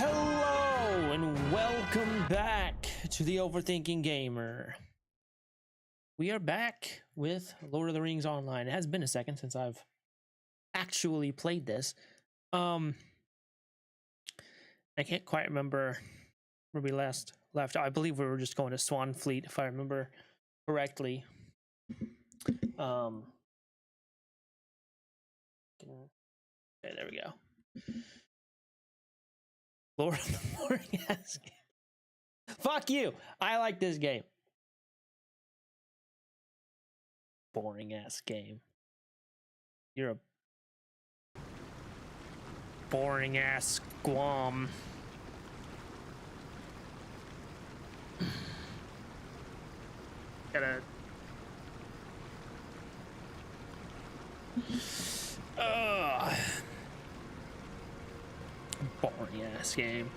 Hello and welcome back to the Overthinking Gamer. We are back with Lord of the Rings Online. It has been a second since I've actually played this. I can't quite remember where we last left. I believe we were just going to Swanfleet, if I remember correctly. Okay, there we go. Lord of the Boring Ass Game. Fuck you! I like this game. Boring ass game. You're a boring ass squam. Gotta. Boring ass game.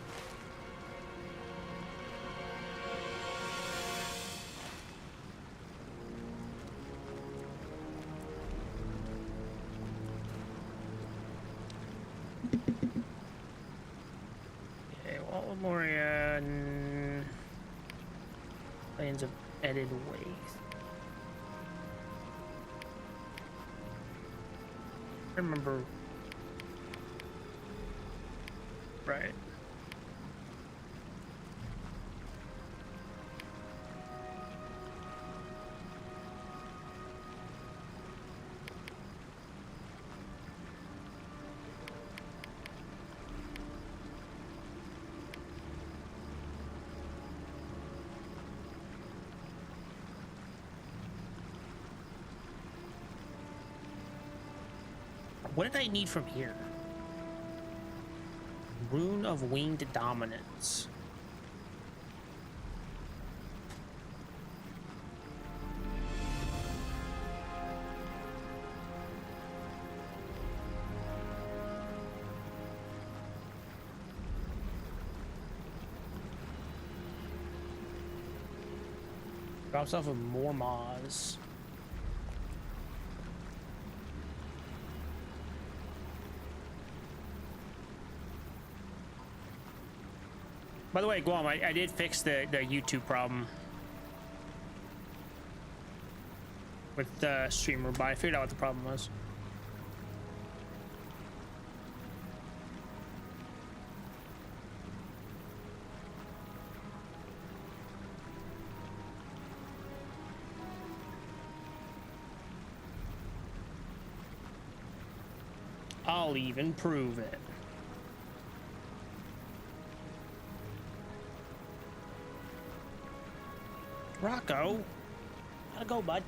Okay, well, Moria Lands of Edited Ways. I remember. Right. What did I need from here? Rune of Winged Dominance. Drops off of more Maws. By the way, Guam, I did fix the YouTube problem with the streamer, but I figured out what the problem was. I'll even prove it. Rocco, gotta go, bud.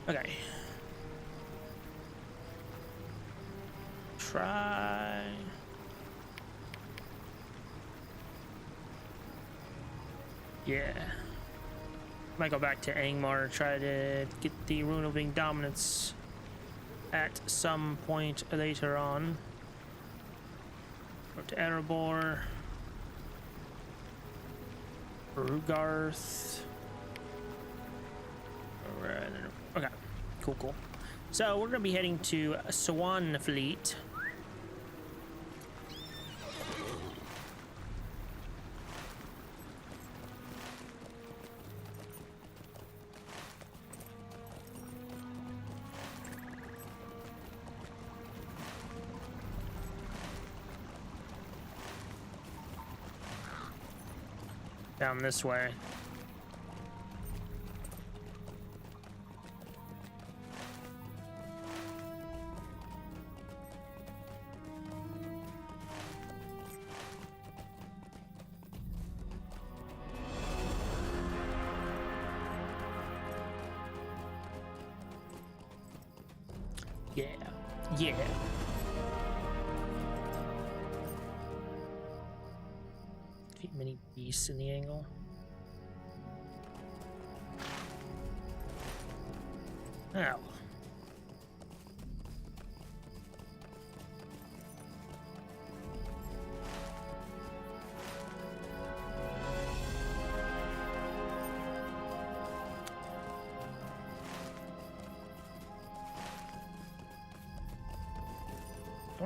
Okay. Try. Yeah. Might go back to Angmar, try to get the Rune of Winged Dominance at some point later on. Go to Erebor. Rugarth. Okay, cool. So we're gonna be heading to Swanfleet. Down this way. Yeah. Defeat many beasts in the angle. Now.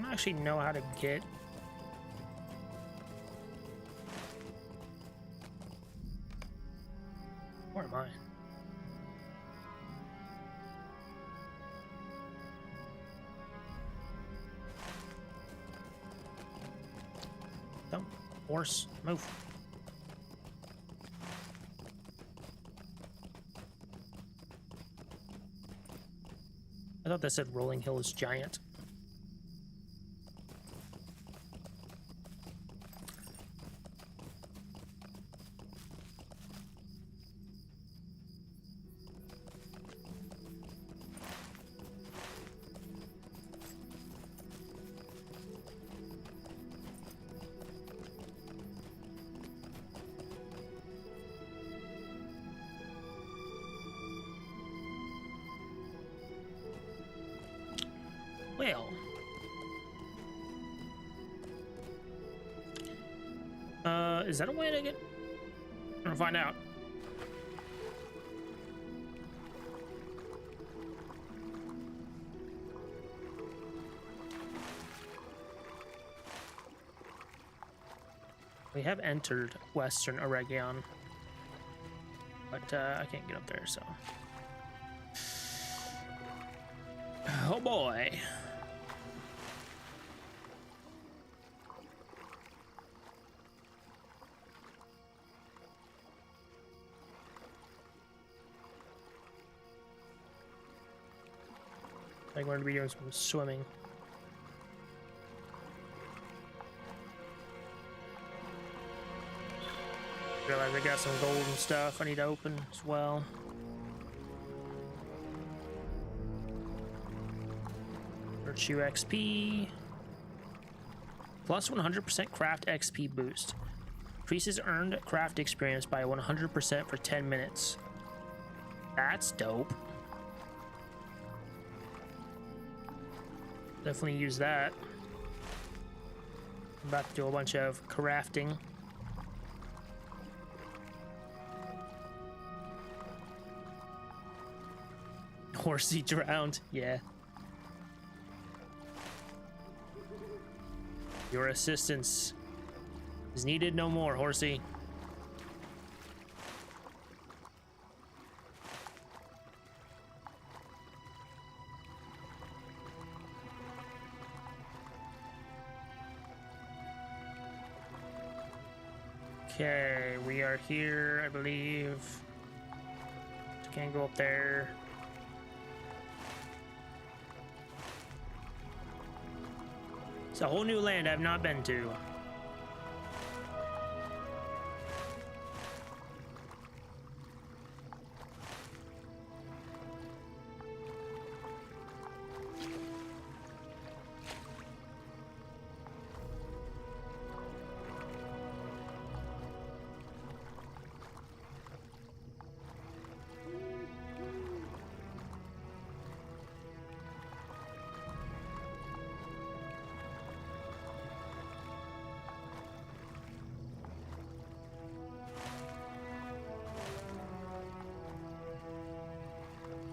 don't actually know how to get... Where am I? Don't. Horse, move. I thought that said Rolling Hill is giant. Well, is that a way to get? I'm gonna find out. We have entered Western Oregon, but I can't get up there, so. Oh boy. I'm going to be doing some swimming. Realize I got some gold and stuff I need to open as well. Virtue XP. Plus 100% craft XP boost. Increases earned craft experience by 100% for 10 minutes. That's dope. Definitely use that. I'm about to do a bunch of crafting. Horsey drowned, yeah. Your assistance is needed no more, Horsey. Okay, we are here, I believe. Can't go up there. It's a whole new land I've not been to.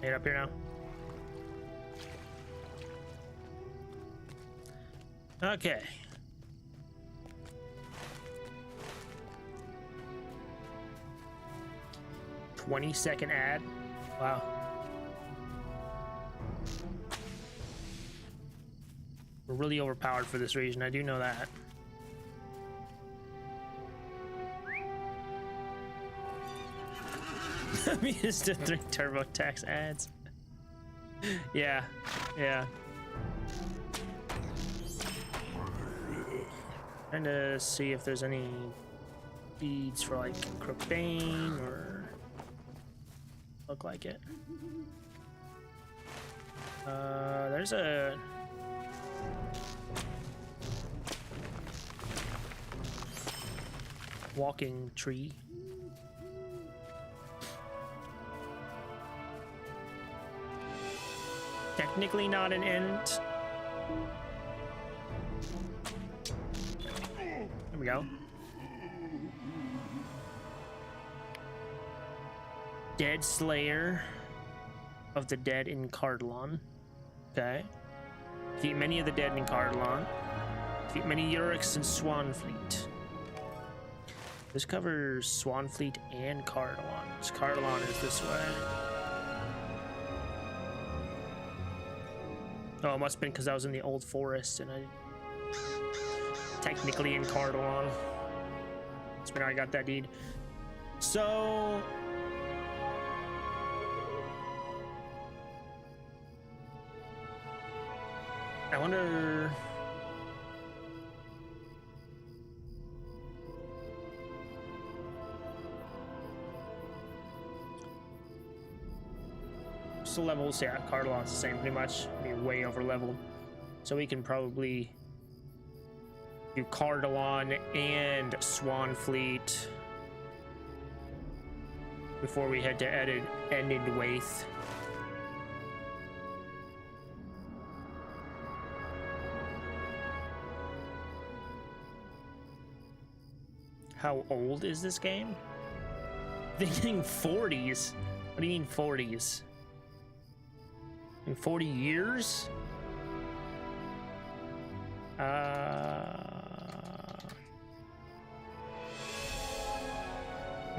Get up here now. Okay. "20-second ad. Wow. We're really overpowered for this region. I do know that. I mean, it's the 3 TurboTax ads. Yeah, yeah. Trying to see if there's any beads for like Crookbane or look like it. There's a walking tree. Technically not an ent. There we go. Dead Slayer of the Dead in Cardalon. Okay. Defeat many of the dead in Cardalon. Defeat many Yuriks in Swanfleet. This covers Swanfleet and Cardalon. So Cardalon is this way. Oh, it must have been because I was in the old forest and I technically in Cardalon. That's when I got that deed. So I wonder. So levels, yeah, Cardalon's the same pretty much. Be way over leveled. So we can probably do Cardalon and Swanfleet before we head to Endwaith. How old is this game? Thinking 40s. What do you mean 40s? In 40 years?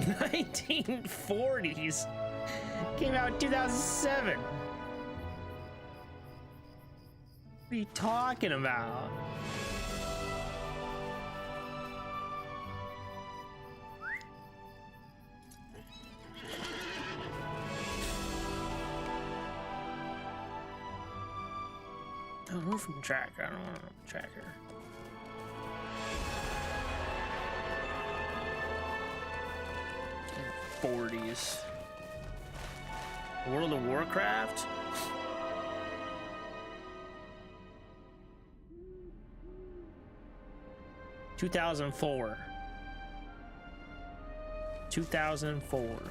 1940s. Came out in 2007. What are you talking about? Oh, move from tracker. I don't want to tracker. In 40s. World of Warcraft? (2004). 2004.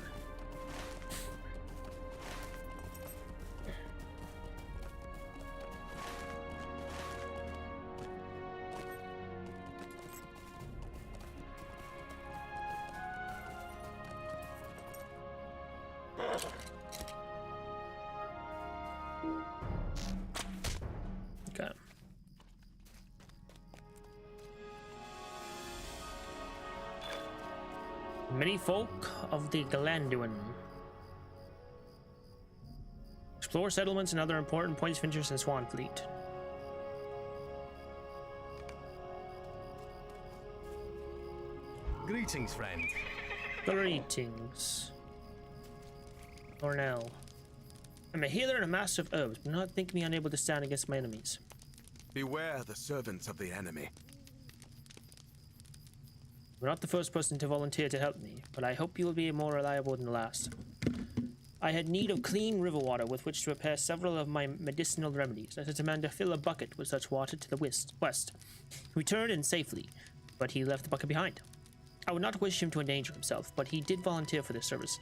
Okay. Many folk of the Galanduin. Explore settlements and other important points of interest in Swanfleet. Greetings, friend. Greetings. Ornell. I'm a healer and a master of herbs, but not think me unable to stand against my enemies. Beware the servants of the enemy. You're not the first person to volunteer to help me, but I hope you will be more reliable than the last. I had need of clean river water with which to prepare several of my medicinal remedies. I sent a man to fill a bucket with such water to the west. He returned in safely, but he left the bucket behind. I would not wish him to endanger himself, but he did volunteer for this service.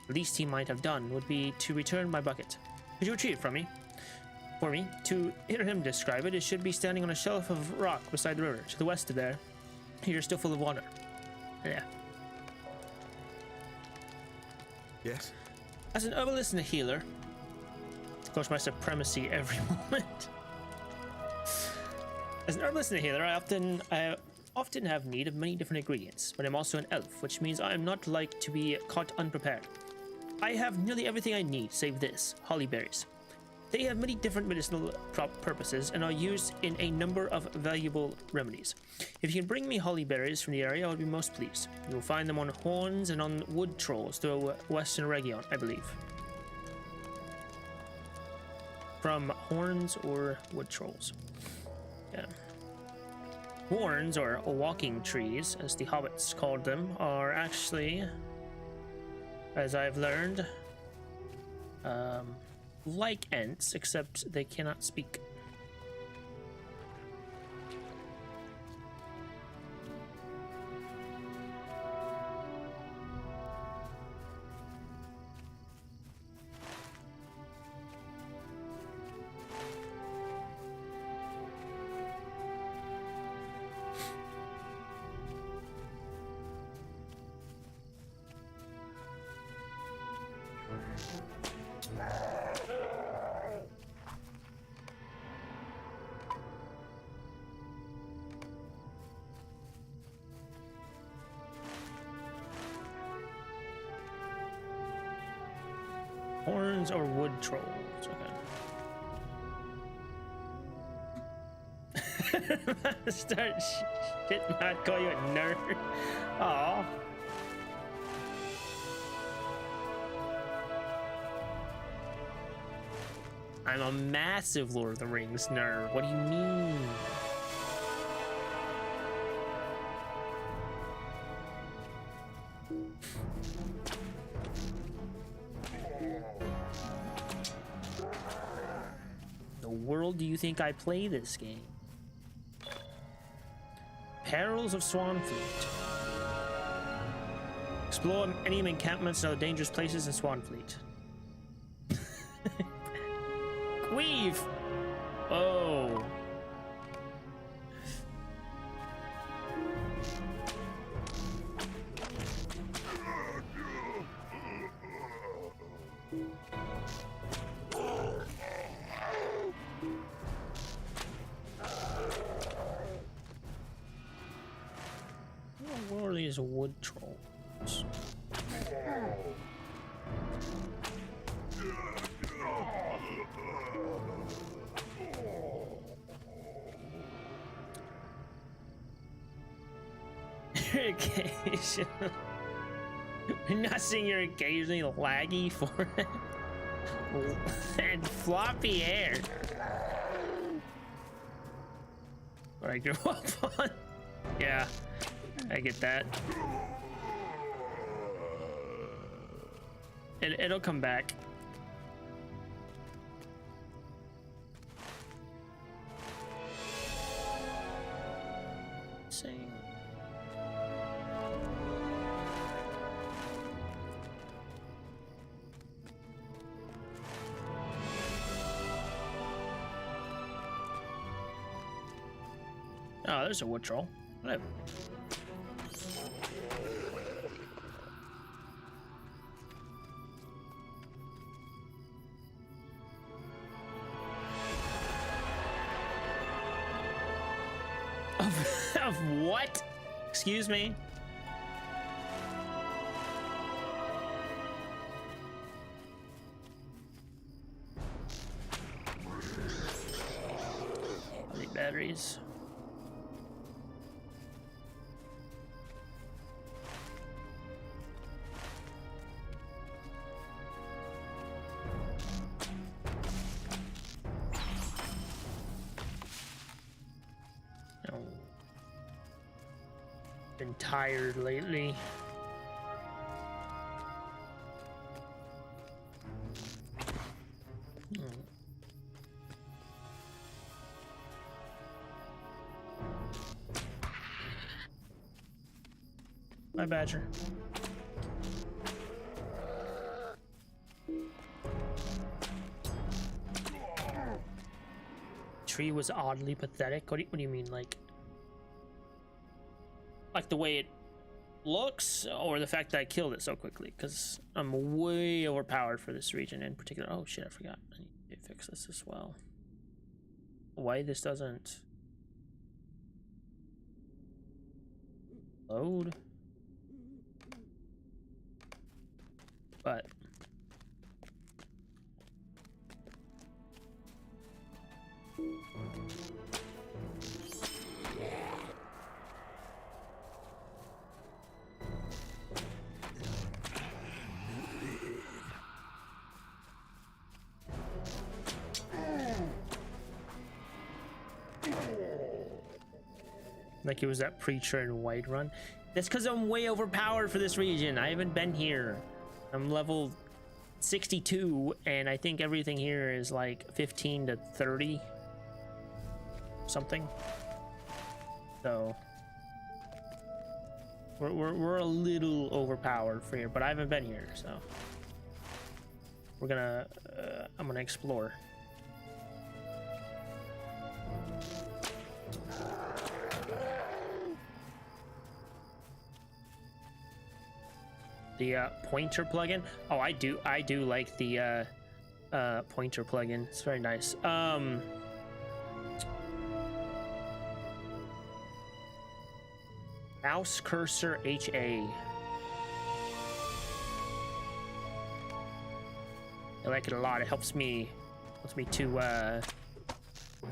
The least he might have done would be to return my bucket. Could you retrieve it from me? For me? To hear him describe it, it should be standing on a shelf of rock beside the river. To the west of there, here is still full of water. Yeah. Yes? As an herbalist and a healer, of course, my supremacy every moment. As an herbalist and a healer, I often have need of many different ingredients, but I'm also an elf, which means I am not like to be caught unprepared. I have nearly everything I need, save this, holly berries. They have many different medicinal purposes and are used in a number of valuable remedies. If you can bring me holly berries from the area, I would be most pleased. You will find them on horns and on wood trolls through western region, I believe. From horns or wood trolls. Yeah. Horns, or walking trees, as the hobbits called them, are actually, as I've learned, like Ents, except they cannot speak. Horns or wood trolls? Okay. Start shit, not call you a nerd. Aw. I'm a massive Lord of the Rings nerd. What do you mean? The world do you think I play this game? Perils of Swanfleet. Explore any encampments and other dangerous places in Swanfleet. Weave. Oh. What are these wood trolls? Occasionally. I'm not seeing you're occasionally laggy for it. And floppy hair. What I grew up on. Yeah, I get that. It'll come back. Sing. Oh, there's a wood troll. Whatever. Of what? Excuse me? Are they batteries? Been tired lately. My badger. Tree was oddly pathetic. What do you mean, like the way it looks, or the fact that I killed it so quickly? Because I'm way overpowered for this region in particular. Oh shit, I forgot. I need to fix this as well. Why this doesn't load? But like it was that preacher in Whiterun. That's because I'm way overpowered for this region. I haven't been here. I'm level 62, and I think everything here is like 15 to 30 something. So we're a little overpowered for here, but I haven't been here, so we're gonna I'm gonna explore. The pointer plugin. Oh, I do like the pointer plugin. It's very nice. Mouse cursor HA. I like it a lot. It helps me to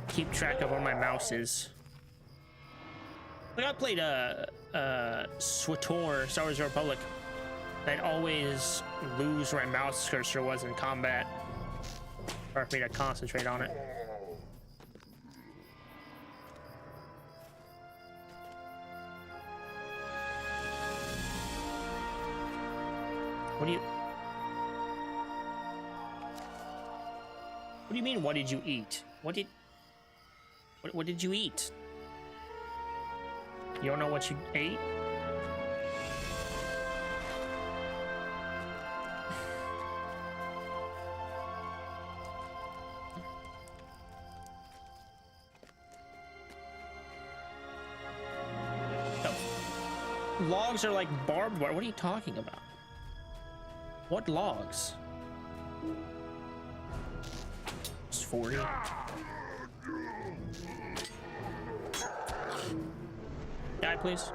keep track of where my mouse is. Like I played SWTOR, Star Wars Republic. I'd always lose where my mouse cursor was in combat. Hard for me to concentrate on it. What do you mean, what did you eat? What did you eat? You don't know what you ate? Logs are like barbed wire. What are you talking about? What logs? It's 40. Die, please.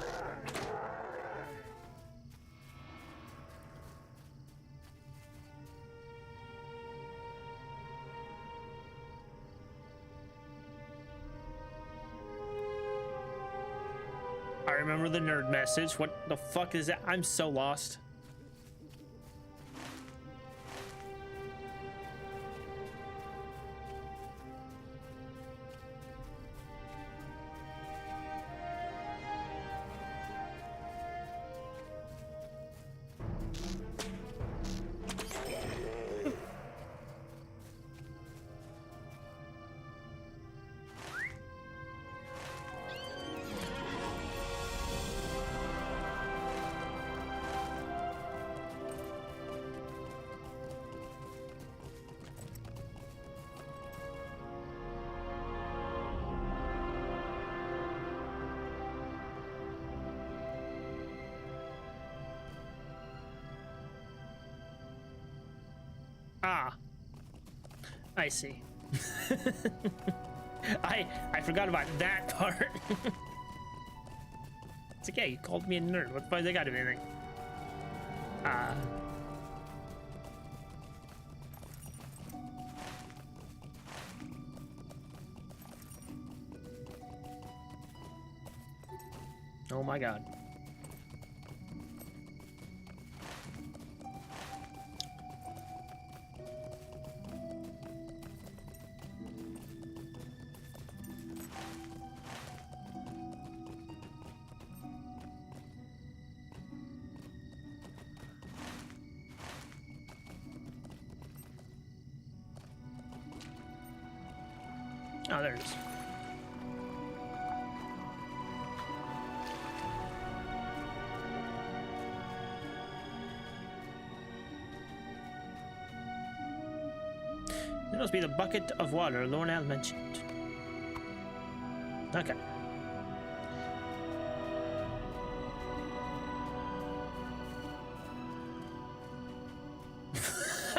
I remember the nerd message. What the fuck is that? I'm so lost. Ah, I see. I forgot about that part. It's okay, you called me a nerd. What the fuck they got to do anything? Oh my god. Oh, there it is. It must be the bucket of water Lorna mentioned. Okay.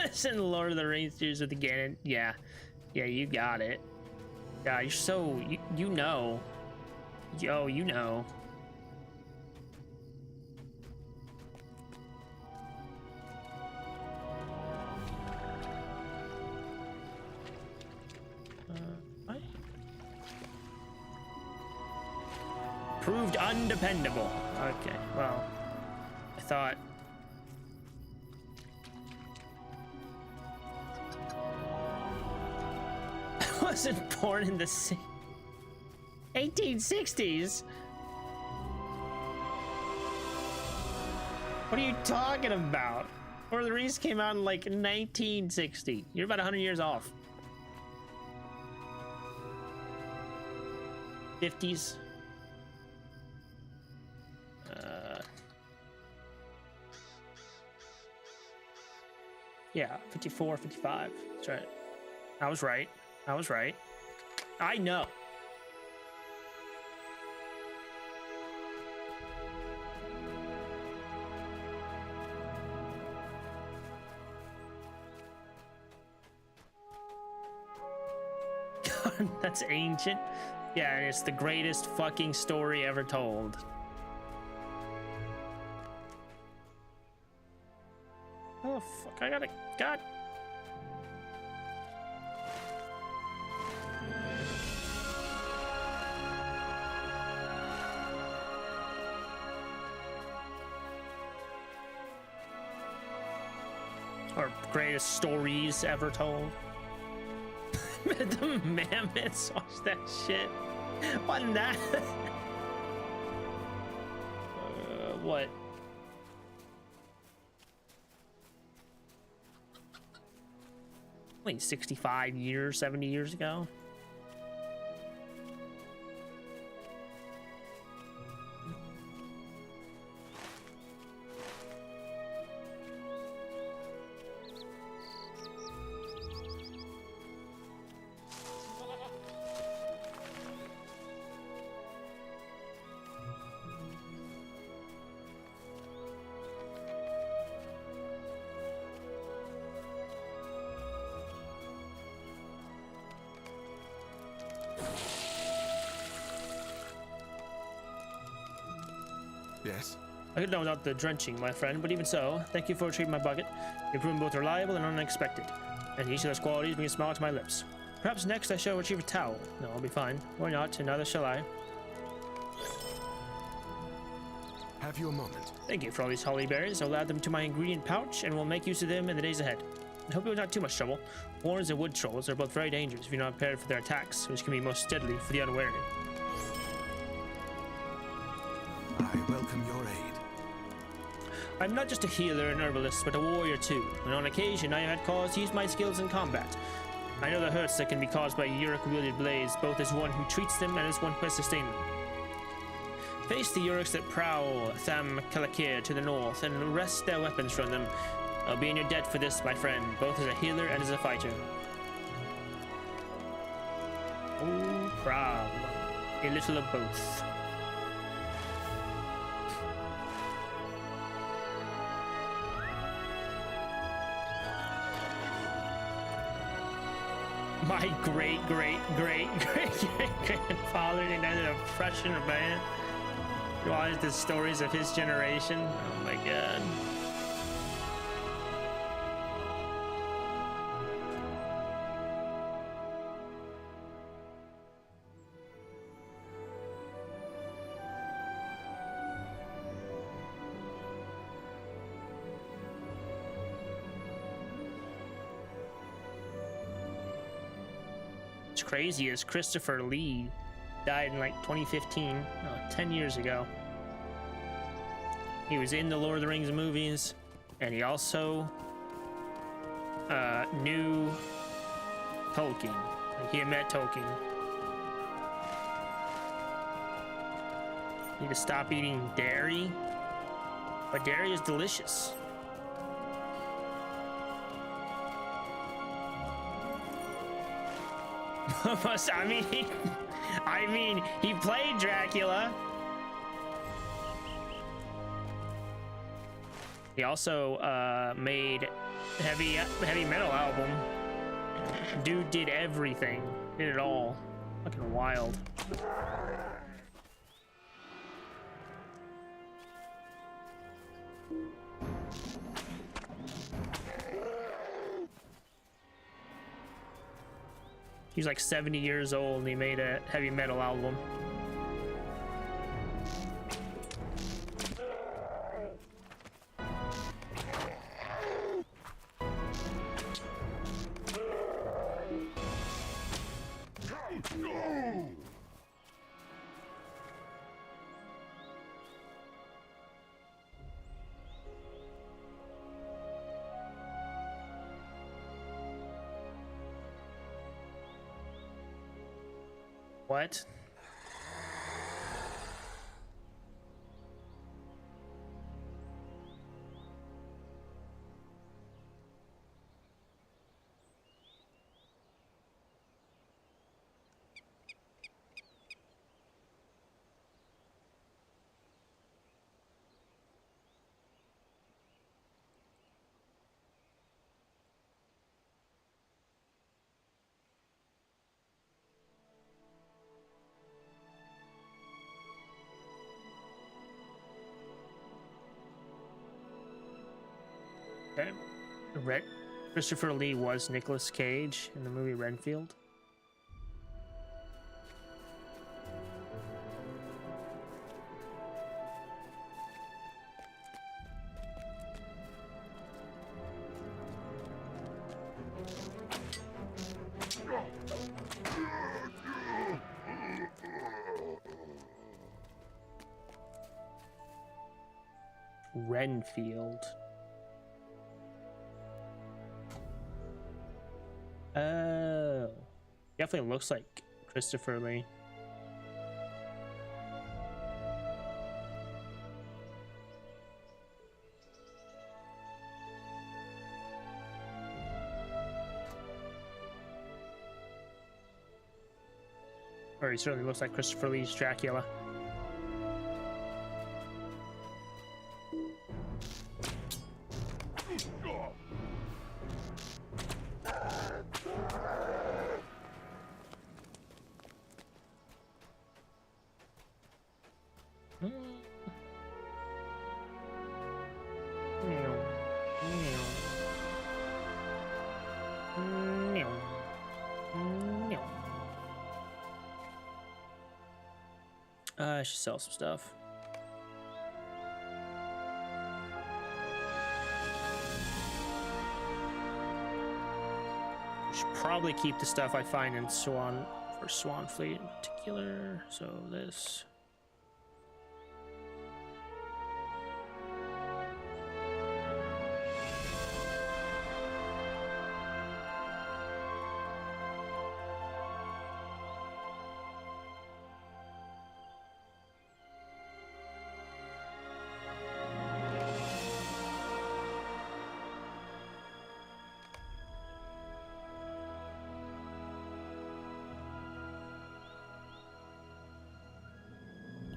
It's in Lord of the Rings Tears with the Ganon. Yeah. Yeah, you got it. Yeah, you're so... You know. Yo, you know. What? Proved undependable. Okay, well... I thought... wasn't born in the 1860s. What are you talking about? Lord of the Rings came out in like 1960. You're about 100 years off. 50s. Yeah, 54, 55. That's right. I was right. I was right. I know. That's ancient. Yeah, and it's the greatest fucking story ever told. Oh, fuck. I gotta... God. Or greatest stories ever told. The mammoths, watch that shit. Wasn't that? What? Wait, 65 years, 70 years ago? Yes? I could know without the drenching, my friend, but even so, thank you for treating my bucket. You've proven both reliable and unexpected, and each of those qualities brings a smile to my lips. Perhaps next I shall retrieve a towel. No, I'll be fine. Or not, and neither shall I. Have you a moment? Thank you for all these holly berries. I'll add them to my ingredient pouch, and we'll make use of them in the days ahead. I hope it was not too much trouble. Warrens and wood trolls are both very dangerous if you're not prepared for their attacks, which can be most deadly for the unwary. I welcome your aid. I'm not just a healer and herbalist, but a warrior too, and on occasion I have had cause to use my skills in combat. I know the hurts that can be caused by Uruk-wielded blades, both as one who treats them and as one who has sustained them. Face the Uruks that prowl Tham Kalakir to the north, and wrest their weapons from them. I'll be in your debt for this, my friend, both as a healer and as a fighter. Oh, proud. A little of both. My great-great-great-great-grandfather ended up Prussian rebellion. You watch the stories of his generation. Oh my god. What's crazy is Christopher Lee died in like 2015, 10 years ago. He was in the Lord of the Rings movies, and he also knew Tolkien. Like, he had met Tolkien. Need to stop eating dairy, but dairy is delicious. I mean, he played Dracula. He also made heavy metal album. Dude did everything, did it all. Fucking wild. He's like 70 years old and he made a heavy metal album. What? Okay. Christopher Lee was Nicolas Cage in the movie Renfield. Renfield. Oh. Definitely looks like Christopher Lee. Or he certainly looks like Christopher Lee's Dracula. I should sell some stuff. Should probably keep the stuff I find in Swanfleet in particular. So this.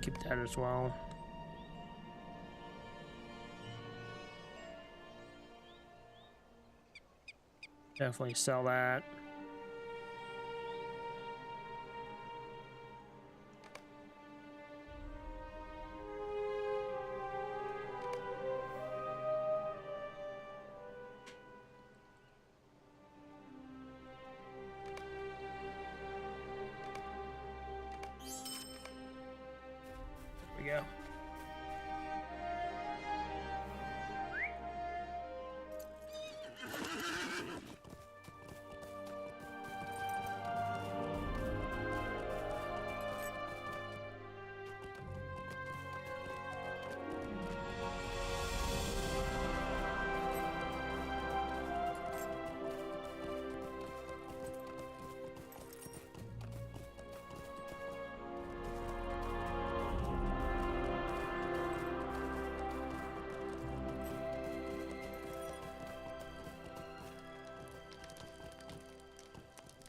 Keep that as well. Definitely sell that. Go.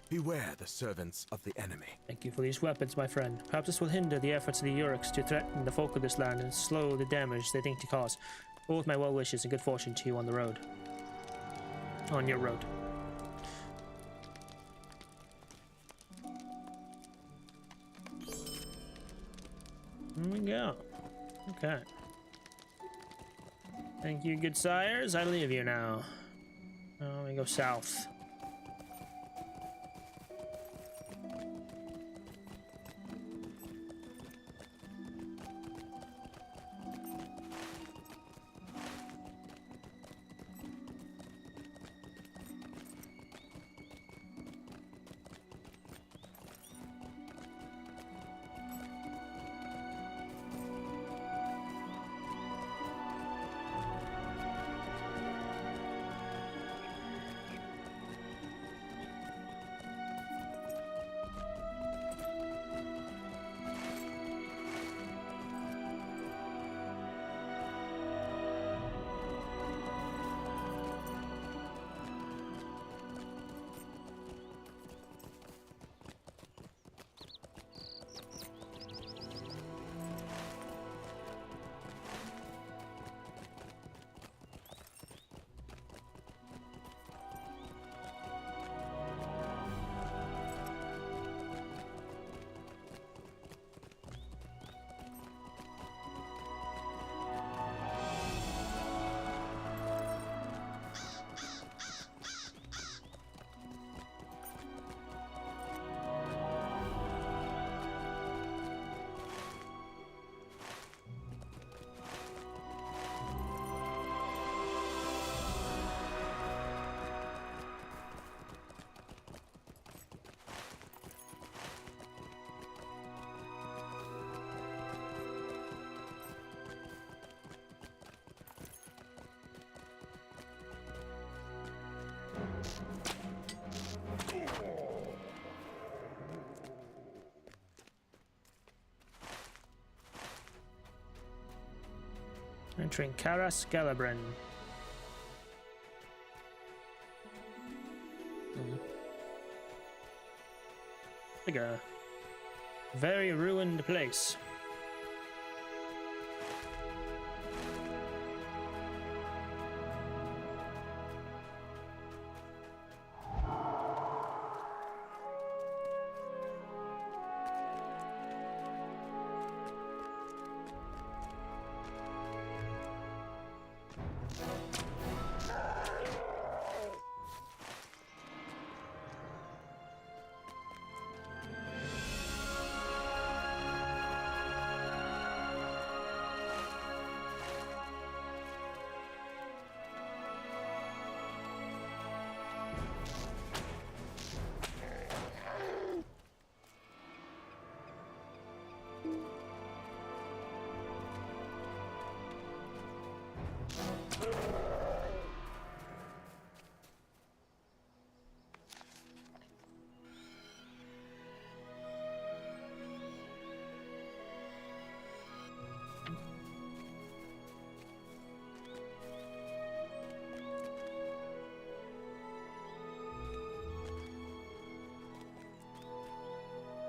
Beware the servants of the enemy. Thank you for these weapons, my friend. Perhaps this will hinder the efforts of the Yuriks to threaten the folk of this land and slow the damage they think to cause. All with my well wishes and good fortune to you on the road. On your road. Here we go. Okay. Thank you, good sires. I leave you now. Let me go south. Entering Karas Galabren. Like a very ruined place.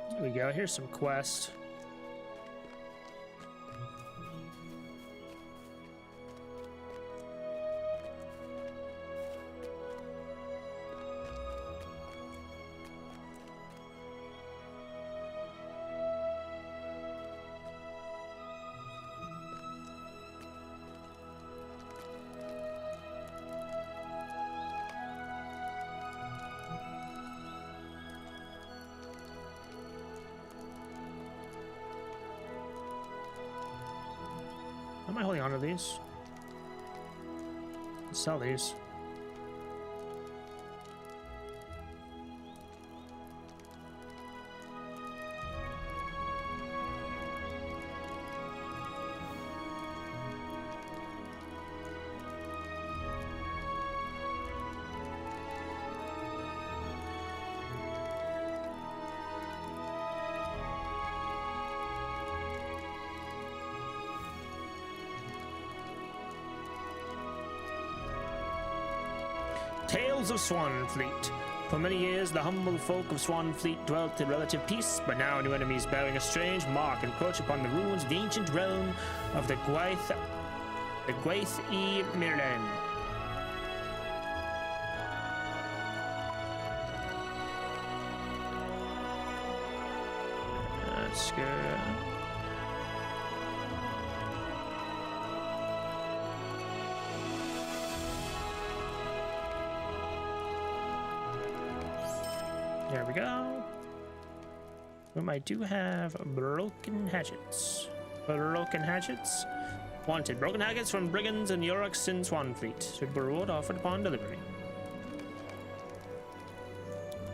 Here we go. Here's some quest. Am I holding on to these? Sell these. Tales of Swanfleet. For many years, the humble folk of Swanfleet dwelt in relative peace, but now new enemies bearing a strange mark encroach upon the ruins of the ancient realm of the Gwaith-e Mirren. That's good. There we go. I do have broken hatchets. Broken hatchets? Wanted. Broken hatchets from brigands and Yoriks in Swanfleet. Suitable reward offered upon delivery.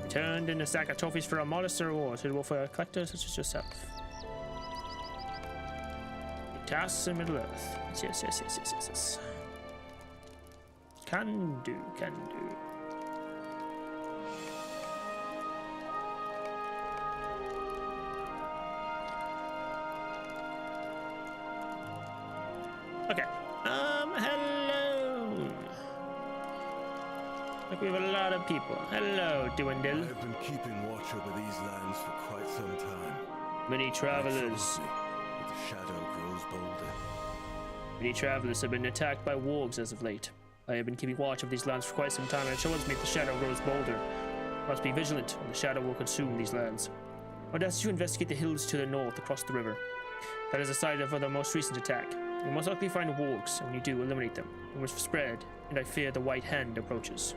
Returned in a stack of trophies for a modest reward, suitable for a collector such as yourself. Tasks in Middle Earth. Yes. Can do. Okay. Hello. Look, we have a lot of people. Hello, Dwindle. I've been keeping watch over these lands for quite some time. Many travelers. But the shadow grows bolder. Many travelers have been attacked by wargs as of late. I have been keeping watch of these lands for quite some time, and it shows me the shadow grows bolder. I must be vigilant, or the shadow will consume these lands. I would ask you to investigate the hills to the north across the river. That is the site of the most recent attack. You must likely find wargs, and when you do, eliminate them. They must spread, and I fear the White Hand approaches.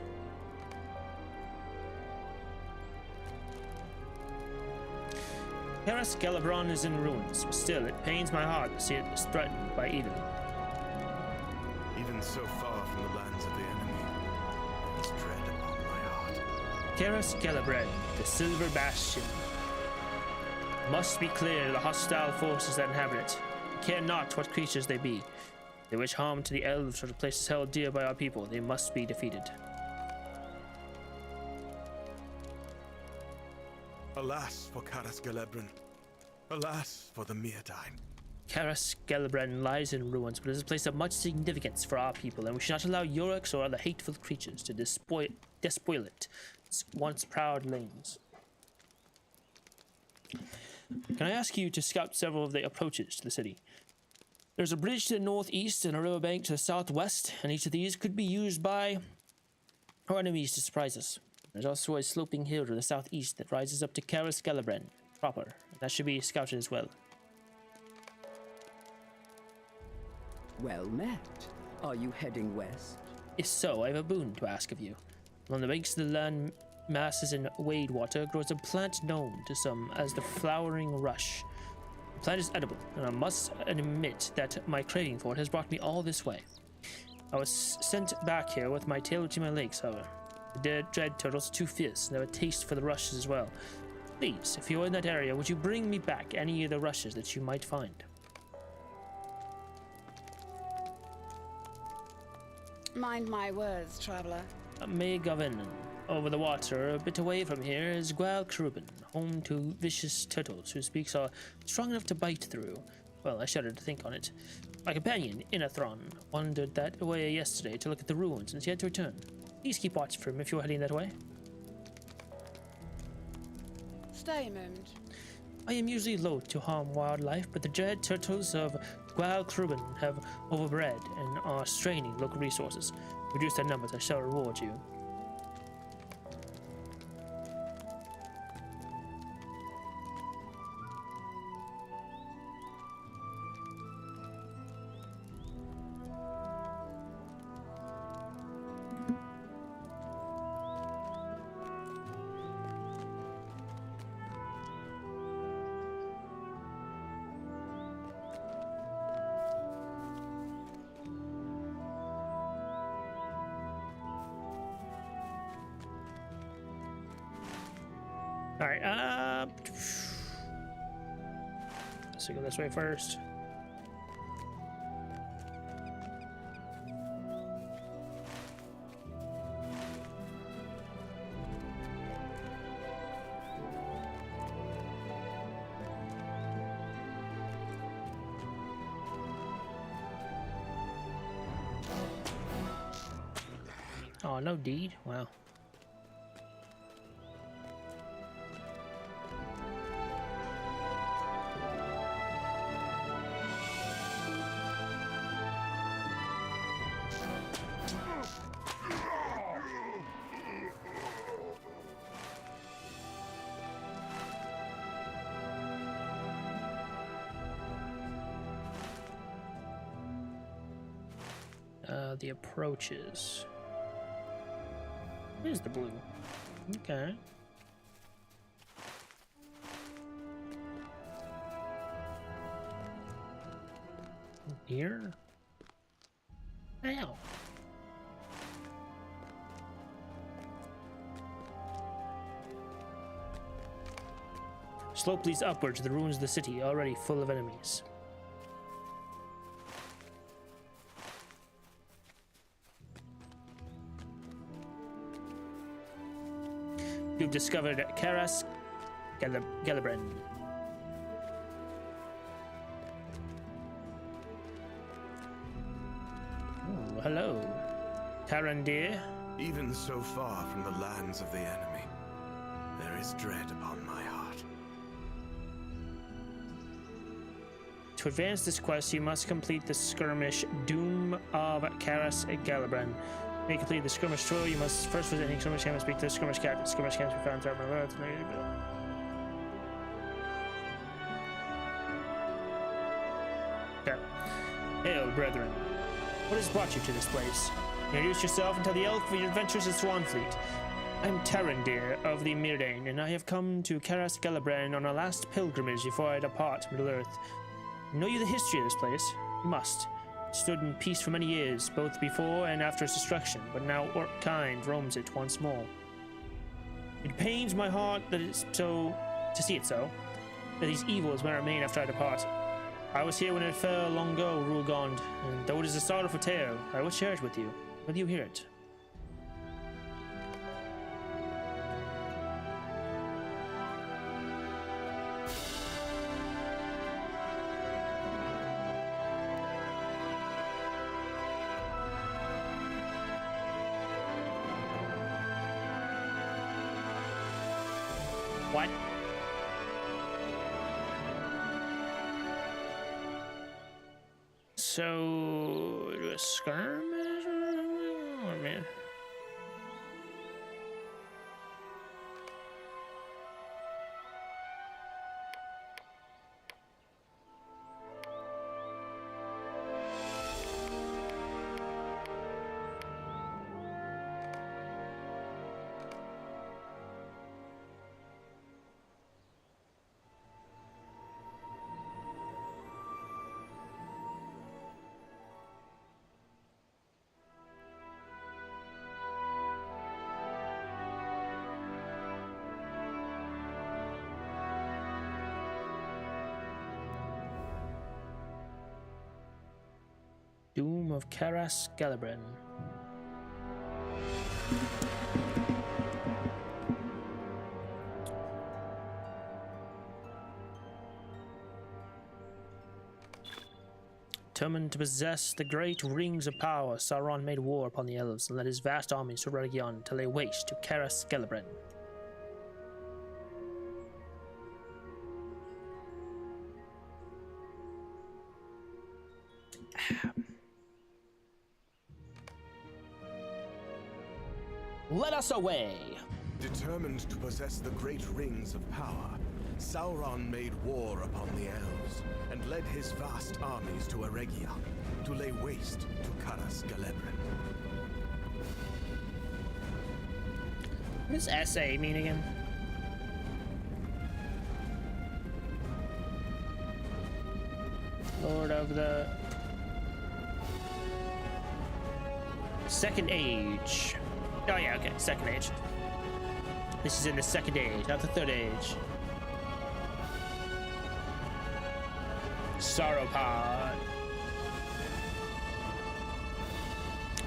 Karas Galabron is in ruins, but still, it pains my heart to see it is threatened by evil. Even so far from the lands of the enemy, there is dread upon my heart. Karas Galabren, the Silver Bastion. Must be clear to the hostile forces that inhabit it. Care not what creatures they be. They wish harm to the elves or to places held dear by our people. They must be defeated. Alas for Karas Galebran. Alas for the Meerdine. Karas Gelibren lies in ruins, but is a place of much significance for our people, and we should not allow Yoriks or other hateful creatures to despoil it. Its once proud lanes. Can I ask you to scout several of the approaches to the city? There's a bridge to the northeast and a riverbank to the southwest, and each of these could be used by our enemies to surprise us. There's also a sloping hill to the southeast that rises up to Karas Gelibren proper. That should be scouted as well. Well met. Are you heading west? If so, I have a boon to ask of you. On the banks of the land masses in Wade water grows a plant known to some as the flowering rush. The plant is edible, and I must admit that my craving for it has brought me all this way. I was sent back here with my tail between my legs, however. The dread turtles are too fierce and have a taste for the rushes as well. Please, if you're in that area, would you bring me back any of the rushes that you might find? Mind my words, traveler. May govern. Over the water, a bit away from here, is Gwalkrubin, home to vicious turtles whose beaks are strong enough to bite through. Well, I shudder to think on it. My companion, Inathron, wandered that way yesterday to look at the ruins and is yet to return. Please keep watch for him if you're heading that way. Stay a moment. I am usually loath to harm wildlife, but the dread turtles of Gwalkrubin have overbred and are straining local resources. Reduce their numbers, I shall reward you. Alright, let's go this way first. Oh, no deed? Wow. The approaches. Here's the blue. Okay. Here? Ow. Slope leads upward to the ruins of the city, already full of enemies. You've discovered Karas Gelibren. Oh, hello. Tarandir. Even so far from the lands of the enemy, there is dread upon my heart. To advance this quest, you must complete the skirmish Doom of Karas Gelibren. To complete the skirmish tour, you must first visit any skirmish camp and speak to the skirmish captain. Skirmish camps be found throughout my road. Okay. Hail, brethren. What has brought you to this place? Introduce yourself and tell the elf of your adventures at Swanfleet. I'm Tarandir of the Mirdane, and I have come to Karas Gelibren on our last pilgrimage before I depart Middle-earth. Know you the history of this place? You must. It stood in peace for many years, both before and after its destruction, but now Orc-kind roams it once more. It pains my heart that it's so to see it so, that these evils may remain after I depart. I was here when it fell long ago, Rulgond, and though it is a sorrowful tale, I will share it with you. Will you hear it? What? So, do a skirmish? Oh, man. Doom of Karas Galibran. Determined to possess the great rings of power, Sauron made war upon the elves and led his vast armies to Region to lay waste to Karas Galibran. Let us away! Determined to possess the great rings of power, Sauron made war upon the elves and led his vast armies to Eregion to lay waste to Karas Galebren. What does SA mean again? Lord of the Second Age. Oh yeah, okay, Second Age. This is in the Second Age, not the Third Age. Sauropod.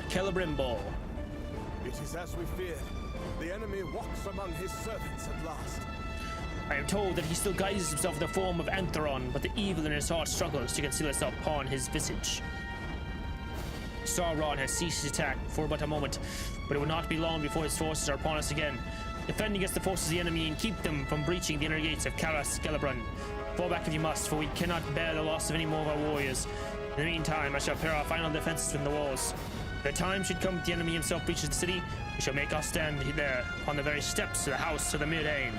Celebrimbo. It is as we feared. The enemy walks among his servants at last. I am told that he still guises himself in the form of Antheron, but the evil in his heart struggles to conceal itself upon his visage. Sauron has ceased his attack for but a moment, but it will not be long before his forces are upon us again. Defend against the forces of the enemy and keep them from breaching the inner gates of Karas Galibran. Fall back if you must, for we cannot bear the loss of any more of our warriors. In the meantime, I shall prepare our final defenses within the walls. If the time should come that the enemy himself breaches the city, we shall make our stand there on the very steps of the house of the Mid-Ain.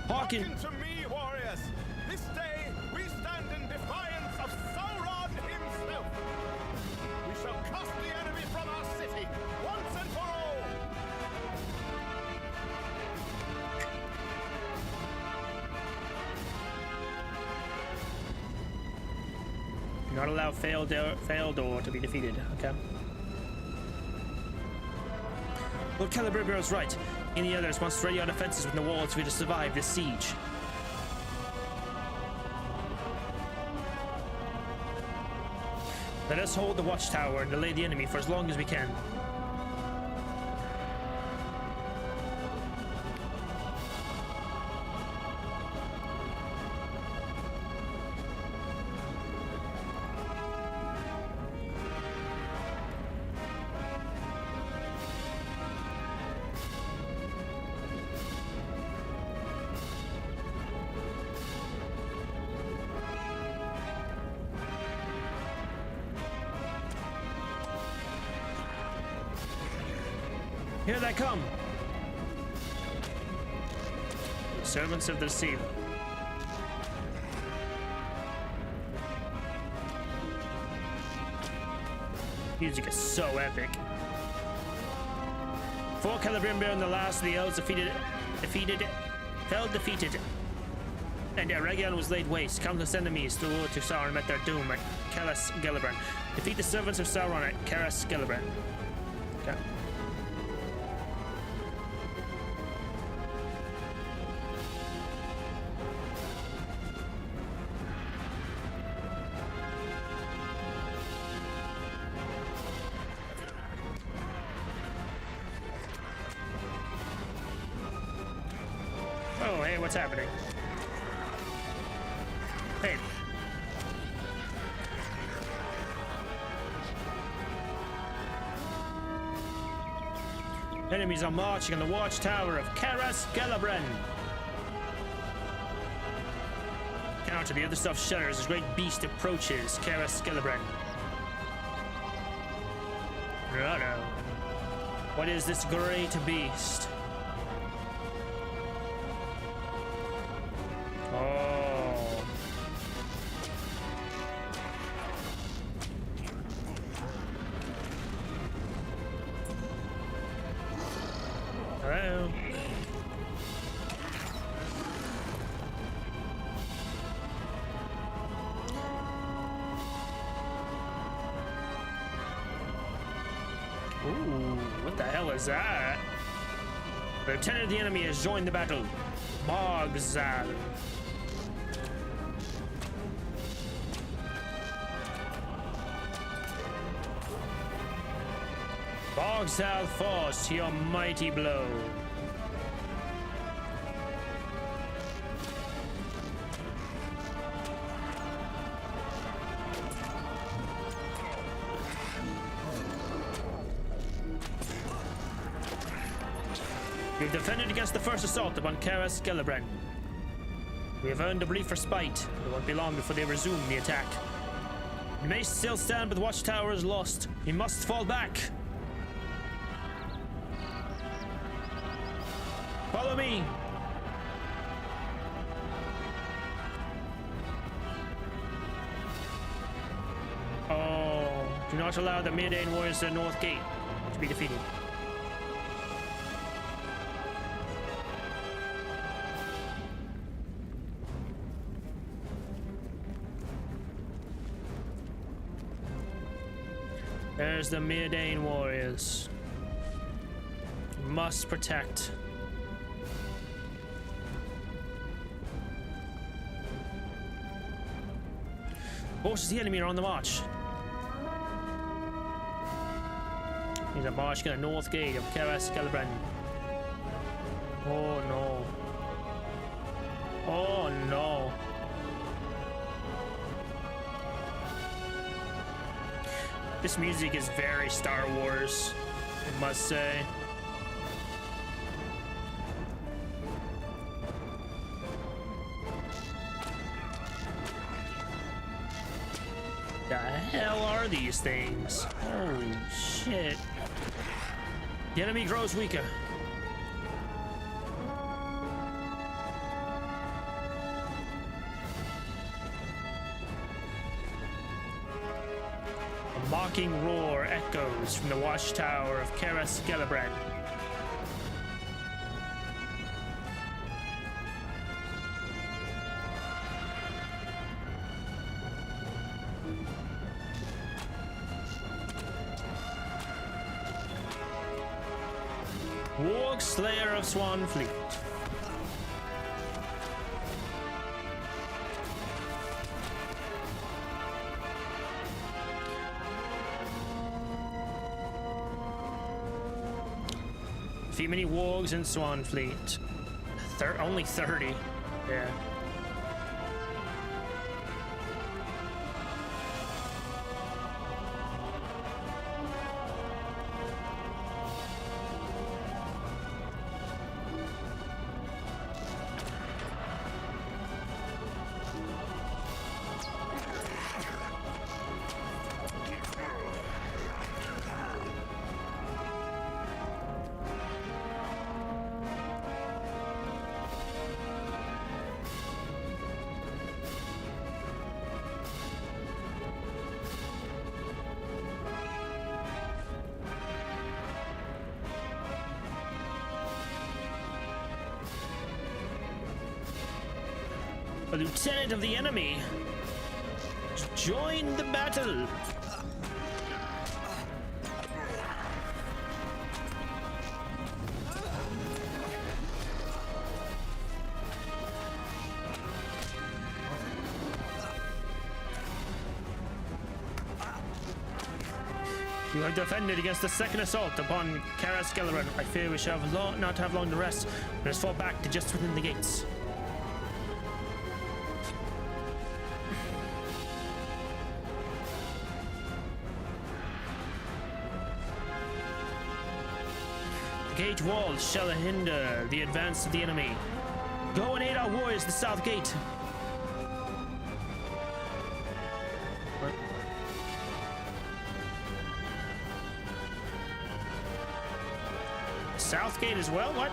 Hearken to me, warriors! This day we stand in defiance of Sauron himself! We shall cast the enemy from our city, once and for all! Do not allow Faeldor to be defeated, okay? Lord Celebrimbor is right. Any others must ready our defenses within the walls if we are to survive this siege. Let us hold the watchtower and delay the enemy for as long as we can. Here they come! Servants of the sea. Music is so epic. Before Celebrimbor and the last of the elves fell defeated, and Eregion was laid waste. Countless enemies to Sauron met their doom at Karas Galibran. Defeat the servants of Sauron at Karas Galibran. Okay. Oh, hey, what's happening? Hey. Enemies are marching on the watchtower of Karas Galibran. to the other stuff shudders as great beast approaches Kara Skellebren. Righto. What is this great beast? Oh. Hello. Ooh, what the hell is that? The lieutenant of the enemy has joined the battle. Bogzal. Bogzal falls to your mighty blow. We've defended against the first assault upon Kara Skellebren. We have earned a brief respite. It won't be long before they resume the attack. We may still stand, but the watchtower is lost. We must fall back. Follow me. Oh, do not allow the Mid-Ain warriors at North Gate to be defeated. There's the Mid-Ain warriors. Must protect. Forces the enemy are on the march. He's a march to the north gate of Kara Skellebren. Oh no. Oh no. This music is very Star Wars, I must say. The hell are these things? Holy shit. The enemy grows weaker. A mocking roar echoes from the watchtower of Kara Skellebren. Warg Slayer of Swanfleet. Few many wargs in Swanfleet. Only 30. Yeah. A lieutenant of the enemy joined the battle. You have defended against the second assault upon Kara Skellebren. I fear we shall not have long to rest. Let us fall back to just within the gates. The gate walls shall hinder the advance of the enemy. Go and aid our warriors at the south gate. south gate as well? What?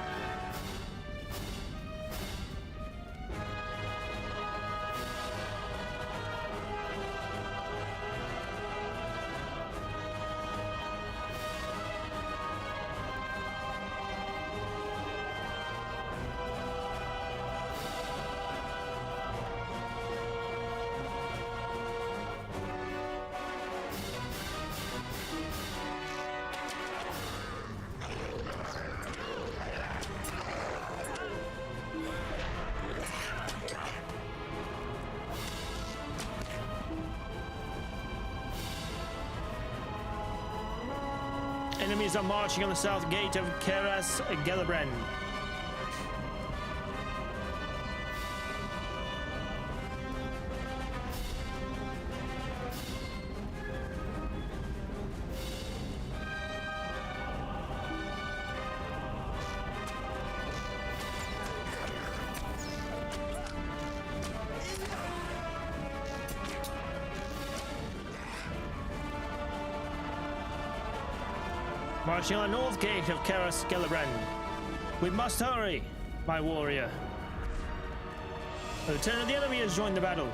Enemies are marching on the south gate of Keras Gelebren. Marching on the north gate of Keras Gelebren. We must hurry, my warrior. A lieutenant of the enemy has joined the battle.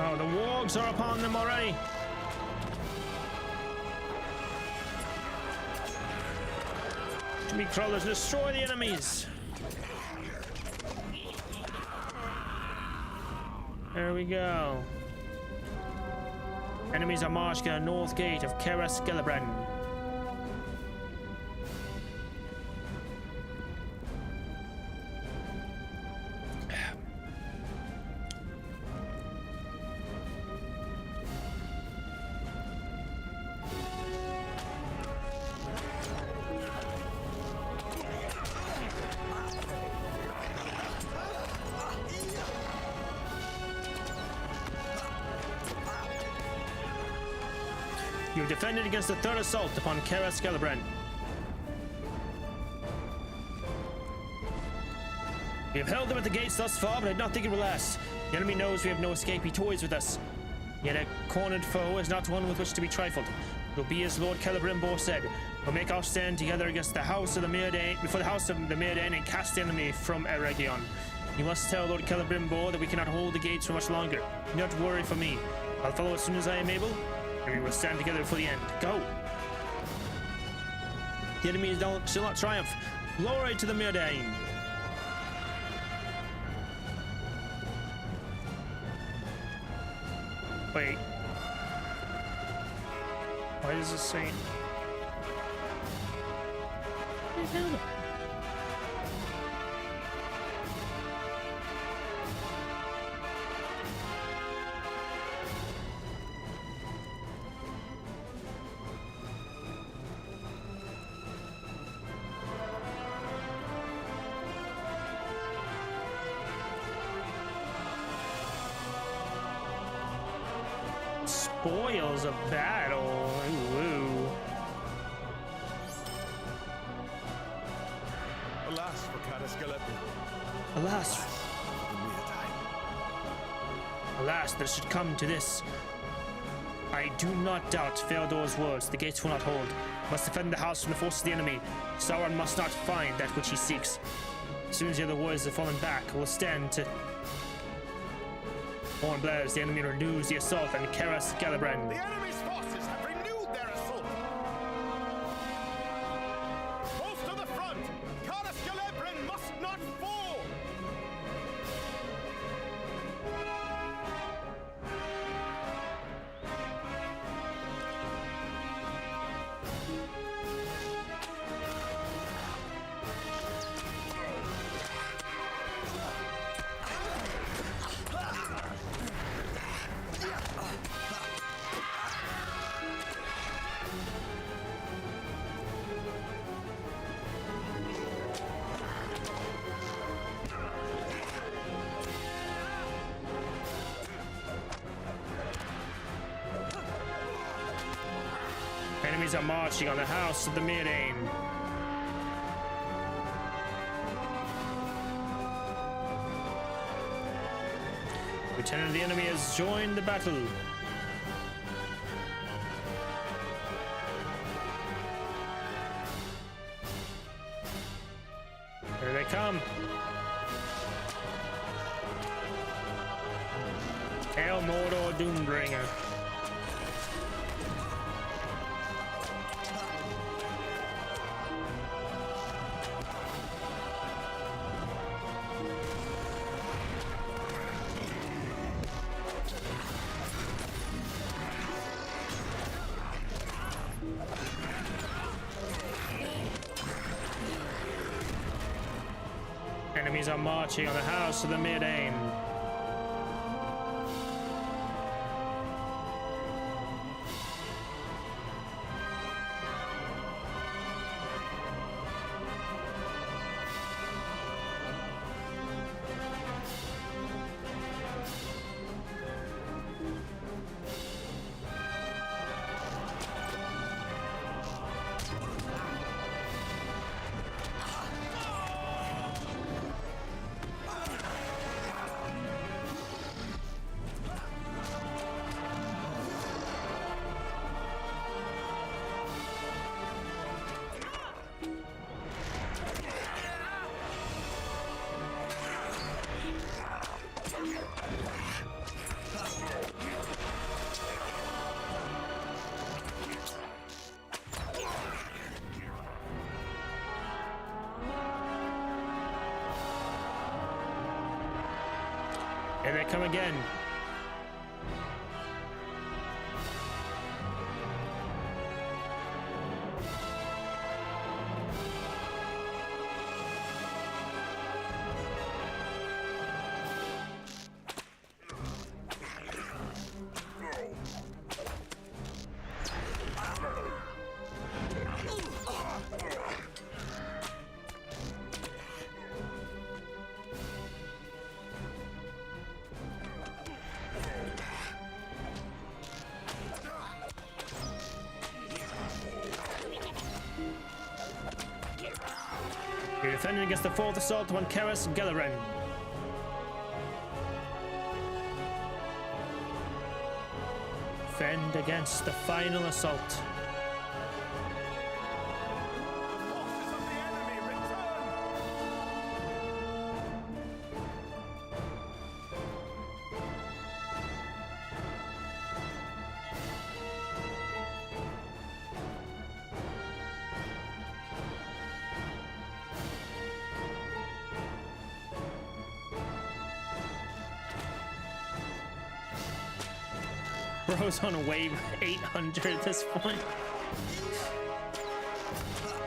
Oh, the wargs are upon them already. Jimmy crawlers, destroy the enemies. There we go. Enemies are marching on the north gate of Keras Gelebren. You've defended against the third assault upon Keras Gelebren. We have held them at the gates thus far, but I do not think it will last. The enemy knows we have no escapee toys with us. Yet a cornered foe is not one with which to be trifled. It will be as Lord Celebrimbor said. We'll make our stand together against the house of the Mirdain, before the house of the Mirdain, and cast the enemy from Eregion. You must tell Lord Celebrimbor that we cannot hold the gates for much longer. Do not worry for me. I'll follow as soon as I am able, and we will stand together for the end. Go! The enemy shall not triumph. Glory to the Mirdain! Wait. Why does this say... Spoils of battle. Ooh. Alas for Keras Gelebren. Alas. Alas, there should come to this. I do not doubt Feodor's words. The gates will not hold. Must defend the house from the forces of the enemy. Sauron must not find that which he seeks. As soon as the other warriors have fallen back, we'll stand to... Horn blares, the enemy renews the assault on Keras Gelebren. The enemy's forces have renewed their assault. Both to the front. Keras Gelebren must not fall. Enemies are marching on the house of the Mid-Ain. Lieutenant of the enemy has joined the battle. Here they come. Hail Mordor Doombringer. Enemies are marching on the house of the Mid-Ain. Here they come again. You're defending against the fourth assault upon Karas Gelaren. Defend against the final assault. Bro's on a wave 800 at this point.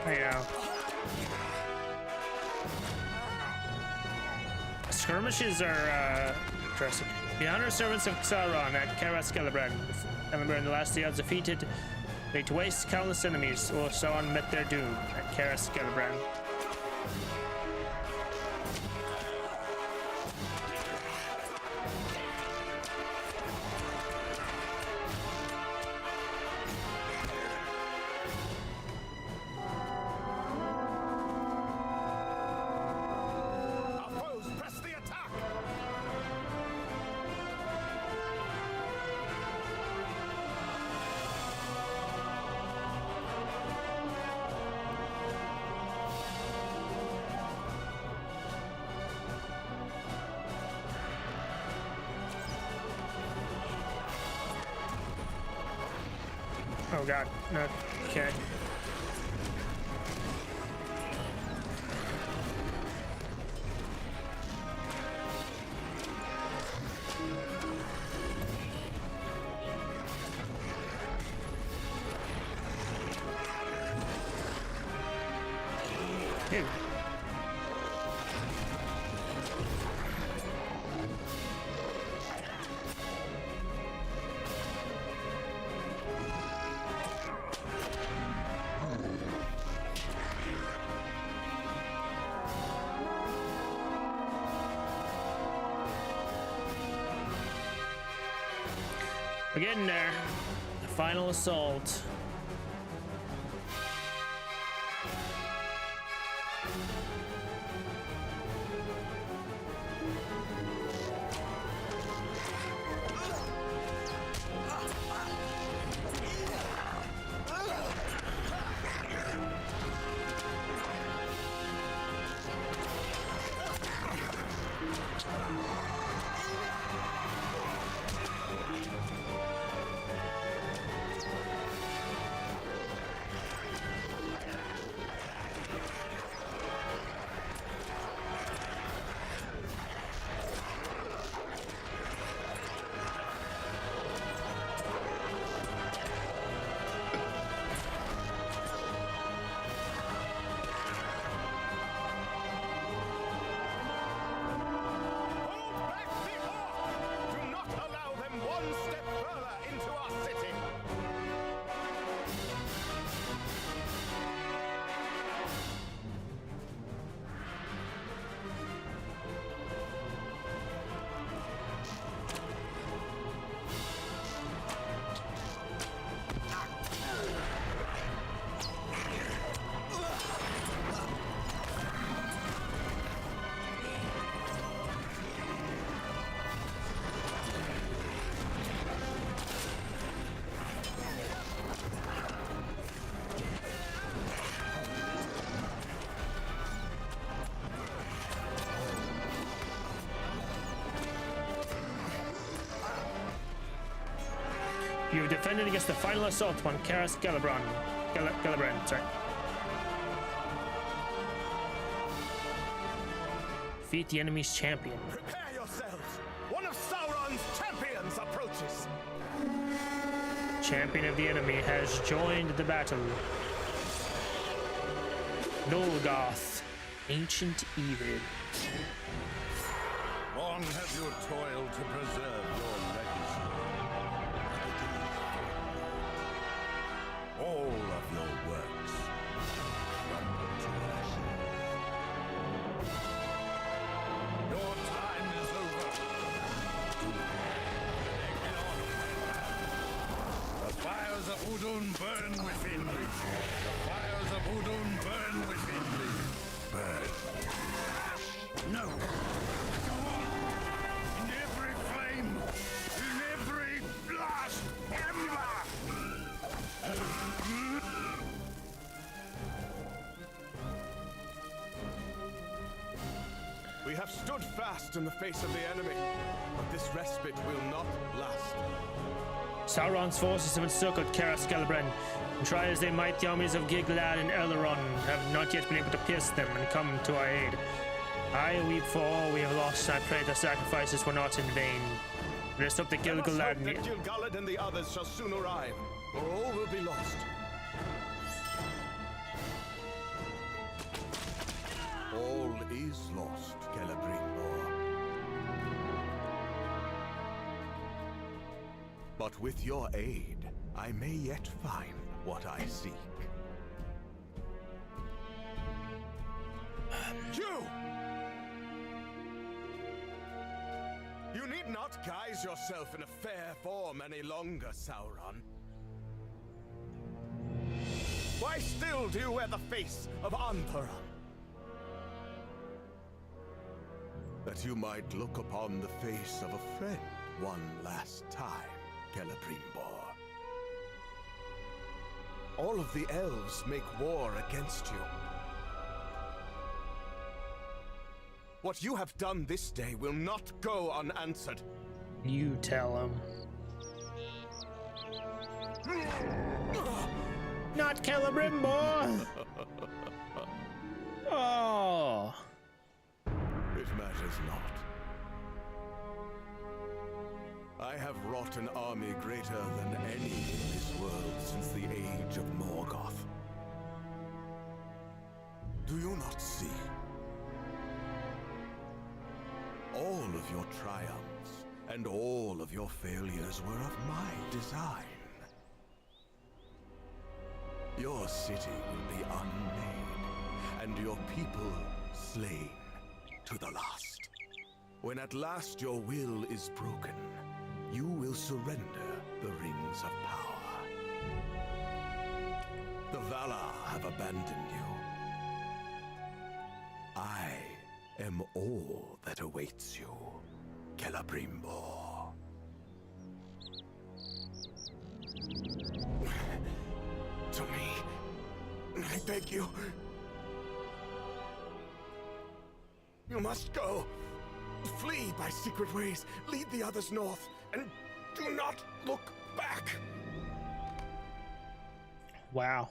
I know. Skirmishes are interesting. The honor servants of Sauron at Karas Gelabran. Remember, in the last year, defeated, they to waste countless enemies, or Sauron met their doom at Karas Gelabran. Oh god, no, okay. Ew. We're getting there. The final assault. You defended against the final assault on Karas Galabrand, sorry. Defeat the enemy's champion. Prepare yourselves! One of Sauron's champions approaches! Champion of the enemy has joined the battle. Nolgoth, ancient evil. Long have you toiled to preserve your legacy. All of your works crumble to ashes. Your time is over. The fires of Udun burn within me. The fires of Udun burn within me. Burn. No. Go on. In every flame. In every blast. Ember. We have stood fast in the face of the enemy, but this respite will not last. Sauron's forces have encircled Karas Galabrand, and try as they might, the armies of Giglad and Elrond have not yet been able to pierce them and come to our aid. I weep for all we have lost, and I pray the sacrifices were not in vain. Let us hope that Let us hope Gilgalad... that Gilgalad and the others shall soon arrive, or all will be lost. All is lost, Celebrimbor. But with your aid, I may yet find what I seek. You! You need not guise yourself in a fair form any longer, Sauron. Why still do you wear the face of Antaran? That you might look upon the face of a friend one last time, Celebrimbor. All of the elves make war against you. What you have done this day will not go unanswered. You tell him. Not Celebrimbor! Oh. It matters not. I have wrought an army greater than any in this world since the age of Morgoth. Do you not see? All of your triumphs and all of your failures were of my design. Your city will be unmade, and your people slain to the last. When at last your will is broken, you will surrender the rings of power. The Valar have abandoned you. I am all that awaits you, Celebrimbor. To me, I beg you. You must go. Flee Lead by secret ways. Lead the others north. And do not look back. Wow.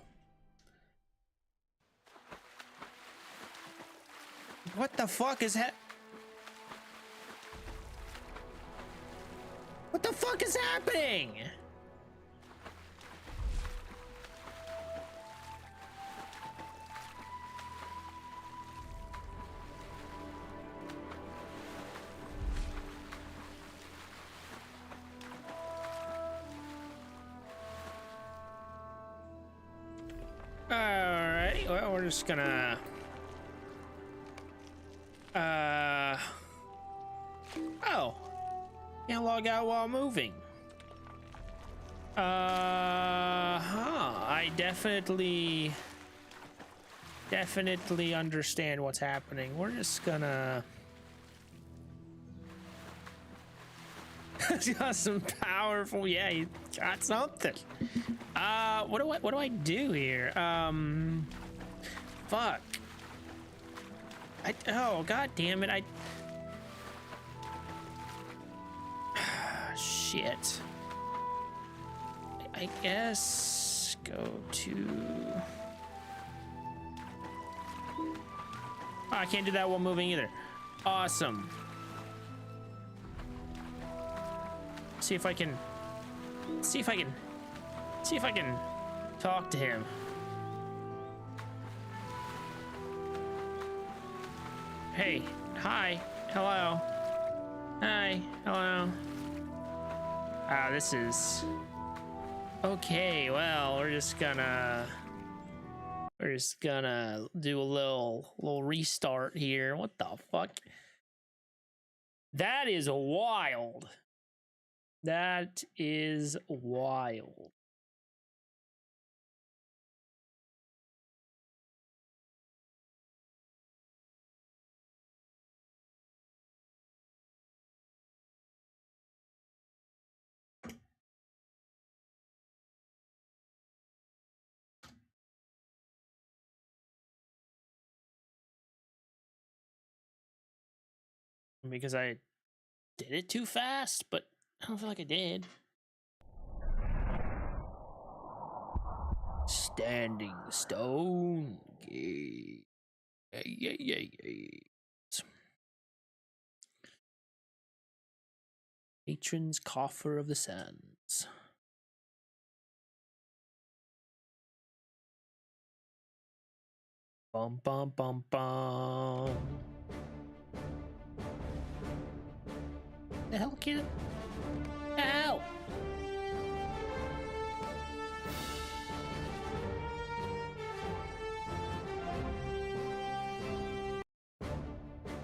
What the fuck is that? What the fuck is happening? Alright, well, we're just gonna oh, can't log out while moving. I definitely understand what's happening. We're just gonna he's got some powerful, yeah, he got something. What do I do here? Fuck. Oh, god damn it, shit. I guess go to... Oh, I can't do that while moving either. Awesome. See if I can talk to him. Hey, hi, hello, hi, hello. This is okay. Well, we're just gonna do a little restart here. What the fuck? That is wild. That is wild. Because I did it too fast, but I don't feel like I did. Standing stone gate. Patron's Coffer of the Sands. Bum bum bum bum. The hell, kid? Ow!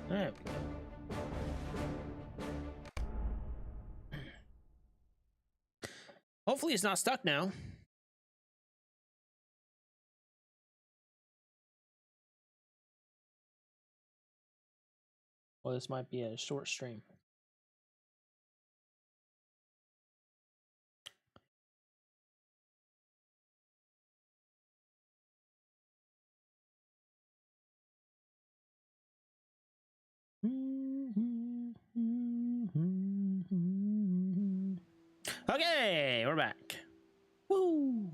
There we go. Hopefully it's not stuck now. Well, this might be a short stream. Okay, we're back. Woo!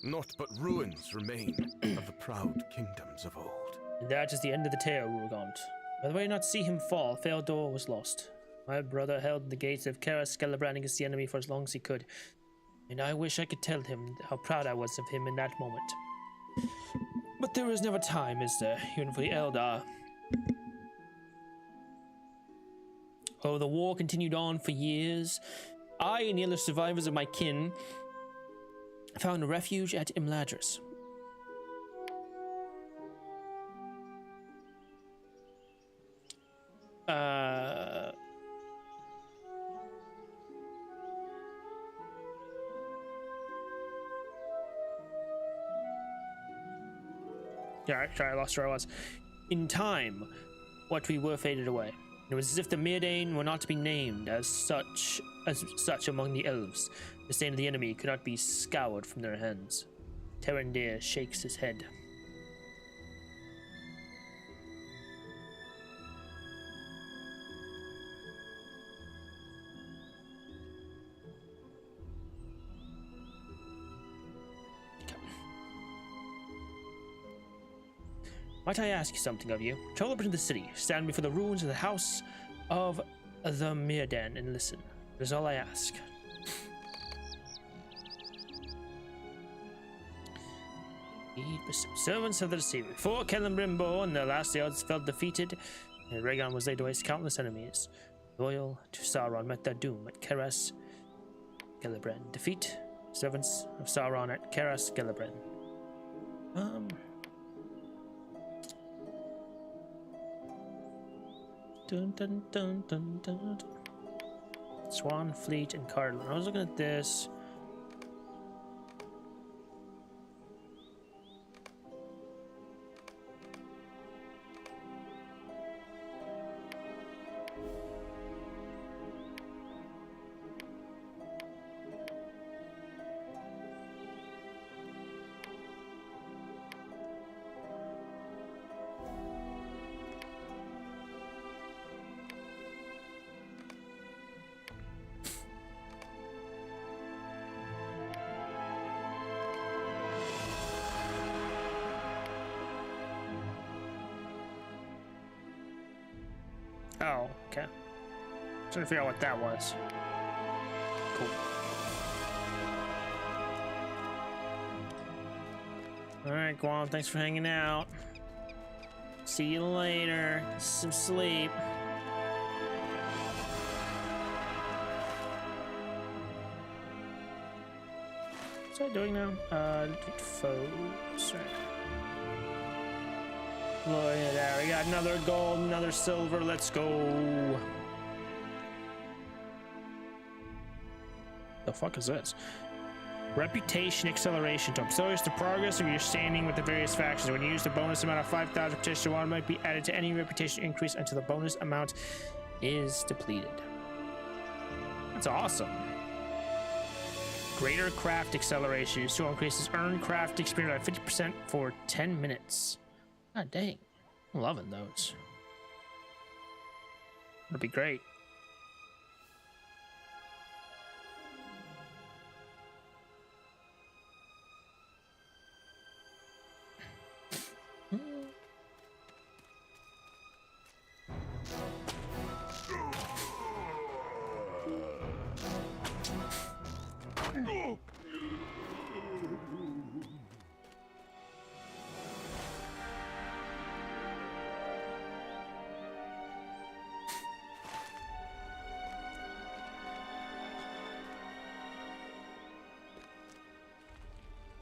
Naught but ruins remain of the proud kingdoms of old. And that is the end of the tale, Rugant. By the way, not to see him fall, Feodor was lost. My brother held the gates of Kara Skellebrand against the enemy for as long as he could. And I wish I could tell him how proud I was of him in that moment. But there is never time, is there, even for the Eldar? Oh, the war continued on for years. I and the other survivors of my kin found a refuge at Imladris. Yeah, sorry, I lost where I was. In time, what we were faded away. It was as if the Mirdain were not to be named as such among the elves. The stain of the enemy could not be scoured from their hands. Terendir shakes his head. Might I ask something of you? Travel up into the city, stand before the ruins of the house of the Mirden, and listen. That is all I ask. Servants of the Deceiver. Before Celebrimbor and the last the odds felt defeated, and Rhaegon was laid to waste countless enemies. Loyal to Sauron met their doom at Keras Celebren. Defeat servants of Sauron at Keras Celebren. Dun, dun, dun, dun, dun. Swanfleet and Cardland. I was looking at this. Oh, okay. Trying to figure out what that was. Cool. Alright, Guam, thanks for hanging out. See you later. Some sleep. What's I doing now? Foes. Look at that. We got another gold, another silver. Let's go. The fuck is this? Reputation acceleration to accelerate the progress of your standing with the various factions. When you use the bonus amount of 5,000 reputation, one might be added to any reputation increase until the bonus amount is depleted. That's awesome. Greater craft acceleration. So increases earned craft experience by 50% for 10 minutes. God dang. I'm loving those. That'd be great.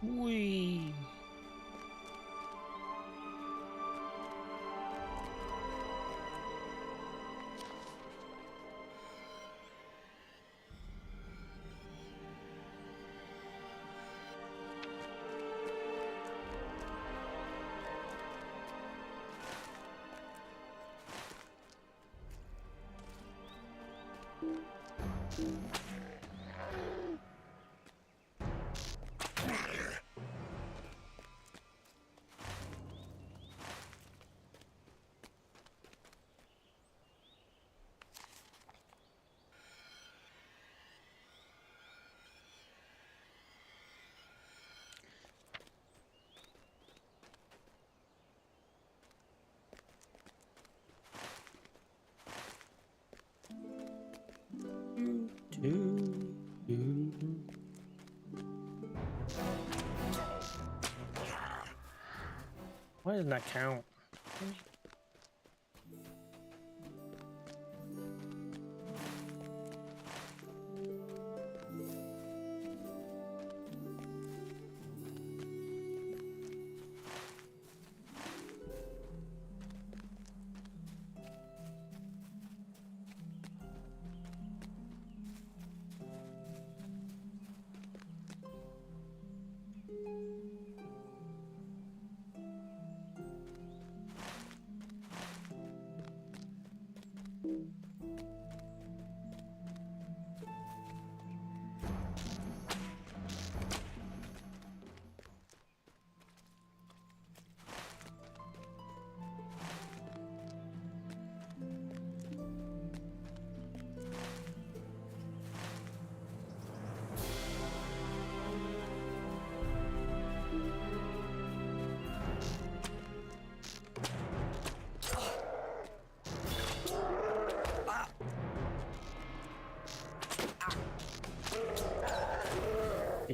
Wee. Why doesn't that count?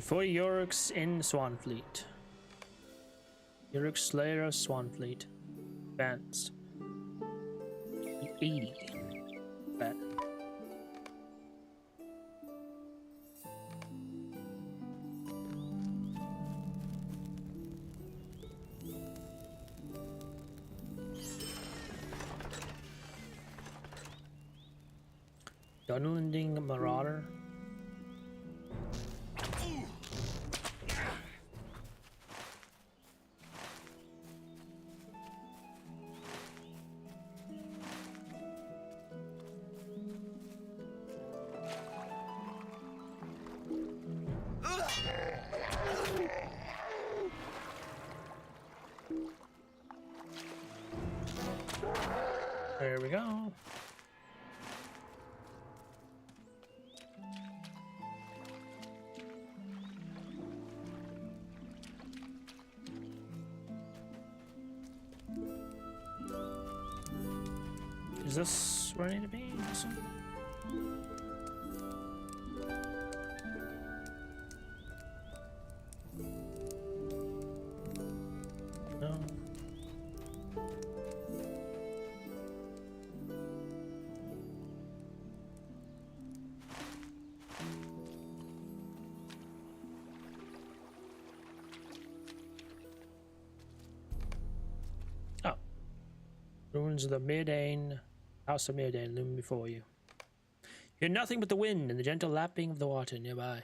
Before Yorick's in Swanfleet. Yorick Slayer of Swanfleet. Advanced. 80. Bet. Dunlending Marauder. There we go. Is this where I need to be? This one? No. Oh. Ruins of the Mid-Ain. House of Mirdain loom before you. You hear nothing but the wind and the gentle lapping of the water nearby.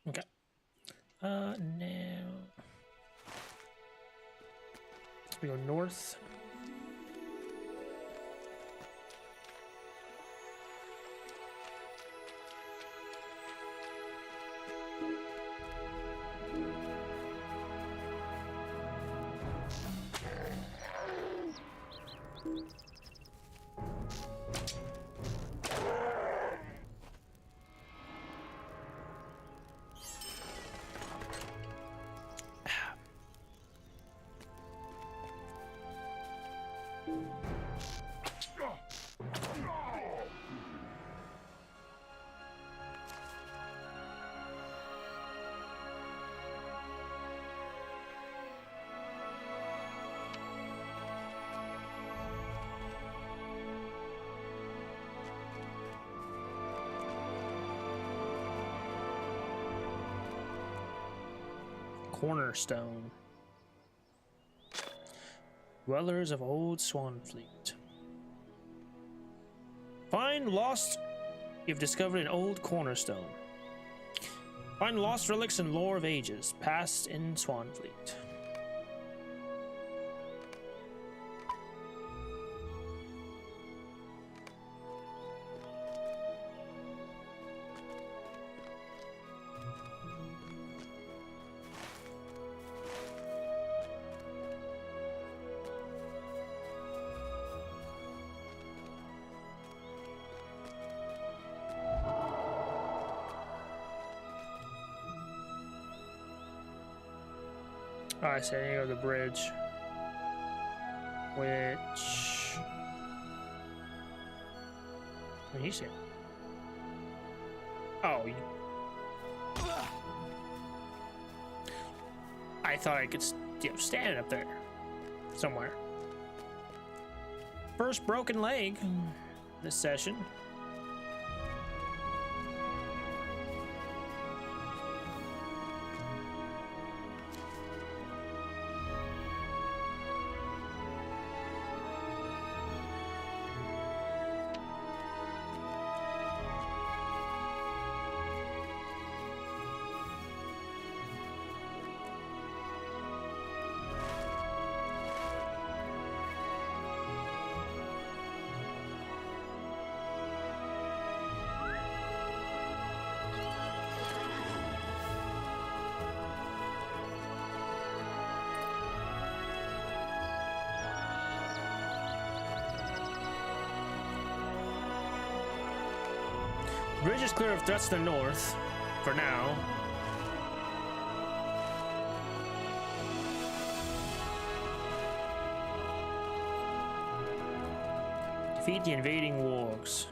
Okay. Now we go north. Cornerstone. Dwellers of Old Swanfleet. Find lost. You've discovered an old cornerstone. Find lost relics and lore of ages past in Swanfleet. Oh, I see. I need to go to the bridge. Which... What do you see? Oh. I thought I could stand up there. Somewhere. First broken leg this session. Bridge is clear of threats to the north, for now. Defeat the invading wargs.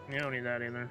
You don't need that either.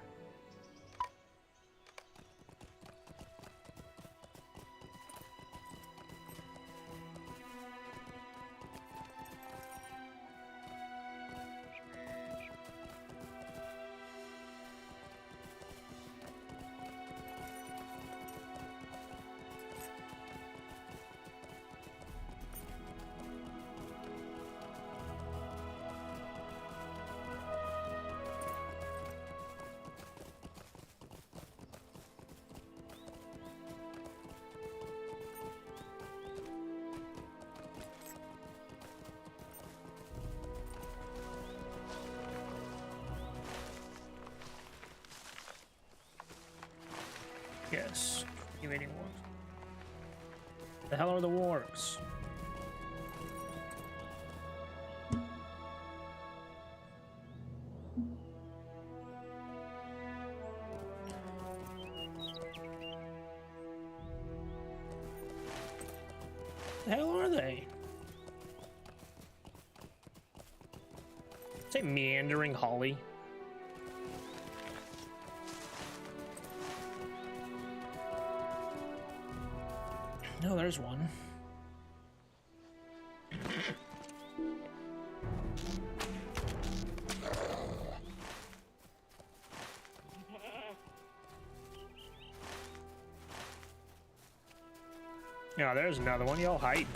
Yes, invading wargs. The hell are the wargs? The hell are they? Say meandering holly. No, there's one. Yeah, there's another one. Y'all hide.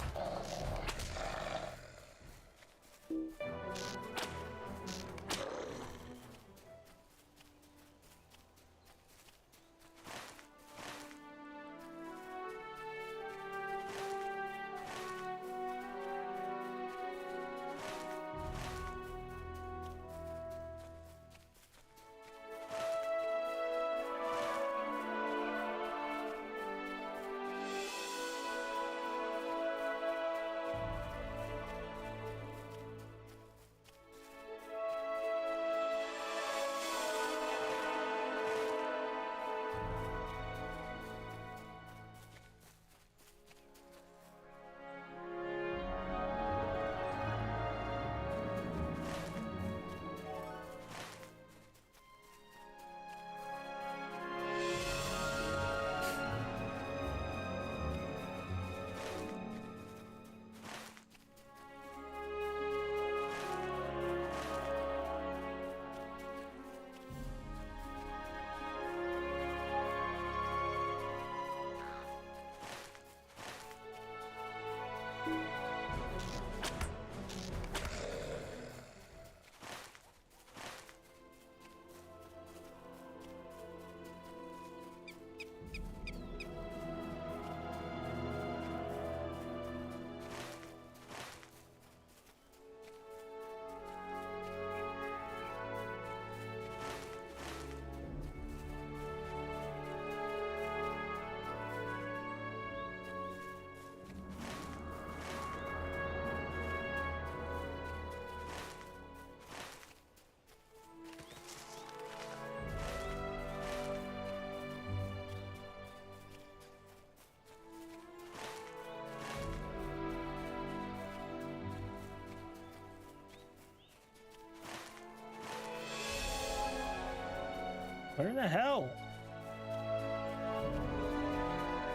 Where the hell?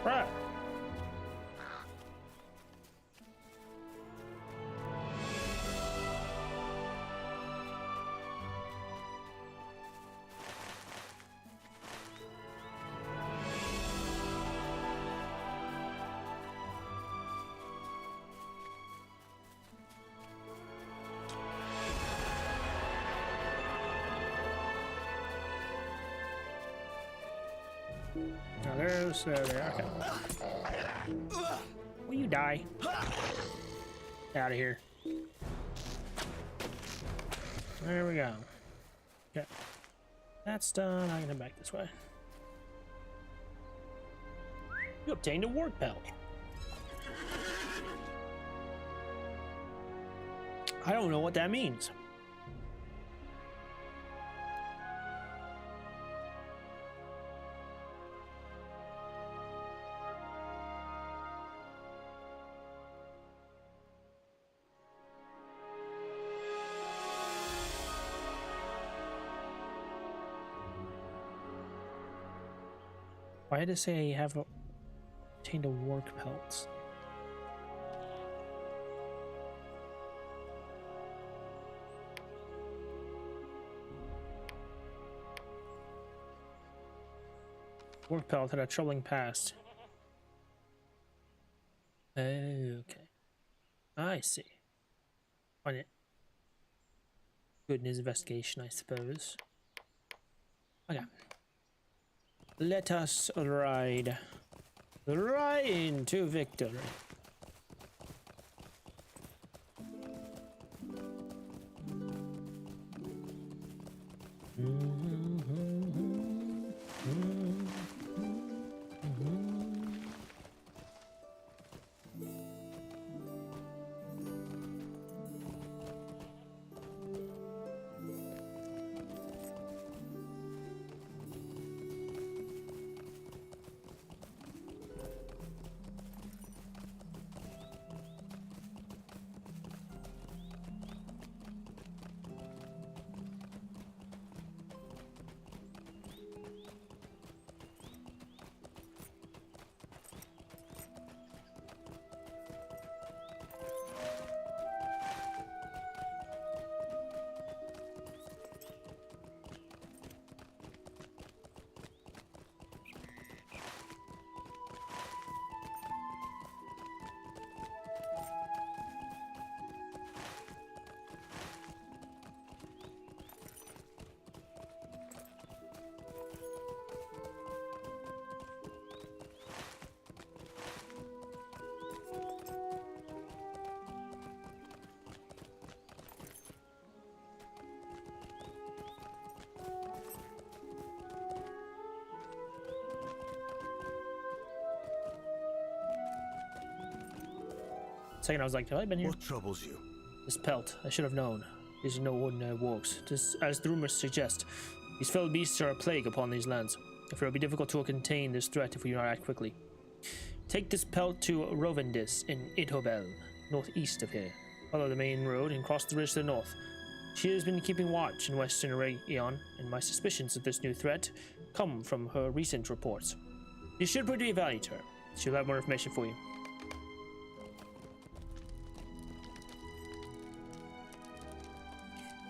Bruh. Now there's there. Okay. Will you die? Out of here. There we go. Okay. That's done. I can head back this way. You obtained a ward pelt. I don't know what that means. Why did it say I have obtained a work pelt? Work pelt had a troubling past. Okay. I see. On it. Good news investigation, I suppose. Okay. Let us ride. Right into victory. Second, I was like, have I been here? What troubles you? This pelt, I should have known. These are no ordinary walks. Just as the rumors suggest, these fell beasts are a plague upon these lands. It will be difficult to contain this threat if we do not act quickly. Take this pelt to Rovendis in Itobel, northeast of here. Follow the main road and cross the ridge to the north. She has been keeping watch in western Region, and my suspicions of this new threat come from her recent reports. You should prove to be of value to her. She'll have more information for you.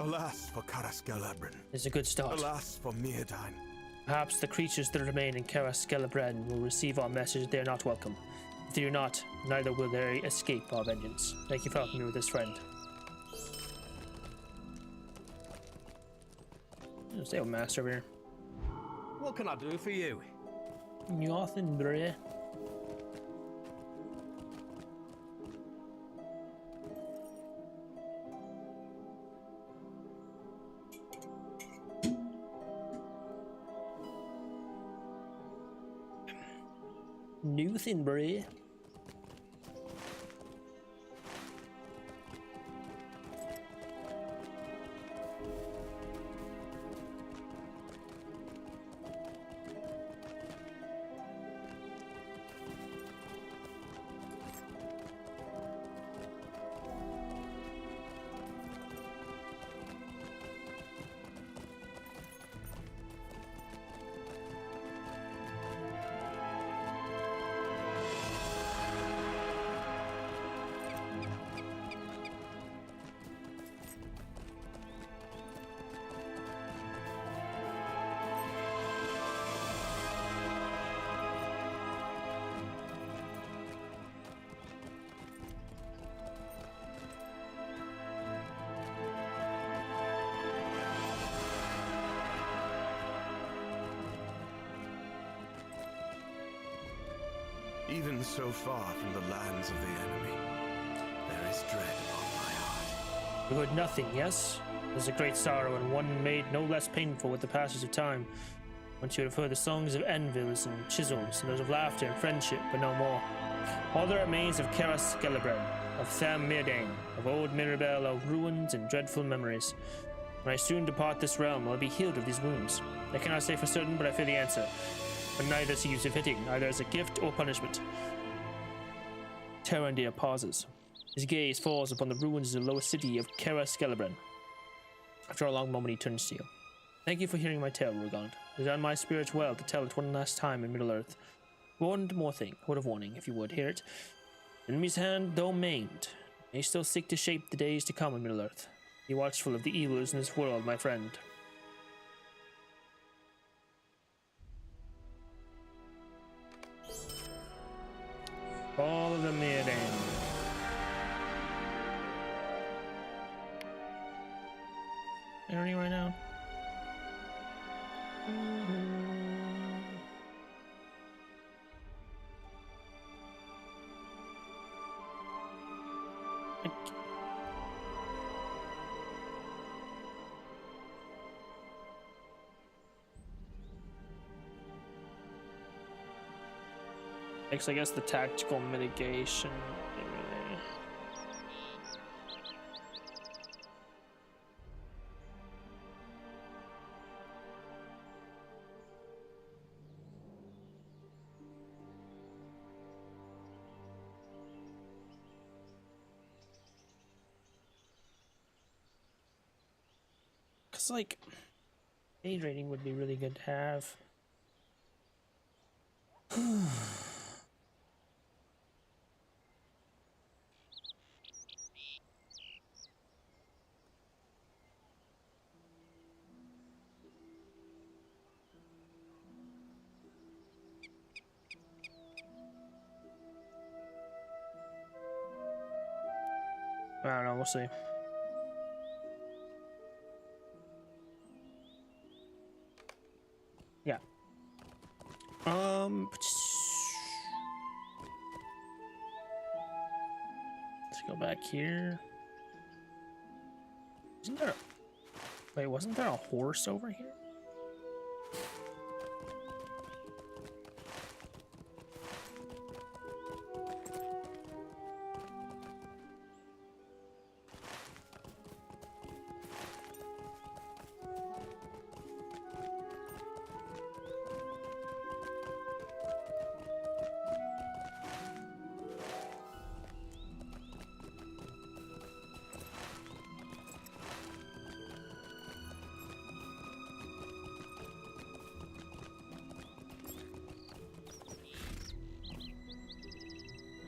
Alas for Karaskelabren. It's a good start. Alas for Mirdain. Perhaps the creatures that remain in Karaskelabren will receive our message they are not welcome. If they do not, neither will they escape our vengeance. Thank you for helping me with this, friend. Stay with Master over here. What can I do for you? Nothing, bruh. Nothing, bruh. Even so far from the lands of the enemy, there is dread upon my heart. You heard nothing, yes? There's a great sorrow, and one made no less painful with the passage of time. Once you would have heard the songs of anvils and chisels, and those of laughter and friendship, but no more. All that remains of Karaskelabren, of Tham Mirdain, of old Mirabel, of ruins and dreadful memories. When I soon depart this realm, will I be healed of these wounds? I cannot say for certain, but I fear the answer. But neither seems befitting, either as a gift or punishment. Tarandir pauses. His gaze falls upon the ruins of the lower city of Karaskelabren. After a long moment, he turns to you. Thank you for hearing my tale, Rugond. It is on my spirit well to tell it one last time in Middle-earth. One more thing, word of warning, if you would hear it. Enemy's hand, though maimed, may still seek to shape the days to come in Middle-earth. Be watchful of the evils in this world, my friend. Follow the mid-end. Any right now? I guess the tactical mitigation. Because, like, aid rating would be really good to have. I don't know, we'll see. Yeah. Let's go back here. Isn't there... Wait, wasn't there a horse over here?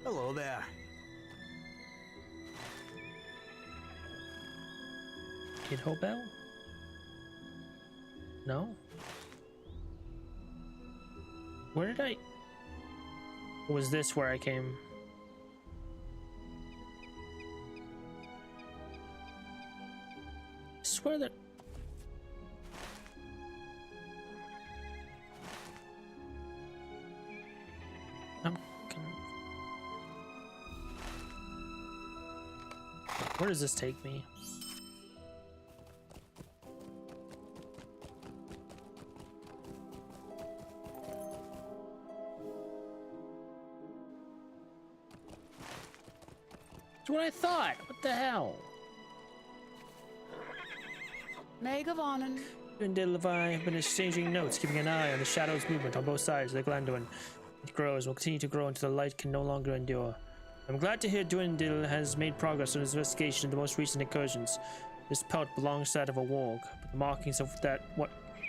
Hello there. Kidho Bell? No? Where did I... Was this where I came? I swear that... Where does this take me? That's what I thought. What the hell? Megavonen. You and Diddle have been exchanging notes, keeping an eye on the shadow's movement on both sides of the Glanduin. It grows, will continue to grow until the light can no longer endure. I'm glad to hear Dwendil has made progress on his investigation of the most recent incursions. This pelt belongs to that of a warg, but the markings of that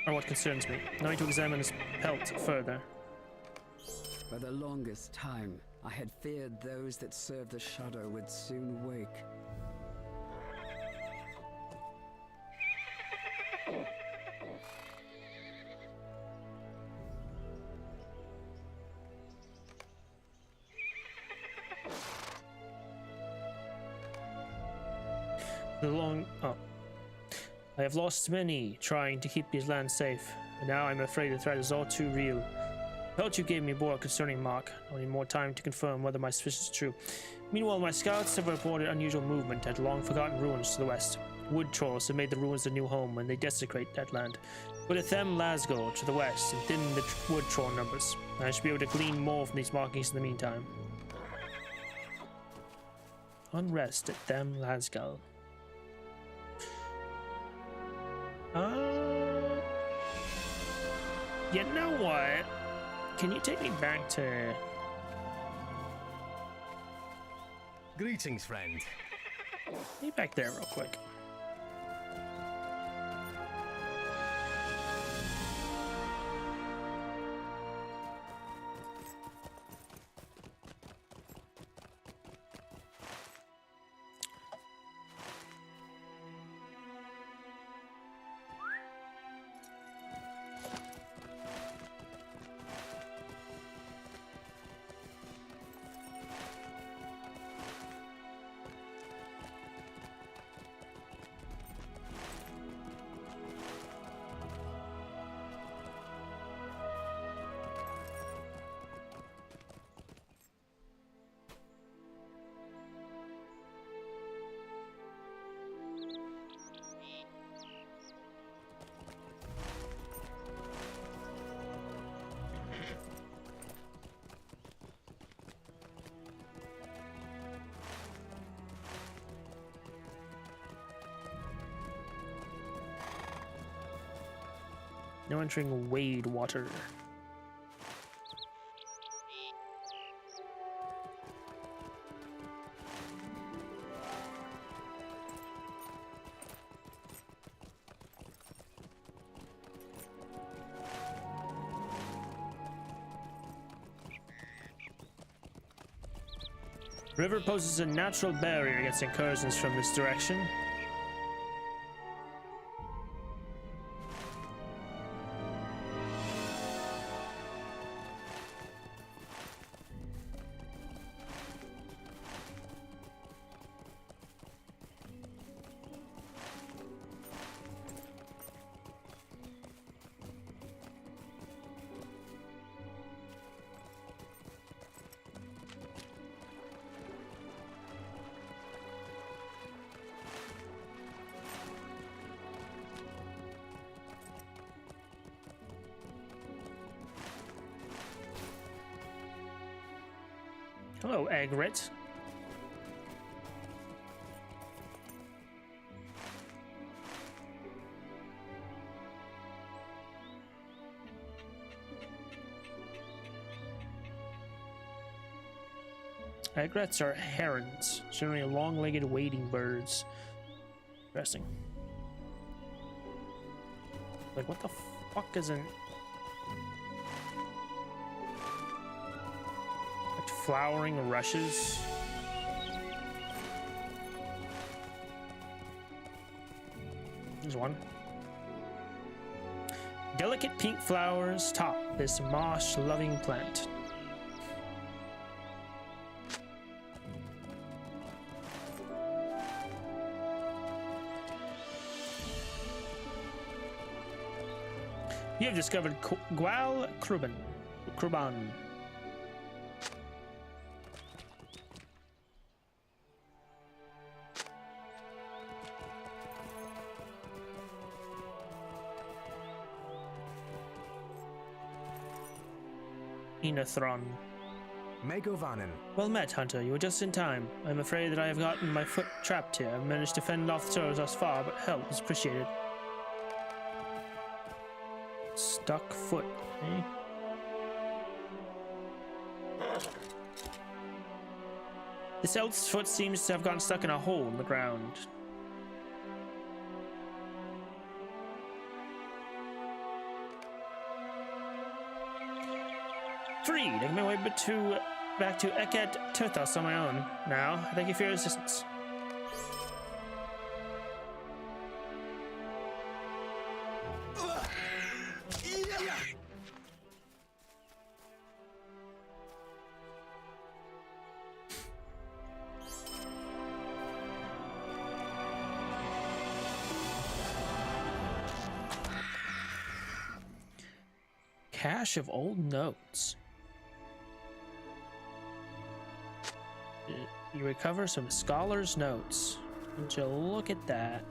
are what concerns me. Now I need to examine this pelt further. For the longest time, I had feared those that served the shadow would soon wake. I have lost many trying to keep these lands safe, and now I'm afraid the threat is all too real. The pelt you gave me bore a concerning mark. I need more time to confirm whether my suspicions are true. Meanwhile, my scouts have reported unusual movement at long-forgotten ruins to the west. Wood trolls have made the ruins their new home when they desecrate that land. Put a Them Lasgo to the west and thin the wood troll numbers. I should be able to glean more from these markings in the meantime. Unrest at Them Lasgo. You know what? Can you take me back to... Greetings, friend. Be back there real quick. No entering wade water. River poses a natural barrier against incursions from this direction. Hello, Egret. Egrets are herons, generally long-legged wading birds. Interesting. Like, what the fuck isn't... Like flowering rushes? There's one. Delicate pink flowers top this moss-loving plant. You have discovered Gwal Kruban. Enathron. Megovanen. Well met, Hunter. You were just in time. I'm afraid that I have gotten my foot trapped here. I've managed to fend off the turtles thus far, but help is appreciated. Stuck foot, eh? This elf's foot seems to have gotten stuck in a hole in the ground. Freed! I can make my way back to Eket Turthos on my own. Now, thank you for your assistance. Cache of old notes. You recover some scholar's notes. Would you look at that?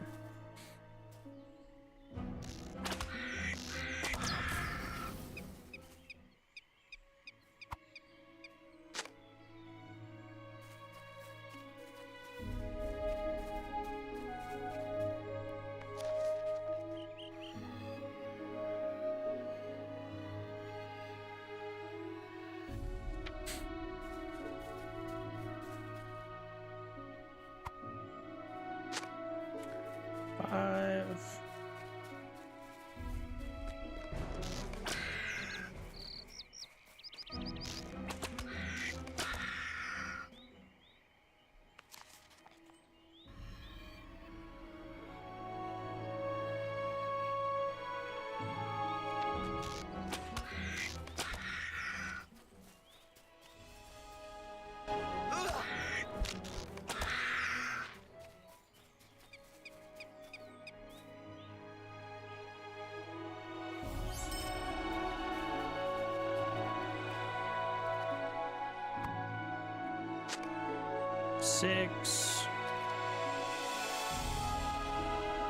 Six.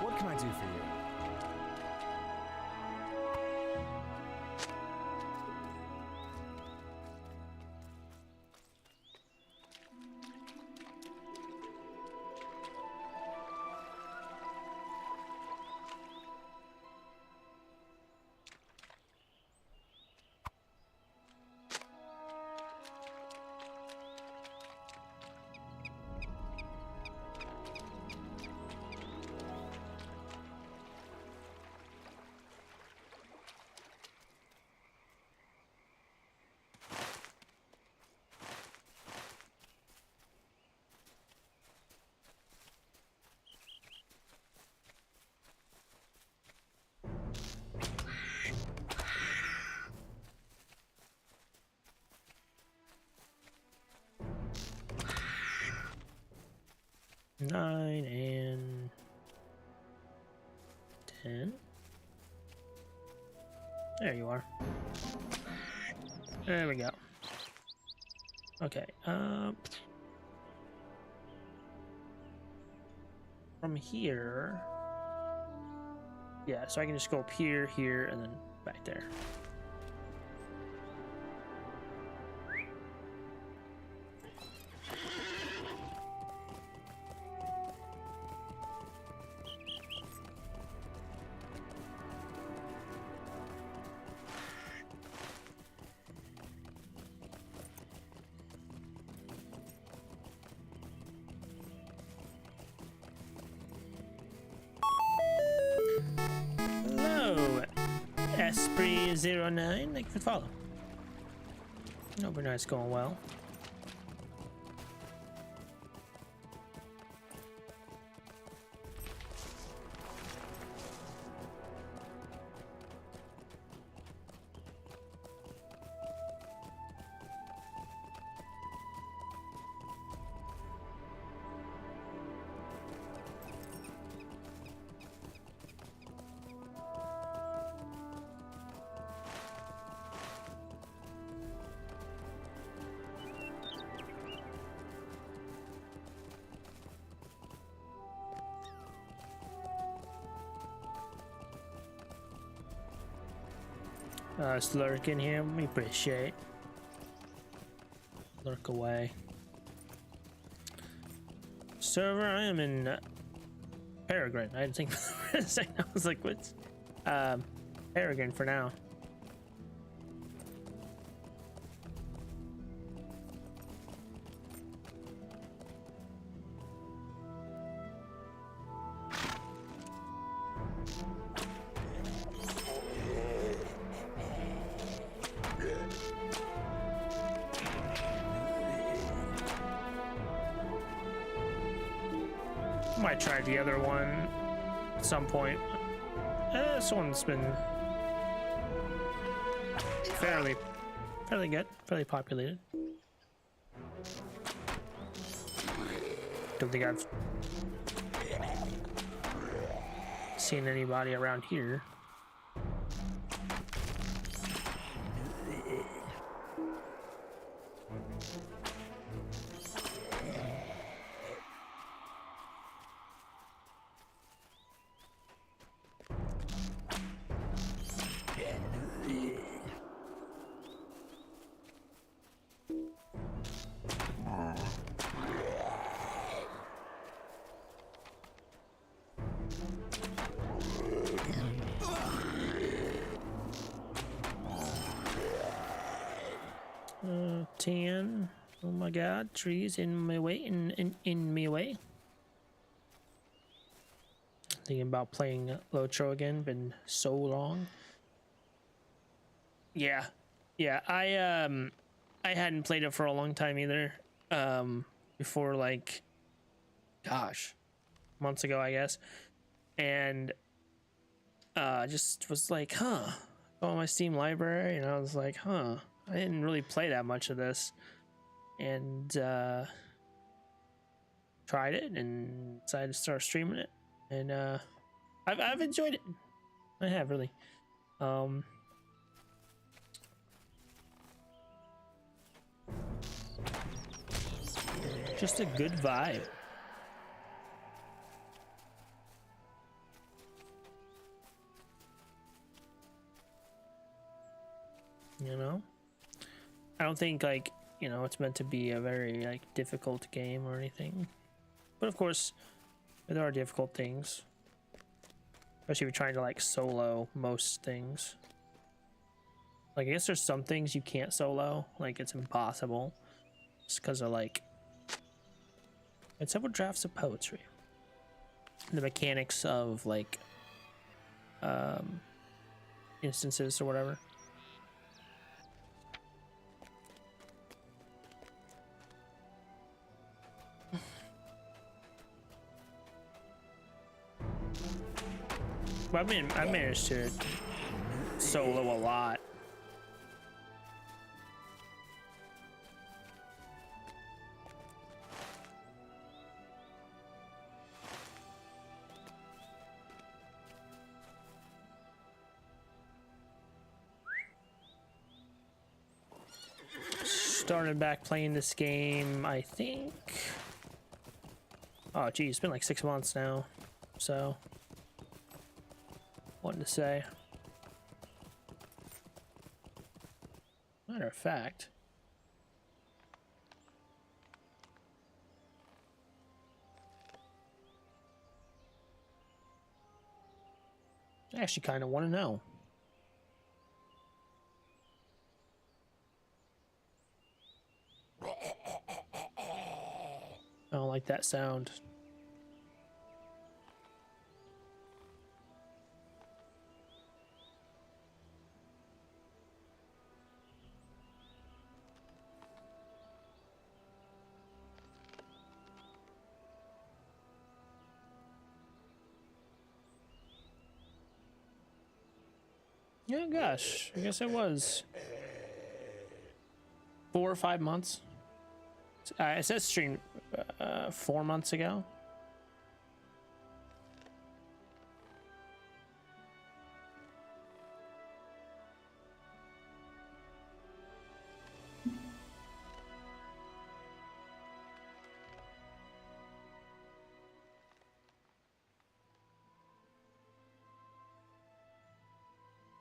What can I do for you? 9 and 10. There you are. There we go. Okay. From here. Yeah, so I can just go up here, here, and then back there. Hello, Esprit09. Thank you for the follow. Overnight's going well. It's lurking here. We appreciate. Lurk away. Server, I am in Peregrine. I didn't think for a second. I was like, what's Peregrine for now. Might try the other one at some point. This one's been fairly good, fairly populated. Don't think I've seen anybody around here. Ten. Oh my god, trees in my way, in my way. Thinking about playing Lotro again, been so long. Yeah. I hadn't played it for a long time either. Before, like, gosh, months ago, I guess. And just was like, huh, go on my Steam library, and I was like, huh, I didn't really play that much of this, and tried it and decided to start streaming it, and I've enjoyed it. I have really. Just a good vibe. You know? I don't think, like, you know, it's meant to be a very, like, difficult game or anything. But of course, there are difficult things. Especially if you're trying to, like, solo most things. Like, I guess there's some things you can't solo. Like, it's impossible. Just because of, like... And several drafts of poetry. The mechanics of, like... instances or whatever. But I managed to solo a lot. started back playing this game, I think. Oh, geez, it's been like 6 months now. So, what to say? Matter of fact, I actually kind of want to know. I don't like that sound. Yeah, gosh, I guess it was 4 or 5 months. It says stream 4 months ago.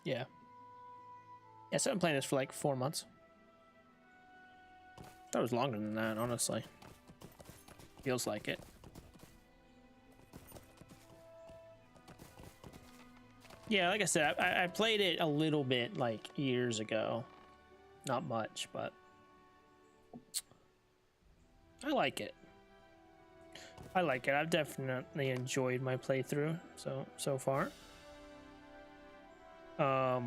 Yeah. Yeah, so I've been playing this for like 4 months. That was longer than that, honestly. Feels like it. Yeah, like I said, I played it a little bit like years ago. Not much, but I like it. I like it. I've definitely enjoyed my playthrough so far. I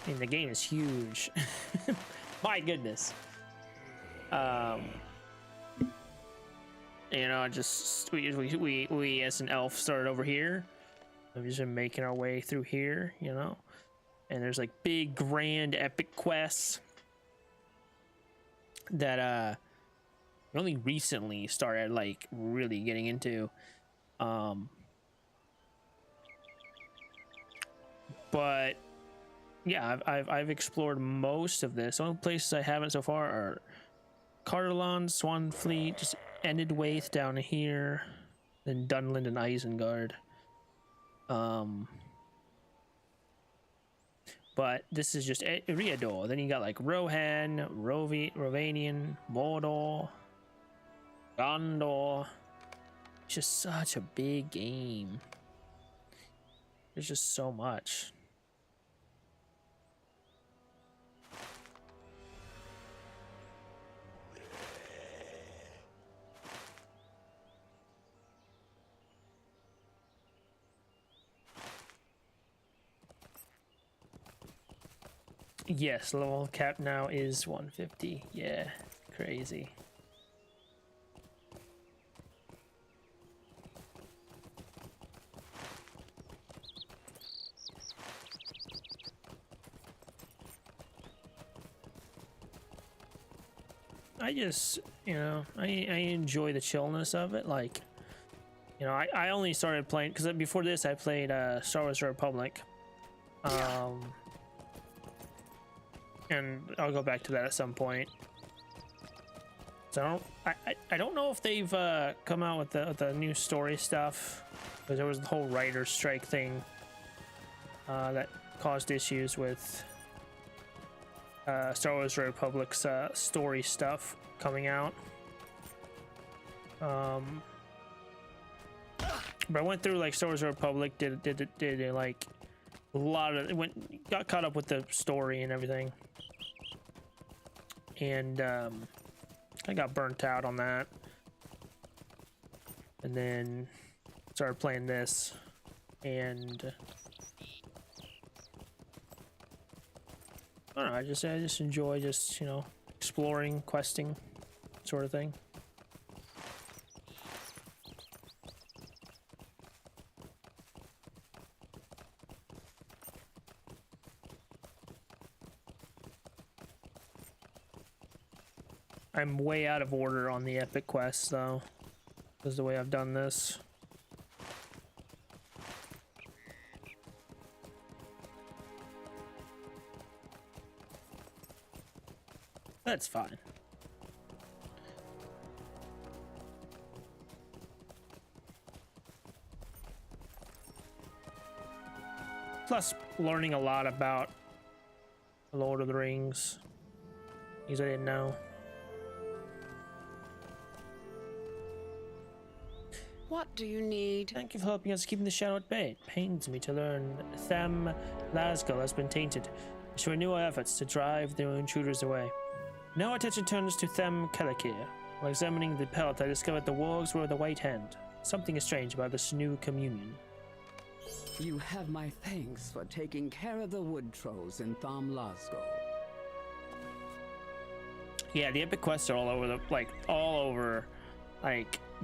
mean, the game is huge. My goodness. You know, just we as an elf started over here. We've just been making our way through here, you know. And there's like big, grand, epic quests that we only recently started like really getting into. But yeah, I've explored most of this. The only places I haven't so far are Cardelon, Swanfleet, just Ended Waith down here, then Dunland and Isengard. But this is just Eriador. Then you got like Rohan, Rovanian, Mordor, Gondor. It's just such a big game. There's just so much. Yes, level cap now is 150. Yeah, crazy. I just, you know, I enjoy the chillness of it. Like, you know, I only started playing because before this I played Star Wars Republic. And I'll go back to that at some point. So I don't know if they've come out with the new story stuff, because there was the whole writer's strike thing that caused issues with Star Wars Republic's story stuff coming out. But I went through like Star Wars Republic, did like a lot of got caught up with the story and everything. And I got burnt out on that, and then started playing this, and I don't know, I just enjoy just, you know, exploring, questing, sort of thing. I'm way out of order on the epic quests, though. This is the way I've done this. That's fine. Plus, learning a lot about Lord of the Rings. Things I didn't know. What do you need? Thank you for helping us keeping the shadow at bay. It pains me to learn Tham Lasgul has been tainted. We should renew our efforts to drive the intruders away. Now our attention turns to Tham Kalakir. While examining the pellet, I discovered the wargs were the White Hand. Something is strange about this new communion. You have my thanks for taking care of the wood trolls in Tham Lasgul. Yeah, the epic quests are all over the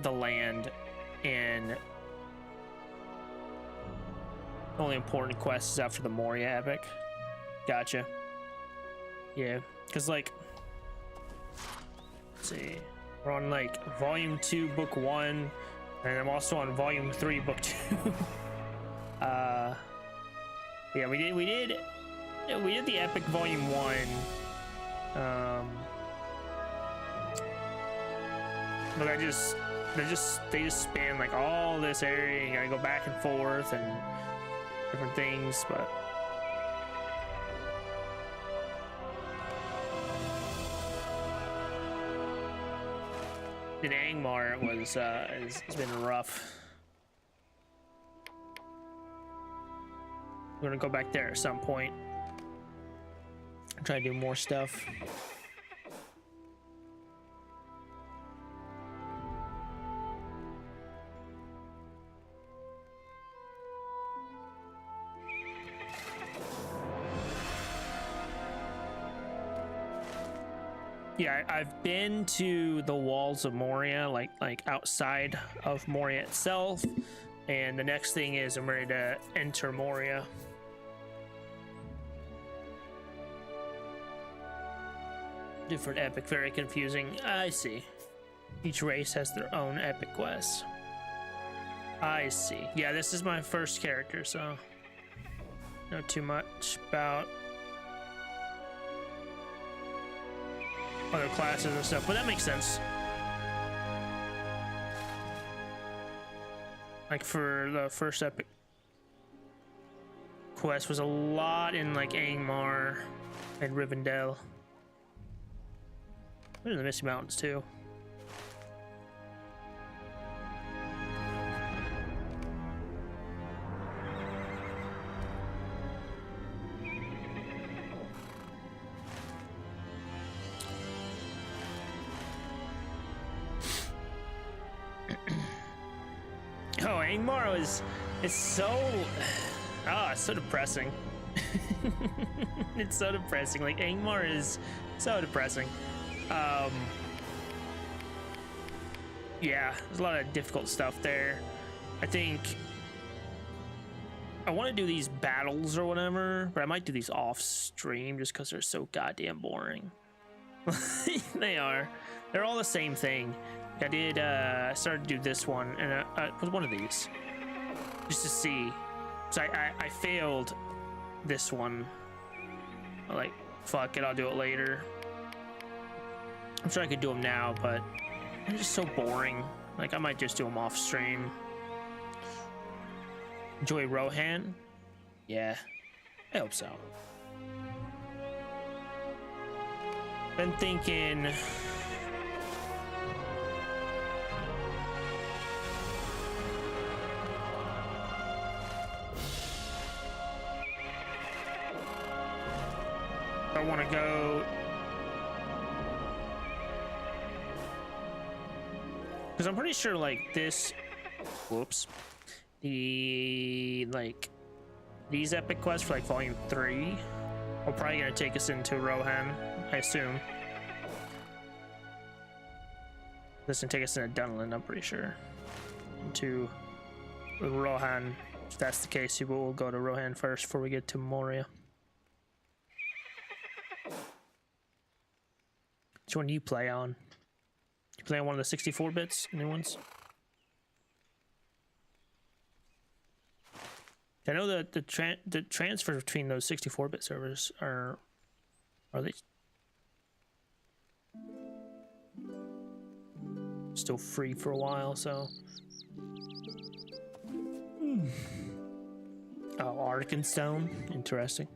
the land, and the only important quest is after the Moria epic. Gotcha. Yeah, because like, let's see, we're on like volume 2 book 1, and I'm also on volume 3 book 2. Yeah, we did the epic volume 1. But they just span like all this area. You gotta go back and forth and different things, but in Angmar it was it's been rough. We're gonna go back there at some point and try to do more stuff. Yeah, I've been to the walls of Moria, like outside of Moria itself, and the next thing is I'm ready to enter Moria. Different epic, very confusing. I see. Each race has their own epic quest. I see. Yeah, this is my first character, so not too much about other classes and stuff, but that makes sense. Like for the first epic quest was a lot in like Angmar and Rivendell. We're in the Misty Mountains too. Oh, Angmar it's so it's so depressing. It's so depressing. Like Angmar is so depressing. Yeah, there's a lot of difficult stuff there. I think I want to do these battles or whatever, but I might do these off stream just because they're so goddamn boring. They are. They're all the same thing. I started to do this one, and it was one of these just to see. So I failed this one. I'm like, fuck it, I'll do it later. I'm sure I could do them now, but they're just so boring. Like, I might just do them off stream. Enjoy Rohan? Yeah, I hope so. Been thinking I want to go because I'm pretty sure like this these epic quests for like volume 3 are probably gonna take us into Rohan, I assume. This can take us into Dunland, I'm pretty sure. Into Rohan. If that's the case, we'll go to Rohan first before we get to Moria. Which one do you play on? You play on one of the 64 bits, new ones? I know that the transfers between those 64-bit servers are they still free for a while, so. Oh, Arkenstone. Interesting.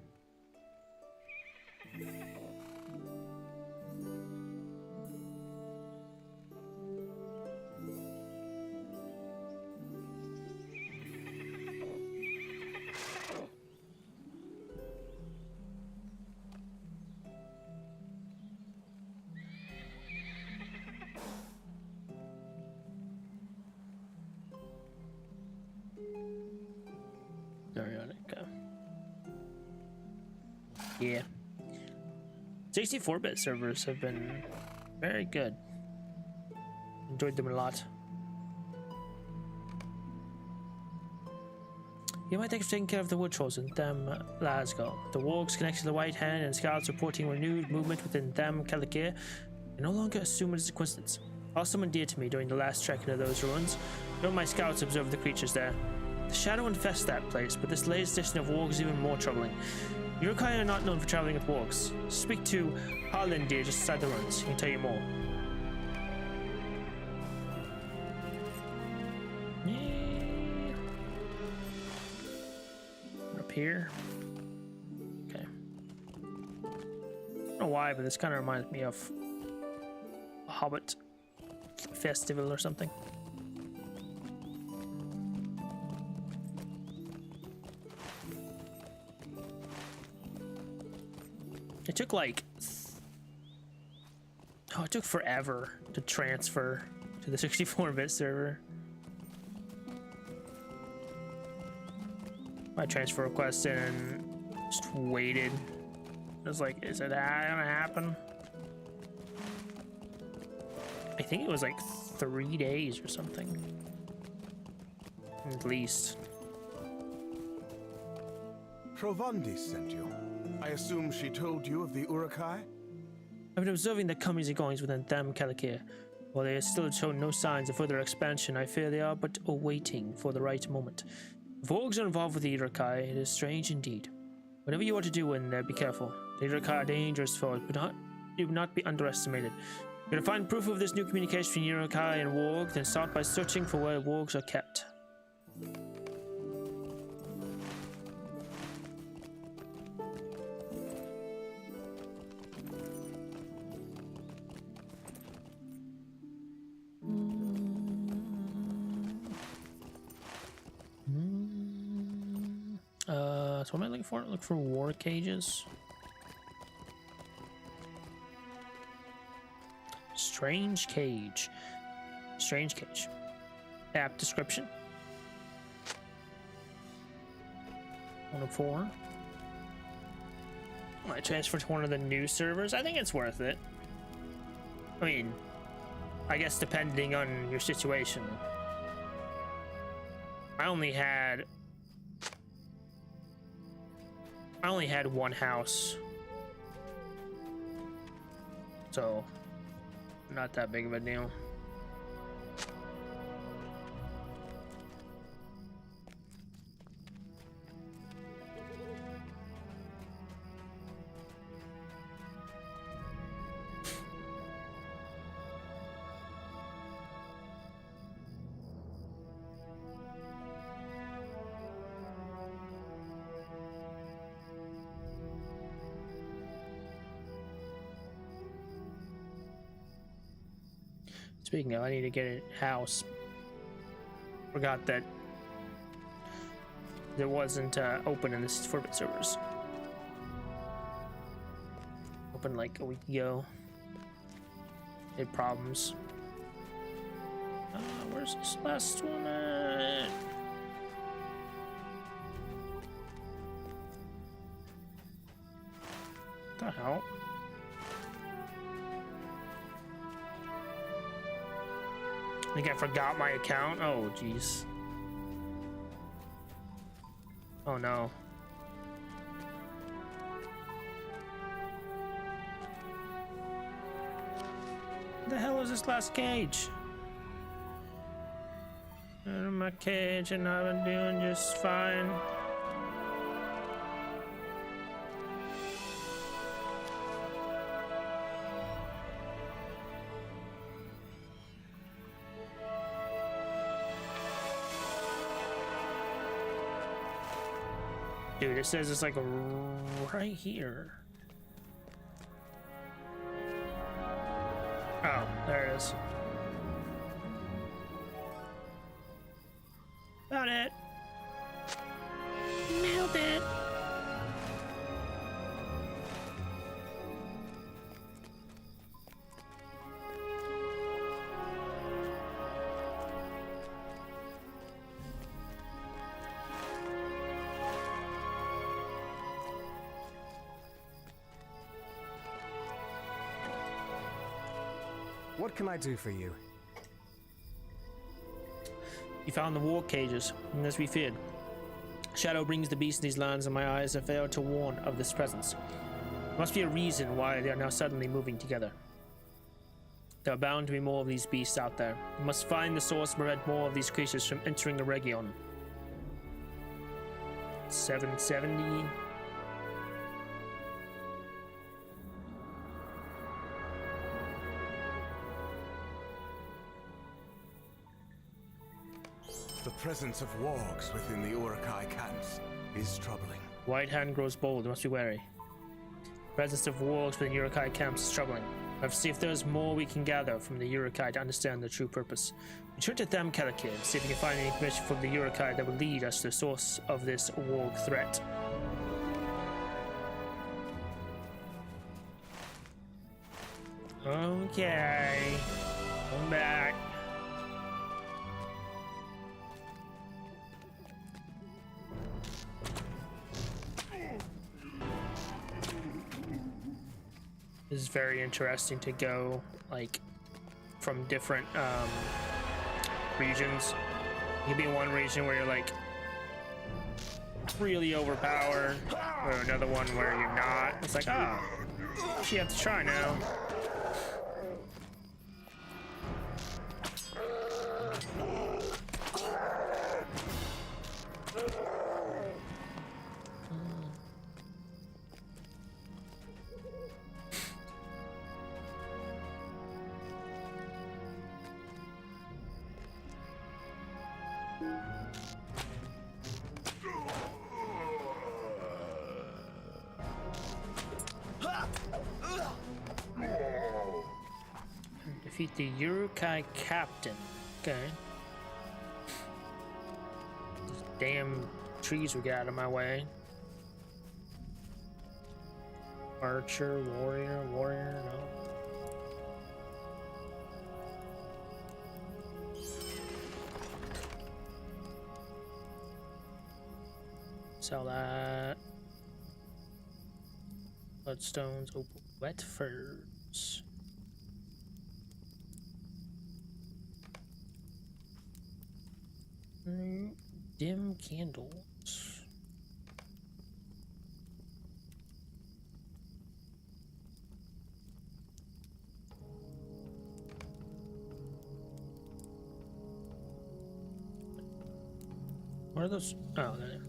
Yeah. 64-bit servers have been very good. Enjoyed them a lot. You might think of taking care of the wood trolls in Them Glasgow. The wargs connected to the White Hand and scouts reporting renewed movement within Them Calicare. I no longer assume it is a coincidence. All someone dear to me during the last trek into those ruins. None of my scouts observed the creatures there. The shadow infests that place, but this latest edition of wargs is even more troubling. Urukai are not known for traveling with wargs. Speak to Harlan deer just inside the ruins. He can tell you more. Yeah. Up here. Okay. I don't know why, but this kind of reminds me of a Hobbit festival or something. It took like, it took forever to transfer to the 64-bit server. My transfer request in and just waited. I was like, is it gonna happen? I think it was like 3 days or something. At least. Provandis sent you. I assume she told you of the Urukai? I've been observing the comings and goings within Them Calicare. While they have still shown no signs of further expansion, I fear they are but awaiting for the right moment. If orcs are involved with the Urukai, it is strange indeed. Whatever you are to do in there, be careful. The Urukai are dangerous foes, but do not be underestimated. If you're to find proof of this new communication between Urukai and warg, then start by searching for where wargs are kept. So what am I looking for? Look for war cages. Strange cage. Strange cage. App description. 104. Might transfer to one of the new servers. I think it's worth it. I mean, I guess depending on your situation. I only had one house, so not that big of a deal. Speaking of, I need to get a house. Forgot that it wasn't open in the 4-bit servers. Opened like a week ago. Had problems. Where's this last one at? What the hell? I think I forgot my account. Oh, jeez. Oh, no. What the hell is this last cage? I'm in my cage and I've been doing just fine. Dude, it says it's like right here. Oh, there it is. Found it. Nailed it. What can I do for you? You found the war cages, and as we feared. Shadow brings the beast in these lands, and my eyes have failed to warn of this presence. There must be a reason why they are now suddenly moving together. There are bound to be more of these beasts out there. We must find the source and prevent more of these creatures from entering the region. 770. The presence of wargs within the Urukai camps is troubling. White hand grows bold, must be wary. Presence of wargs within Urukai camps is troubling. I have to see if there's more we can gather from the Urukai to understand their true purpose. Return to Thamkalakir and see if we can find any information from the Urukai that will lead us to the source of this warg threat. Okay. Come back. This is very interesting to go like from different regions. You can be in one region where you're like really overpowered, or another one where you're not. It's like, oh, you have to try now. Defeat the Urukai captain. Okay. These damn trees will get out of my way. Archer, warrior, no. Sell that. Bloodstones, opal, wet furs. Dim candles. What are those? Oh, there.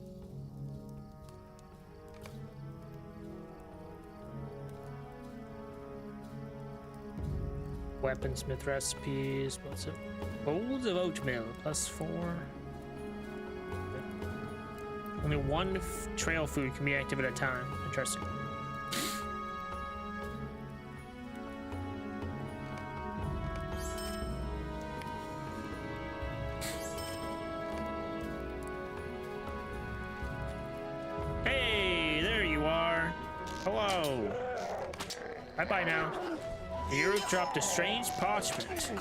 Weaponsmith recipes. What's it? Bowls of oatmeal +4. Only one trail food can be active at a time. Interesting. Hey, there you are. Hello. Bye-bye now. The Uruk dropped a strange parchment.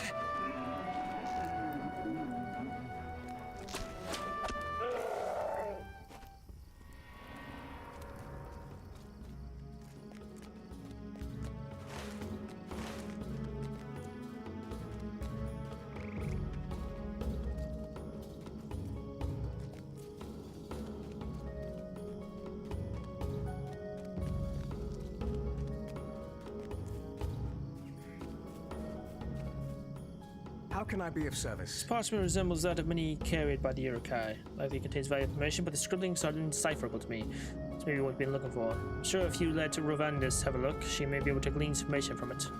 How can I be of service? This parchment resembles that of many carried by the Urukai. Likely contains valuable information, but the scribblings are indecipherable to me. It's maybe what we've been looking for. I'm sure if you let Rovandis have a look, she may be able to glean information from it.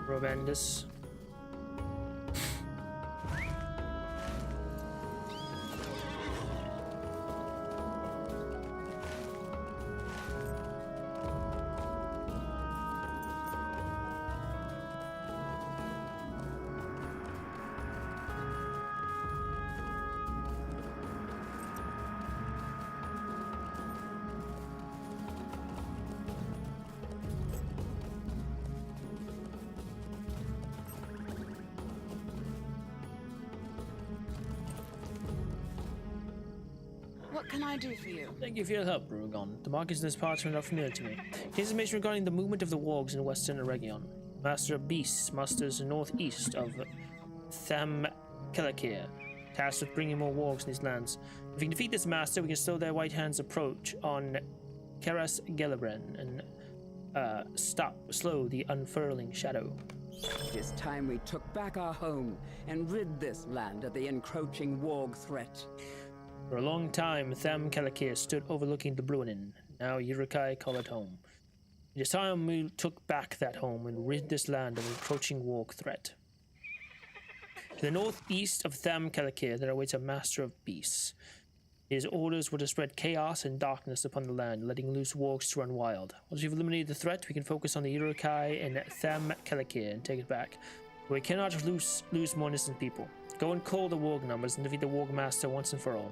Rovandis. What can I do for you? Thank you for your help, Rugon. The markings in this parchment are familiar to me. Here's information regarding the movement of the wargs in western Eregion. Master of Beasts musters northeast of Thamkelakir, tasked with bringing more wargs in these lands. If we can defeat this master, we can slow their white hand's approach on Keras Gelebren and slow the unfurling shadow. It is time we took back our home and rid this land of the encroaching warg threat. For a long time, Thamkelakir stood overlooking the Bruinen. Now Urukai call it home. It is time we took back that home and rid this land of encroaching warg threat. To the northeast of Thamkelakir, there awaits a master of beasts. His orders were to spread chaos and darkness upon the land, letting loose wargs to run wild. Once we've eliminated the threat, we can focus on the Urukai and Thamkelakir and take it back. But we cannot lose more innocent people. Go and cull the warg numbers and defeat the warg master once and for all.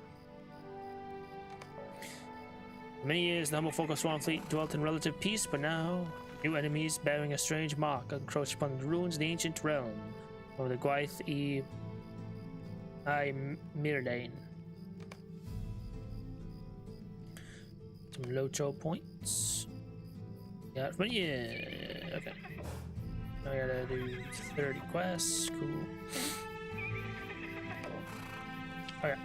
For many years, the humble folk of Swanfleet dwelt in relative peace, but now new enemies bearing a strange mark encroach upon the ruins of the ancient realm of the Gwaith I Mirdane. Some Locho points. Got for okay. I gotta do 30 quests. Cool. Okay.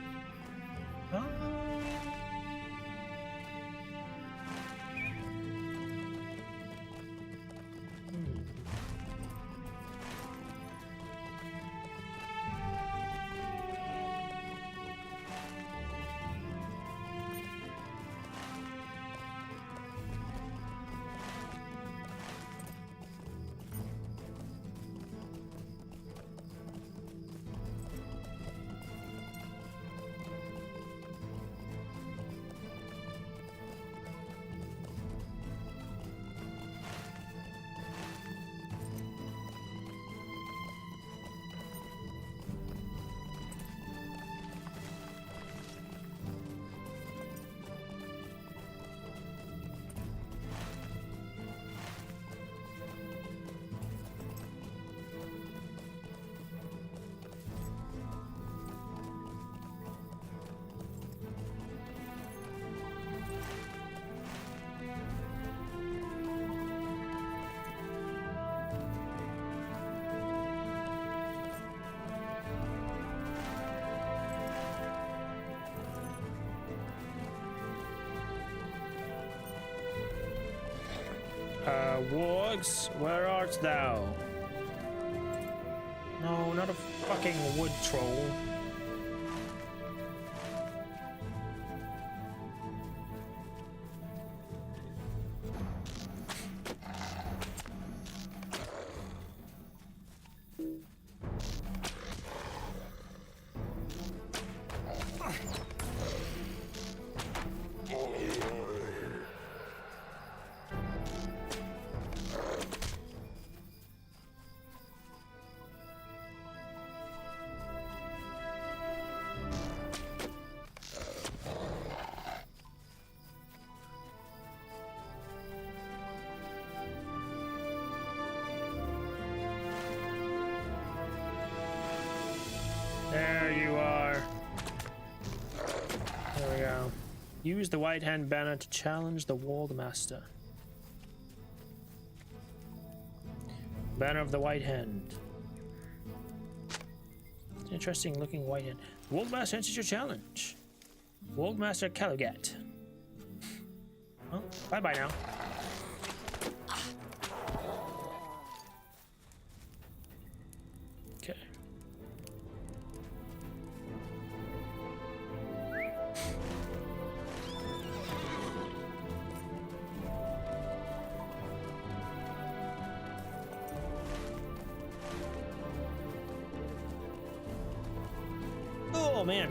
Wargs, where art thou? No, not a fucking wood troll. There you are. There we go. Use the White Hand banner to challenge the Warg Master. Banner of the White Hand. It's an interesting looking white hand. Warg Master answers your challenge. Warg Master Calogat. Well, bye bye now. Okay. Oh man.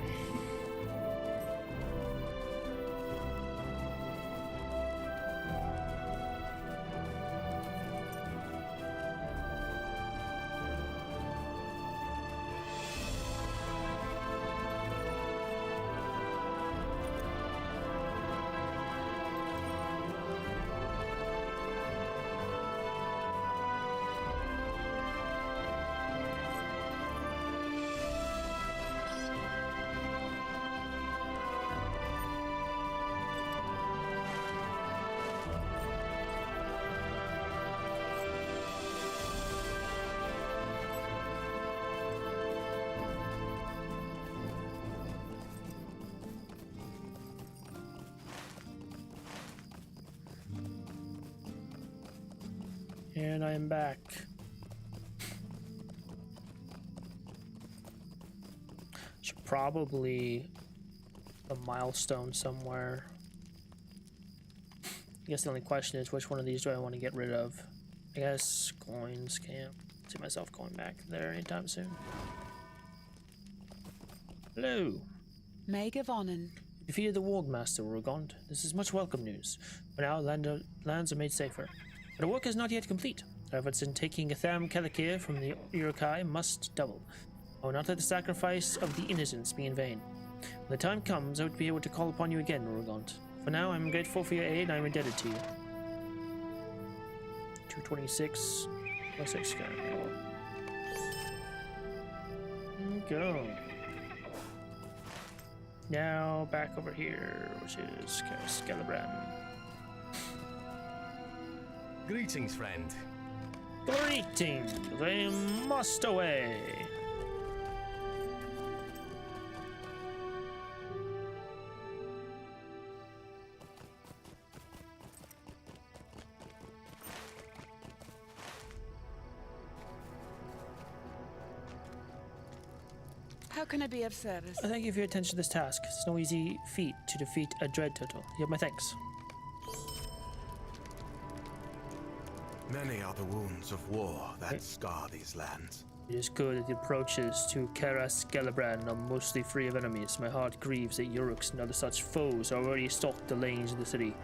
And I am back. Should probably a milestone somewhere. I guess the only question is which one of these do I want to get rid of? I guess coins. Can't see myself going back there anytime soon. Hello. Meg of Onnen. Defeated the Wargmaster, Urgond. This is much welcome news. For now, lands are made safer. But our work is not yet complete. Our efforts in taking Etham Kelikir from the Urukai must double. I will not let the sacrifice of the innocents be in vain. When the time comes, I would be able to call upon you again, Urgond. For now, I'm grateful for your aid and I'm indebted to you. 226 plus X scar. Go. Now back over here, which is Skelebran. Greetings, friend. Greetings, I must away. How can I be of service? Thank you for your attention to this task. It's no easy feat to defeat a dread turtle. You have my thanks. Many are the wounds of war that scar these lands. It is good that the approaches to Keras Gelebran are mostly free of enemies. My heart grieves that Uruks and other such foes are already stalked the lanes of the city.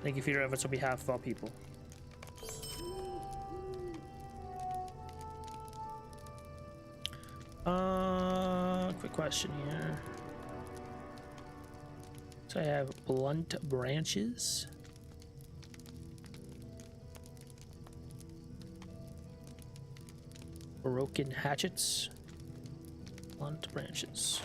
Thank you for your efforts on behalf of our people. Quick question here. So I have blunt branches. Broken hatchets. Blunt branches.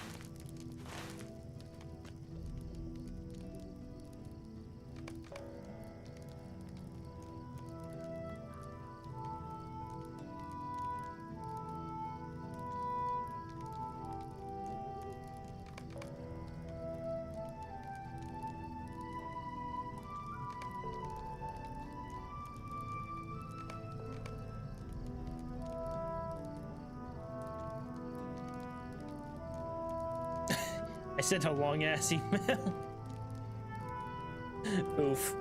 I sent a long ass email. Oof.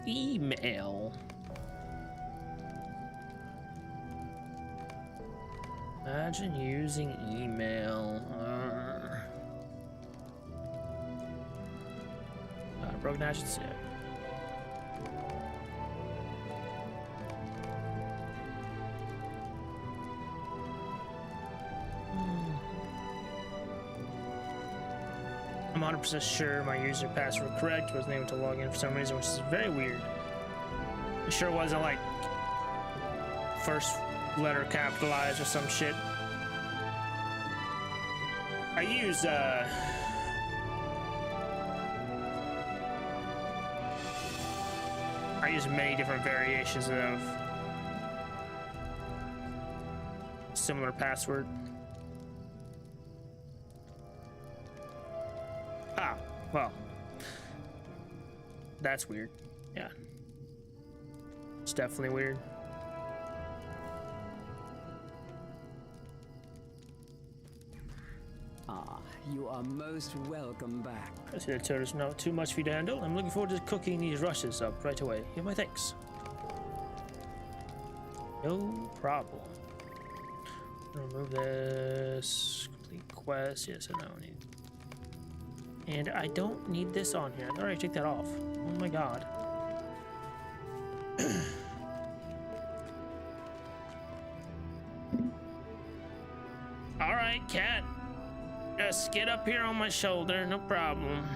Email. Imagine using email. Broken hatchets, yeah. I'm 100% sure my user password correct. I wasn't able to log in for some reason, which is very weird. It sure wasn't like first letter capitalized or some shit. I use many different variations of similar password. Ah, well, that's weird. Yeah, it's definitely weird. You are most welcome back. I see the turtle's not too much for you to handle. I'm looking forward to cooking these rushes up right away. Here, my thanks. No problem. Remove this. Complete quest. Yes, I don't need. And I don't need this on here. I thought I took that off. Oh my god. All right, cat. Just get up here on my shoulder, no problem.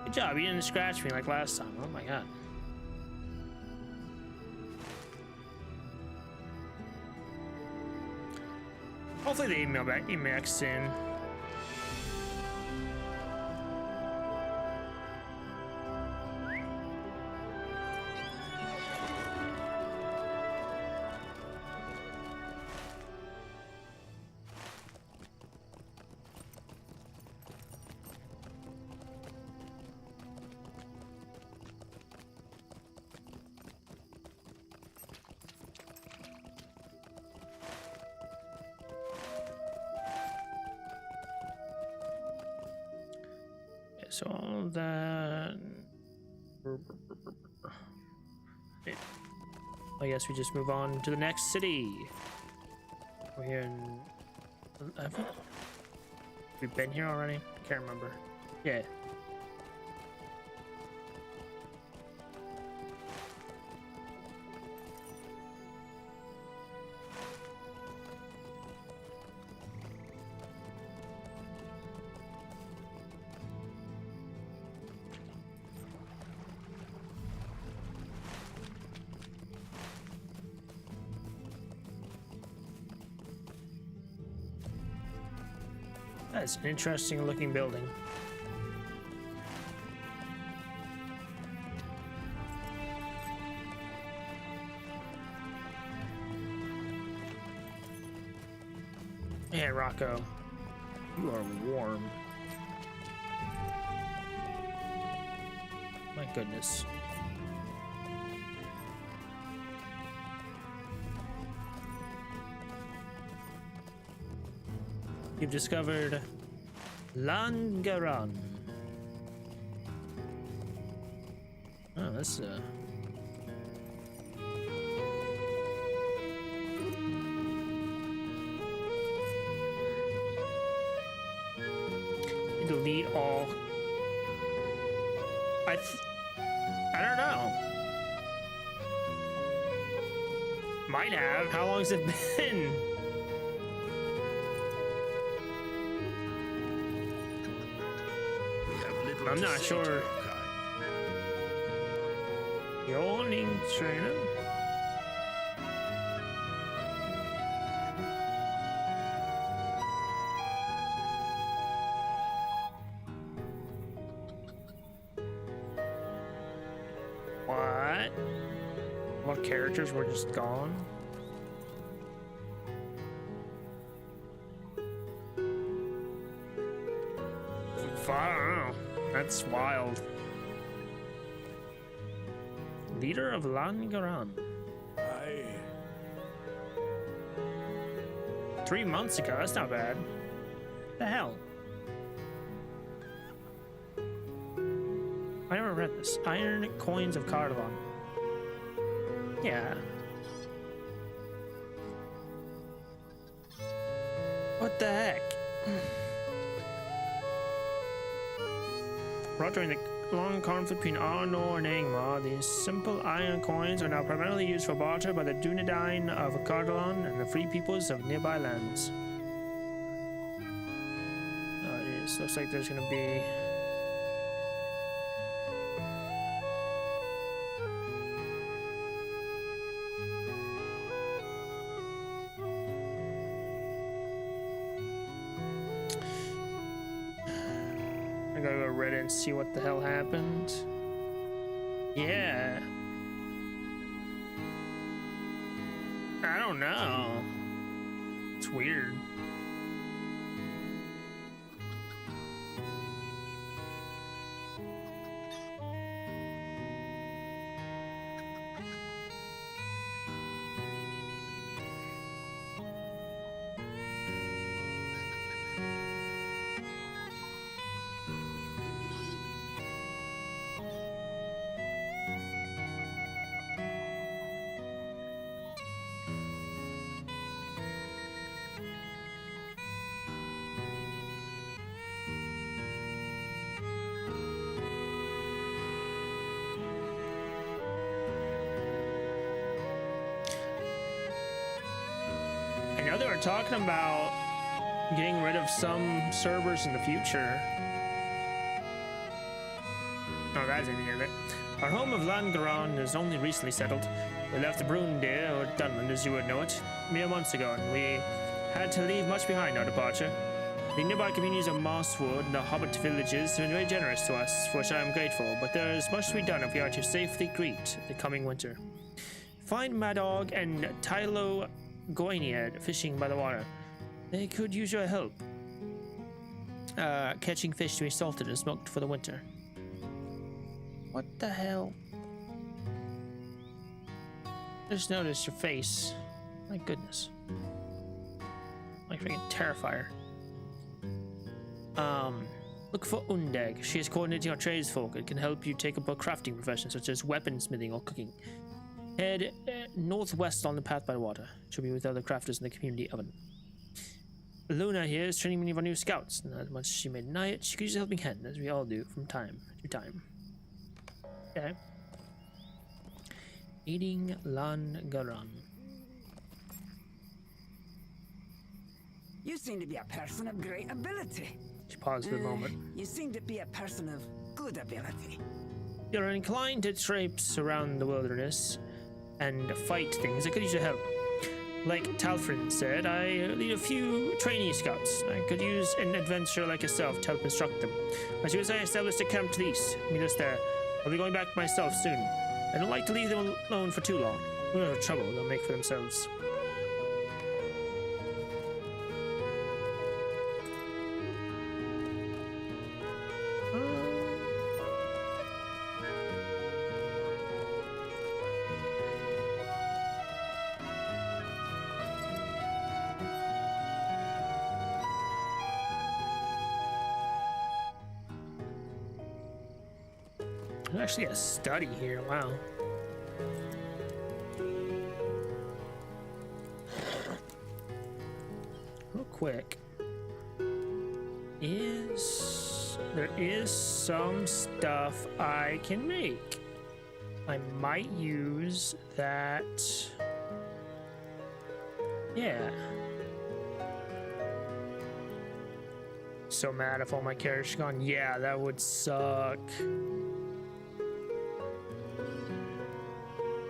Good job, you didn't scratch me like last time. Oh my god. Hopefully they email back soon. So all that. I guess we just move on to the next city. We're here in. Have we been here already? Can't remember. Yeah. That's an interesting looking building. Yeah, Rocco. You are warm. My goodness. You've discovered Langaran. Oh, that's delete all. I don't know. Might have. How long has it been? I'm not sure. Yawning trainer. What? What characters were just gone? I don't know. That's wild. Leader of Langaran. 3 months ago, that's not bad. The hell? I never read this. Iron coins of Cardalon. Yeah. What the heck? Brought during the long conflict between Arnor and Angmar, these simple iron coins are now primarily used for barter by the Dunedain of Cardalon and the free peoples of nearby lands. Oh, it looks like there's gonna be... I gotta go to Reddit and see what the hell happened. Yeah. I don't know. It's weird. I know they were talking about getting rid of some servers in the future. Oh, that's the end of it. Our home of Langaran is only recently settled. We left the Brundir, or Dunland as you would know it, mere months ago, and we had to leave much behind our departure. The nearby communities of Mosswood and the Hobbit villages have been very generous to us, for which I am grateful, but there is much to be done if we are to safely greet the coming winter. Find Madog and Tylo Goiniad fishing by the water. They could use your help. Catching fish to be salted and smoked for the winter. What the hell? Just noticed your face. My goodness. Like freaking Terrifier. Look for Undeg. She is coordinating our tradesfolk and can help you take up a crafting profession such as weaponsmithing or cooking. Head northwest on the path by water. She'll be with other crafters in the community oven. Luna here is training many of our new scouts. Not much she may deny it. She could use a helping hand, as we all do from time to time. Okay. Eating Langaran. You seem to be a person of great ability. She paused for a moment. You seem to be a person of good ability. You're inclined to traipse around the wilderness and fight things. I could use your help. Like Talfrin said, I lead a few trainee scouts. I could use an adventurer like yourself to help instruct them. As soon as I establish a camp to the east, meet us there. I'll be going back myself soon. I don't like to leave them alone for too long. Who knows what trouble they'll make for themselves. There's actually a study here, wow. Real quick. There is some stuff I can make. I might use that. Yeah. So mad if all my characters are gone. Yeah, that would suck.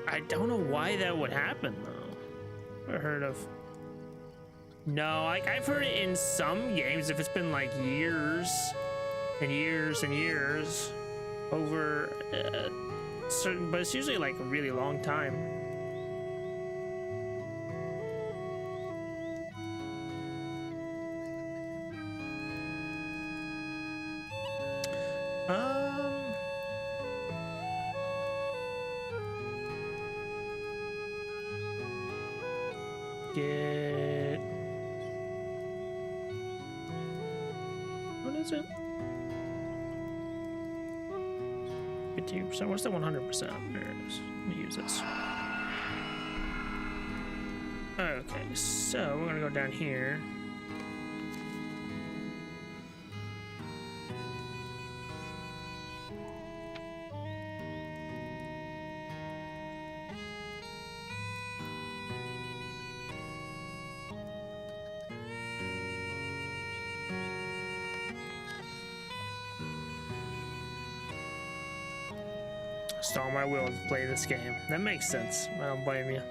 I don't know why that would happen though. Never heard of. No, I've heard it in some games if it's been like years and years and years over certain, but it's usually like a really long time. Get. What is it? 50%. What's the 100%? There it is. Let me use this. Okay, so we're gonna go down here. Just all my will to play this game. That makes sense. I don't blame you.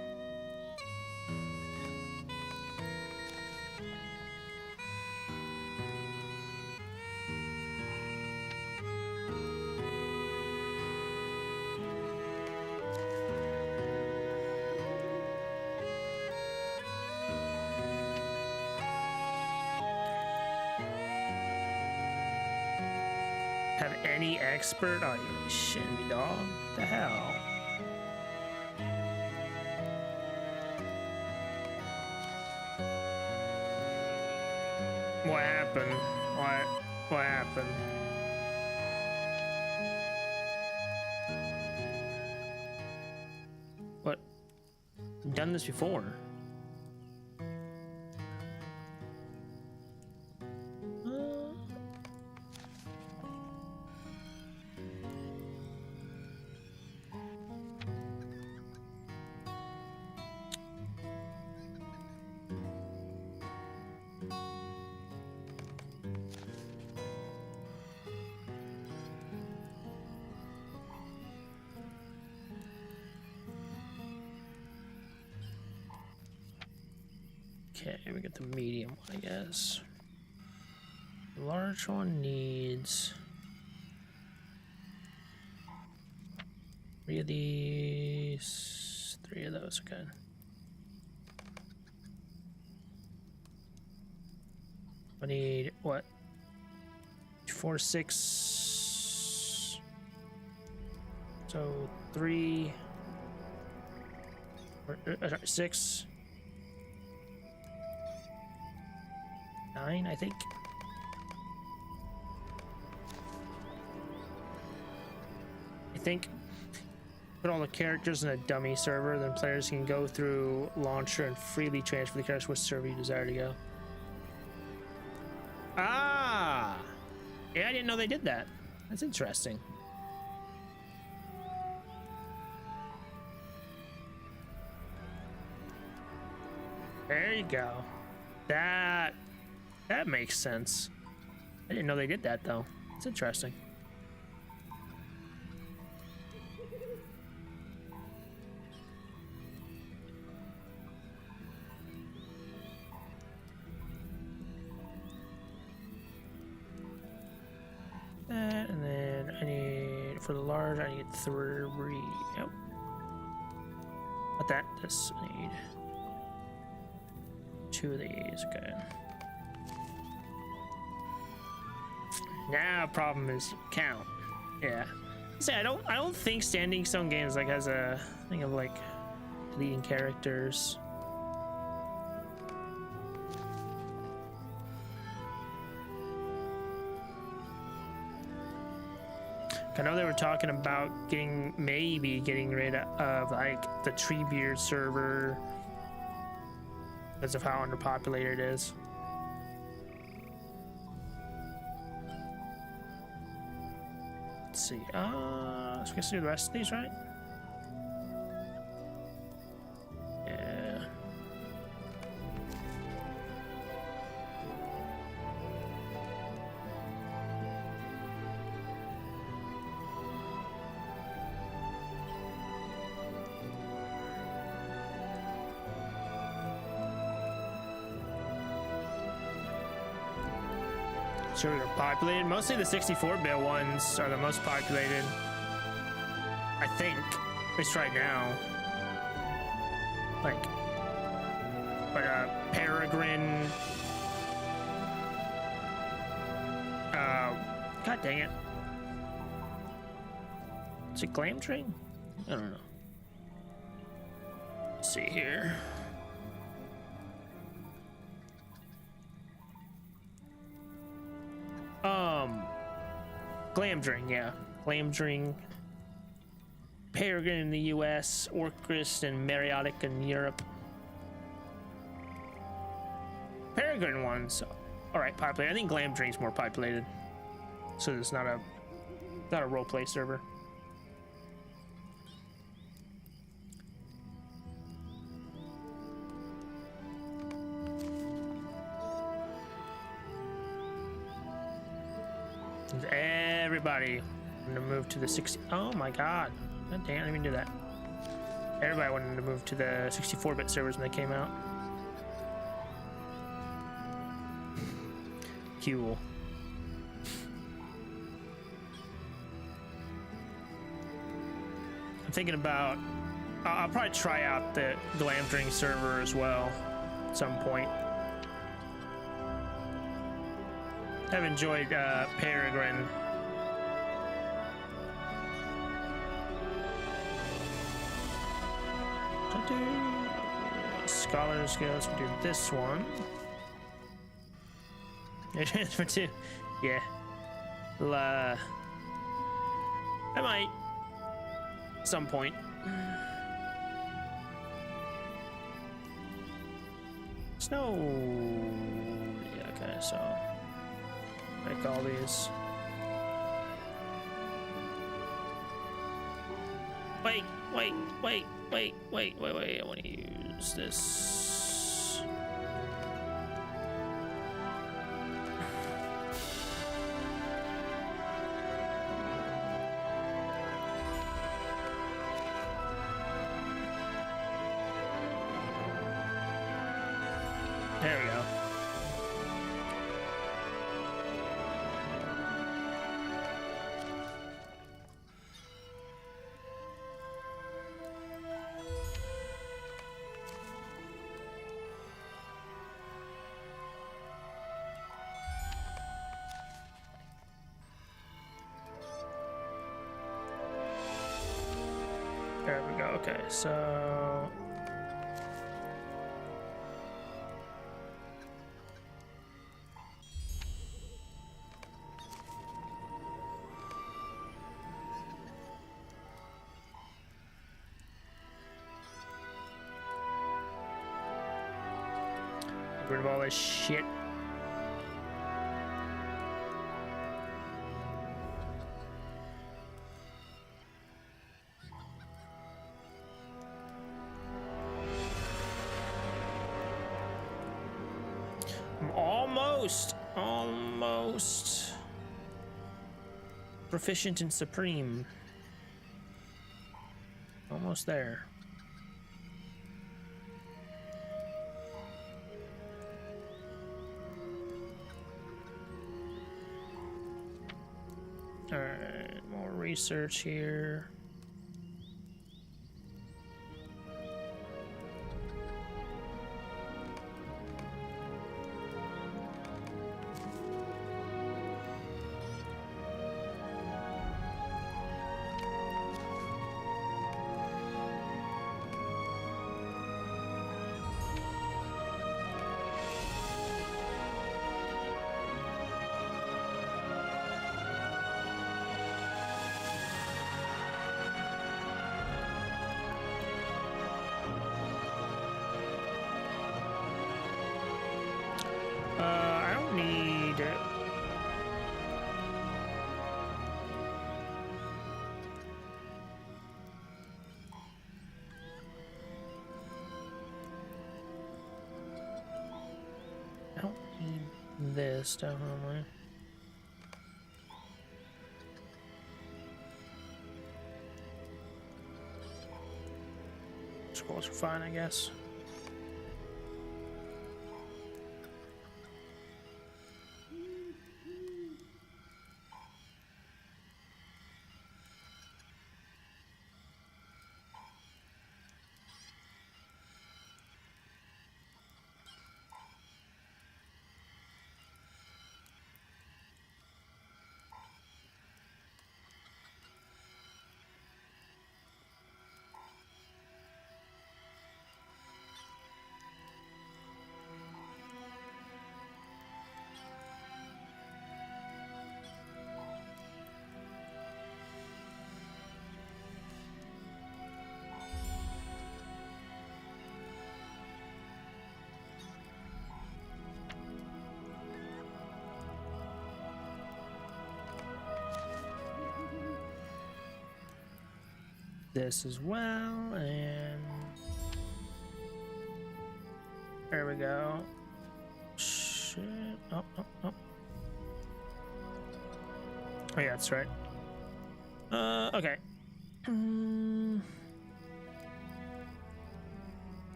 Have any expert? Oh, you shitting me, dog. What the hell? What happened? What happened? What? I've done this before. Okay, we get the medium one, I guess. The large one needs 3 of these, 3 of those, okay. I need what? 4, 6. So 3, or, sorry, 6. 9, I think. think. Put all the characters in a dummy server, then players can go through launcher and freely transfer the characters to which server you desire to go. Ah! Yeah, I didn't know they did that. That's interesting. There you go. That makes sense. I didn't know they did that though. It's interesting. That, and then I need for the large I need 3. Yep. Not that. This I need 2 of these. Okay. Now problem is count. Yeah. See, I don't think Standing Stone Games like has a thing of like deleting characters. I know they were talking about maybe getting rid of like the Treebeard server because of how underpopulated it is. Let's see. So we can do the rest of these, right? Yeah. Sure, they're populated. Mostly the 64-bit ones are the most populated. I think, at least right now. Like, but Peregrine. God dang it. Is it Glam Train? I don't know. Let's see here. Glamdring, yeah. Glamdring. Peregrine in the US, Orcrist and Mariotic in Europe. Peregrine ones, alright, populated. I think Glamdring's more populated. So it's not a roleplay server. Everybody wanted to move to the 60. Oh my god. God damn, I didn't even do that. Everybody wanted to move to the 64-bit servers when they came out. Cool. I'm thinking about. I'll probably try out the Glamdring server as well at some point. I've enjoyed Peregrine. Scholars Guild, we do this one. Transfer to, yeah. I might, at some point. Snow. Yeah, okay, so make all these. Wait, I want to use this. There we go. There we go. Okay, so rid of all this shit. I'm almost proficient in Supreme. Almost there. All right, more research here. I don't need it. I don't need this, definitely. Scrolls are fine, I guess. This as well, and there we go. Shit. Oh. Oh yeah, that's right. Okay.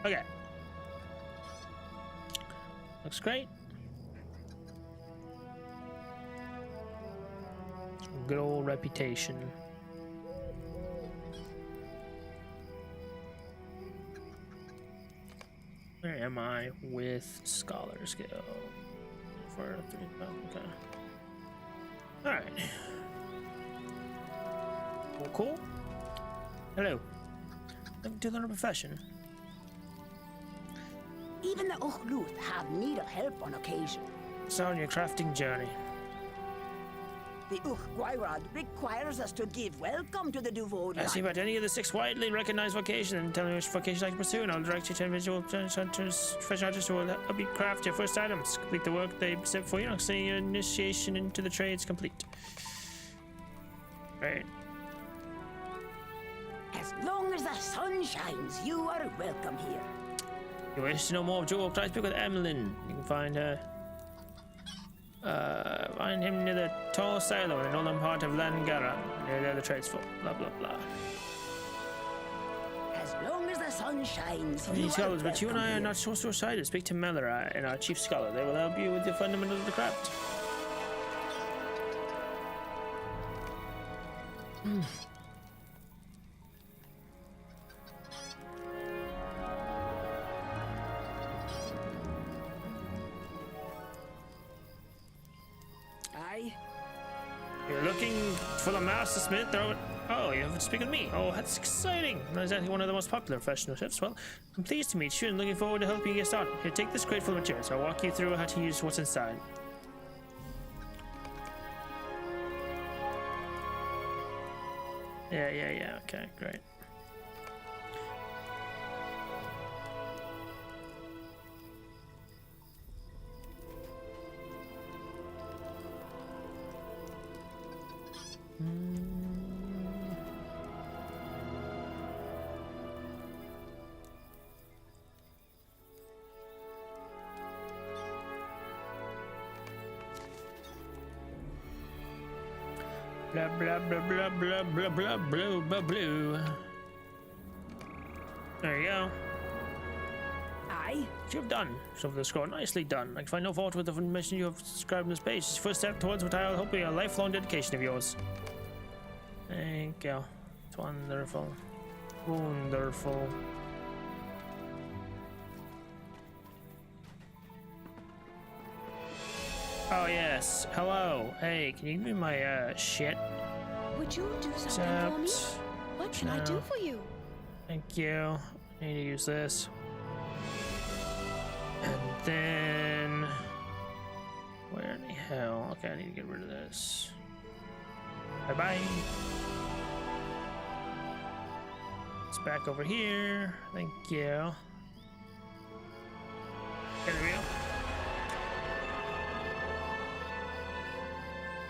Okay. Looks great. Good old reputation. Where am I with scholar skill? For 3, okay. Alright. Well, cool. Hello. Looking to learn a profession. Even the Uchluth have need of help on occasion. So on your crafting journey. The Uchgwairad requires us to give welcome to the Duvorian. Ask you about any of the 6 widely recognized vocations and tell me which vocation I can pursue, and I'll direct you to individual professional hunters who will help you craft your first items. Complete the work they set for you, and I'll say your initiation into the trades complete. Right. As long as the sun shines, you are welcome here. If you wish to know more of Joel, try to speak with Emlyn. You can find her. Find him near the tall silo in the northern part of Langaran, near the trades folk. Blah blah blah. As long as the sun shines, These scholars, but you and I are not so short-sighted. Speak to Melora and our chief scholar. They will help you with the fundamentals of the craft. You're looking for the master smith? Oh, you haven't spoken to me. Oh, that's exciting. Not exactly one of the most popular professional chefs. Well, I'm pleased to meet you and looking forward to helping you get started. Here, take this crate full of materials. I'll walk you through how to use what's inside. Yeah. Okay, great. Blah blah blah blah blah blah blah blah blah blah. There you go. Aye. You've done. So for the score, nicely done. I can find no fault with the information you have described in this page. It's the first step towards what I hope will be a lifelong dedication of yours. Thank you. It's wonderful. Wonderful. Oh yes. Hello. Hey, can you give me my shit? Would you do something for me? Except... What can I do no. for you? Thank you. I need to use this. And then... Where in the hell? Okay, I need to get rid of this. Bye-bye. It's back over here. Thank you. There we go.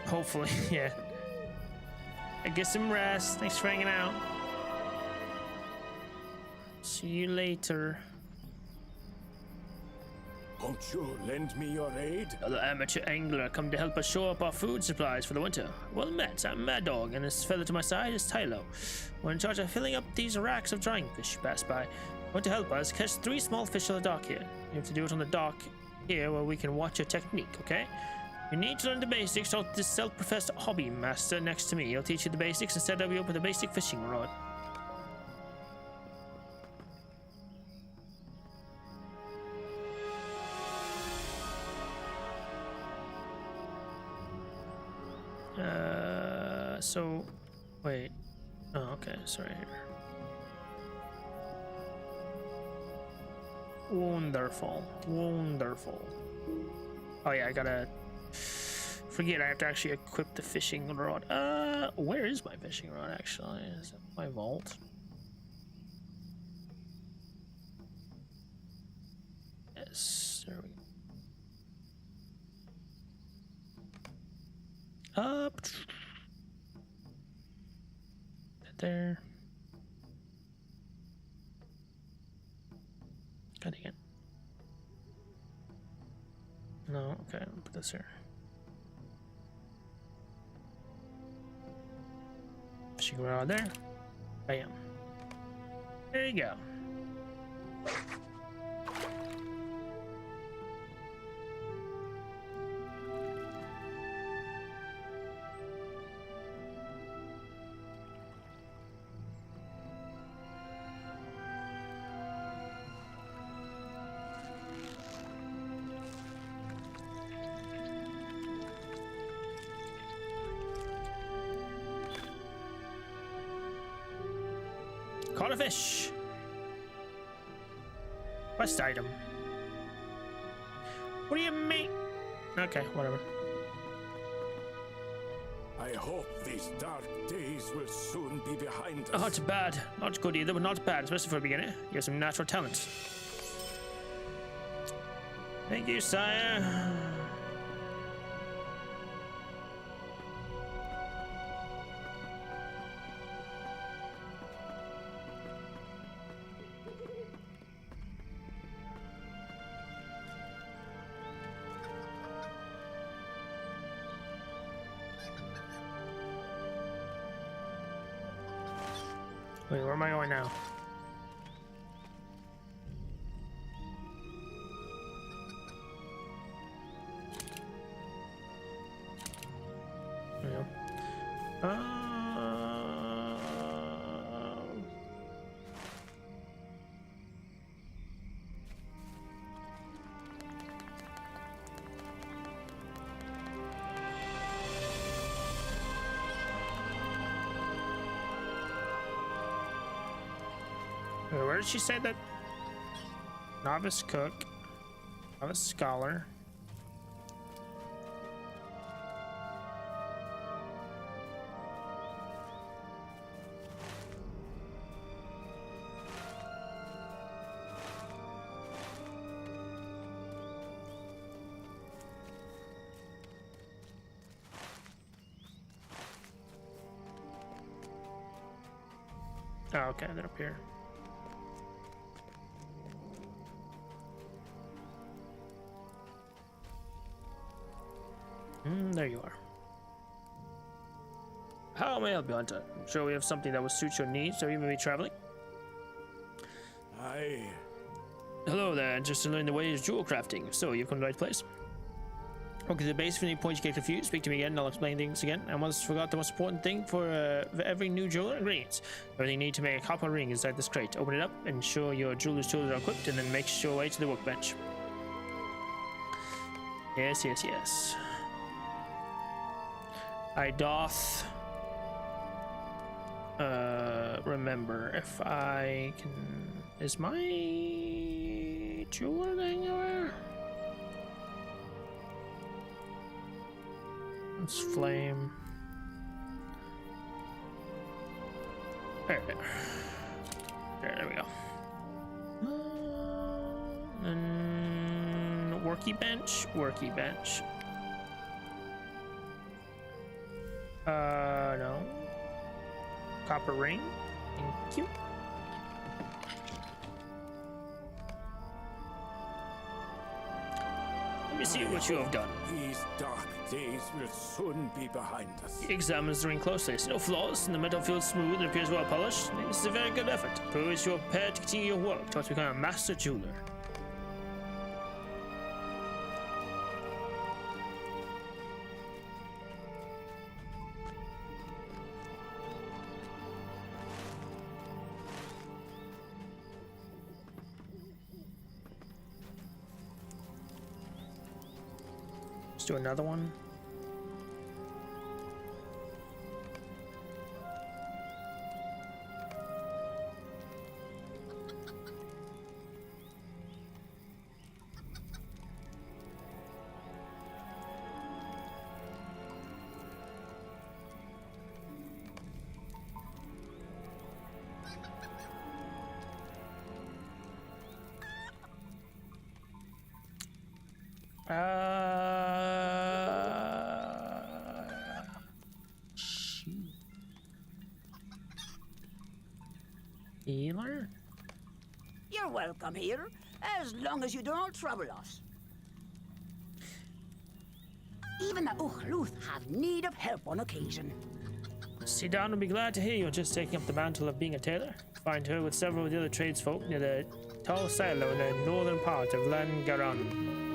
Hopefully, yeah. I get some rest. Thanks for hanging out. See you later. Won't you lend me your aid? Another amateur angler come to help us shore up our food supplies for the winter. Well met, I'm Mad Dog, and this fellow to my side is Tylo. We're in charge of filling up these racks of drying fish you pass by. Want to help us catch 3 small fish on the dock here. You have to do it on the dock here where we can watch your technique, okay? You need to learn the basics, so this self-professed hobby master next to me. He'll teach you the basics and set you up with a basic fishing rod. So, wait. Oh, okay, sorry here. Wonderful, wonderful. Oh yeah, I gotta forget. I have to actually equip the fishing rod. Where is my fishing rod? Actually, is it my vault? Yes, there we go. Up. There. God dang it. No, okay, I'll put this here. Fishing rod there. Bam. There you go. Caught a fish. Quest item. What do you mean? Okay, whatever. I hope these dark days will soon be behind us. Oh, not bad. Not good either, but not bad, especially for a beginner. You have some natural talent. Thank you, sire. Wait, where am I going now? There we go. Where did she say that? Novice cook, novice scholar. Oh, okay, they're up here. There you are. How may I help you, Hunter? I'm sure we have something that will suit your needs, or you may be traveling. Hello there, interested in learning the ways of jewel crafting. So, you've come to the right place. Okay, the base, if any point you get confused, speak to me again and I'll explain things again. I almost forgot the most important thing for every new jeweler: ingredients. Everything you need to make a copper ring is inside this crate. Open it up, ensure your jeweler's tools are equipped, and then make your way to the workbench. Yes, yes, yes. I doth remember if I can. Is my jeweler anywhere? Let's flame. There we go. And worky bench. No. Copper ring. Thank you. Let me see what you have done. These dark days will soon be behind us. He examines the ring closely. I see no flaws, and the metal feels smooth and appears well polished. This is a very good effort. Proves you are prepared to continue your work towards becoming a master jeweler. Do another one. Healer? You're welcome here, as long as you don't trouble us. Even the Uchluth have need of help on occasion. Sidan will be glad to hear you're just taking up the mantle of being a tailor. Find her with several of the other tradesfolk near the tall silo in the northern part of Langaran.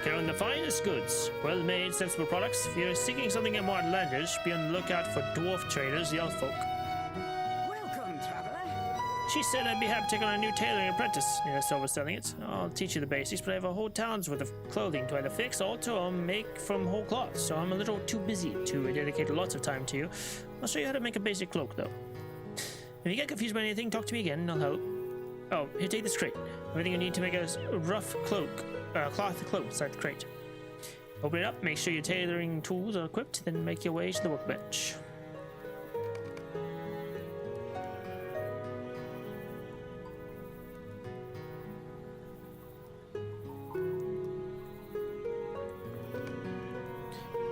Carrying the finest goods, well-made, sensible products. If you're seeking something more outlandish, be on the lookout for dwarf traders, the elf folk. Welcome, traveler. She said I'd be happy to take on a new tailoring apprentice. Yeah, so was selling it. I'll teach you the basics, but I have a whole town's worth of clothing to either fix, alter, or make from whole cloth, so I'm a little too busy to dedicate lots of time to you. I'll show you how to make a basic cloak, though. If you get confused by anything, talk to me again, and I'll help. Oh, here, take this crate. Everything you need to make a rough cloak. Cloth cloak inside the crate. Open it up, make sure your tailoring tools are equipped, then make your way to the workbench.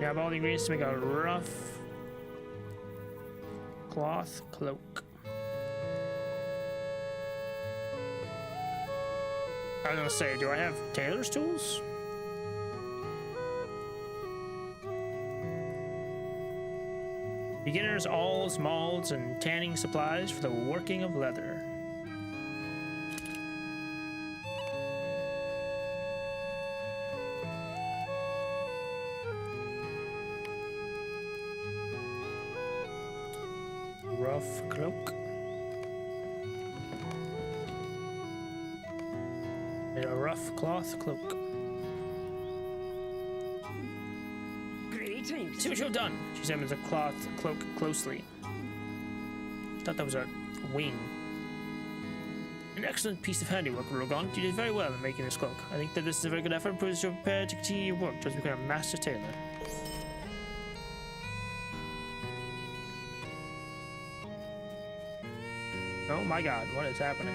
You have all the ingredients to make a rough cloth cloak. I was gonna say, do I have tailor's tools? Beginners, awls, molds, and tanning supplies for the working of leather. Rough cloak. A rough cloth cloak. Greetings. See what you've done. She examines the cloth cloak closely. Thought that was a wing. An excellent piece of handiwork, Rogon. You did very well in making this cloak. I think that this is a very good effort and proves you're prepared to continue your work towards becoming a master tailor. Oh my god, what is happening?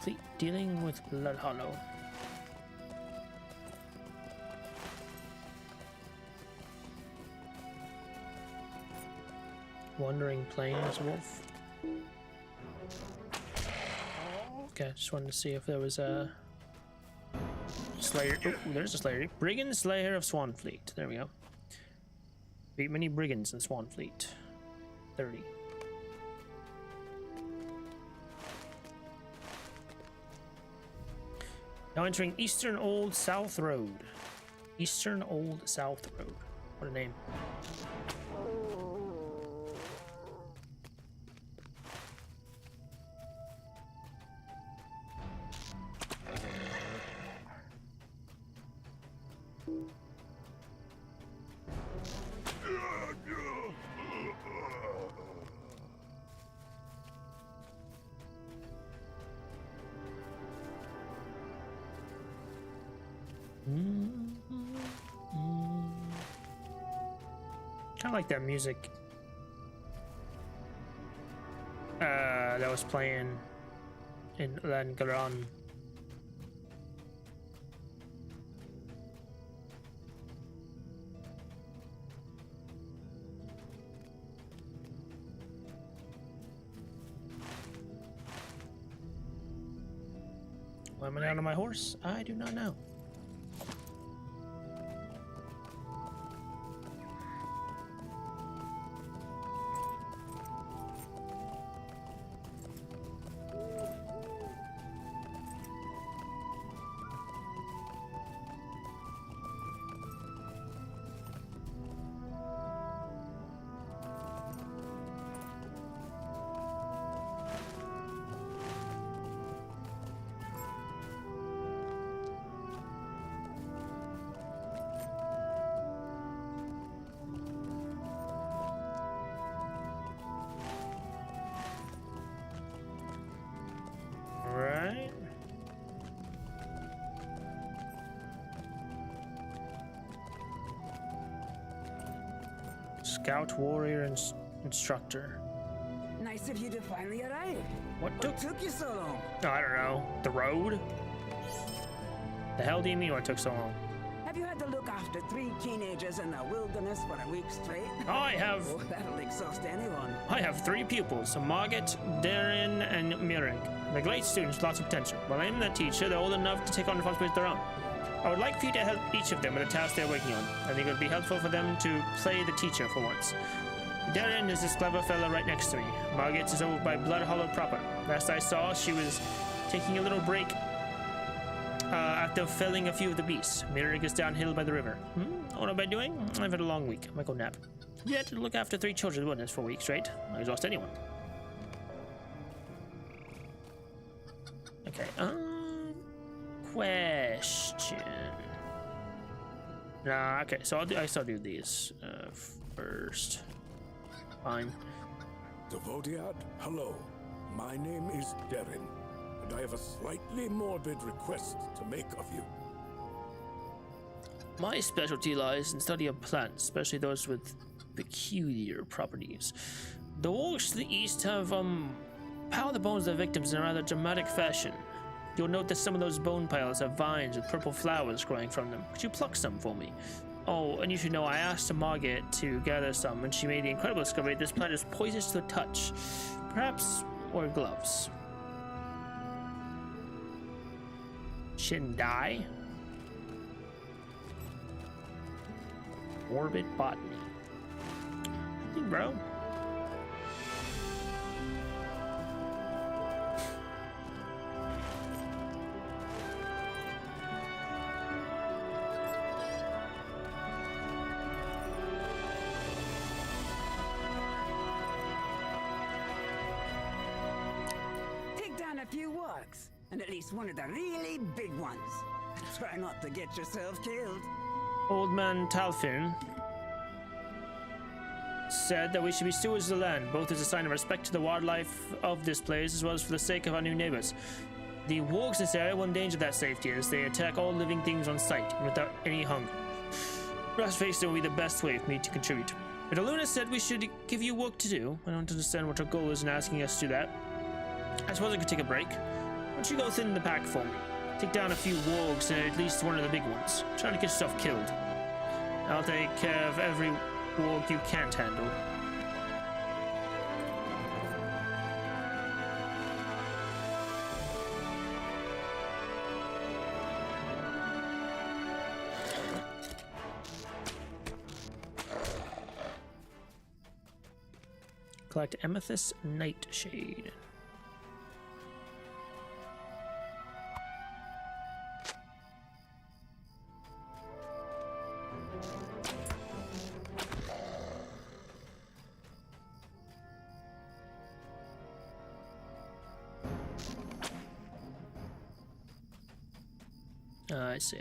Swanfleet dealing with Blood Hollow. Wandering Plains Wolf. Okay, just wanted to see if there was a Slayer. Oh, there's a Slayer. Brigand Slayer of Swanfleet. There we go. Beat many brigands in Swanfleet. 30. Now entering Eastern Old South Road. Eastern Old South Road. What a name. Kind of like that music that was playing in Langran. Why am I out on my horse? I do not know. Right. Scout warrior instructor. Nice of you to finally arrive. What took you so long? Oh, I don't know. The road? The hell do you mean what took so long? Have you had to look after 3 teenagers in the wilderness for a week straight? I have Oh, that'll exhaust anyone. I have 3 pupils, Margaret, Darren, and Mirig. They're great students with lots of potential. While I'm the teacher, they're old enough to take on responsibilities of their own. I would like for you to help each of them with a task they're working on. I think it would be helpful for them to play the teacher for once. Darren is this clever fellow right next to me. Margaret is over by Blood Hollow proper. Last I saw, she was taking a little break after felling a few of the beasts. Mirig is downhill by the river. What am I doing? I've had a long week. I might go nap. You had to look after 3 children in the wilderness for a week straight. I exhaust anyone. Okay, question. Nah, okay, so I still do these first. Fine. Devodiad, hello. My name is Darren, and I have a slightly morbid request to make of you. My specialty lies in study of plants, especially those with peculiar properties. The wolves to the east have piled the bones of their victims in a rather dramatic fashion. You'll note that some of those bone piles have vines with purple flowers growing from them. Could you pluck some for me? Oh, and you should know I asked Margaret to gather some, and she made the incredible discovery that this plant is poisonous to the touch. Perhaps wear gloves. Shouldn't die. Morbid botany. Hey, bro. Take down a few wargs, and at least one of the really big ones. Try not to get yourself killed. Old man Talfin said that we should be stewards of the land, both as a sign of respect to the wildlife of this place, as well as for the sake of our new neighbors. The wargs in this area will endanger that safety as they attack all living things on sight and without any hunger. Perhaps facing will be the best way for me to contribute. But Aluna said we should give you work to do. I don't understand what her goal is in asking us to do that. I suppose I could take a break. don't you go thin the pack for me? Take down a few wargs and at least one of the big ones. Try to get yourself killed. I'll take care of every warg you can't handle. Collect Amethyst Nightshade. I see.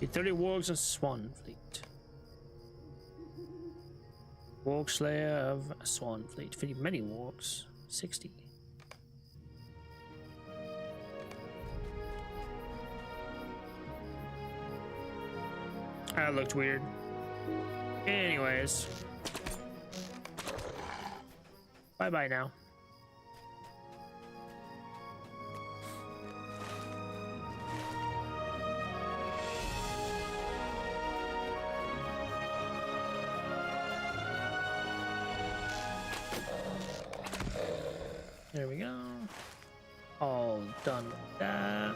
The 30 wargs of Swanfleet. Warg Slayer of Swanfleet. 50 many wargs. 60. That looked weird. Anyways. Bye-bye now. There we go. All done with that.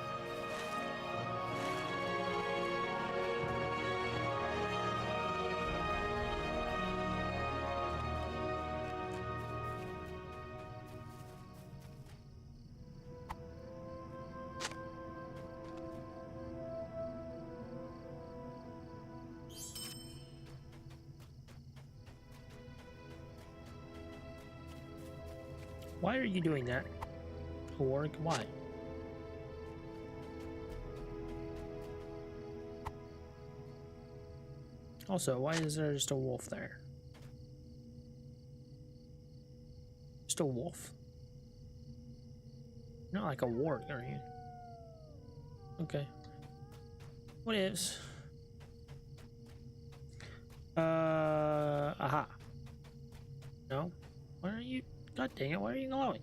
Why are you doing that? Orc, why? Also, why is there just a wolf there? Just a wolf. Not like a warg, are you? Okay. What is? Aha. No? Why are you? God dang it, why are you glowing?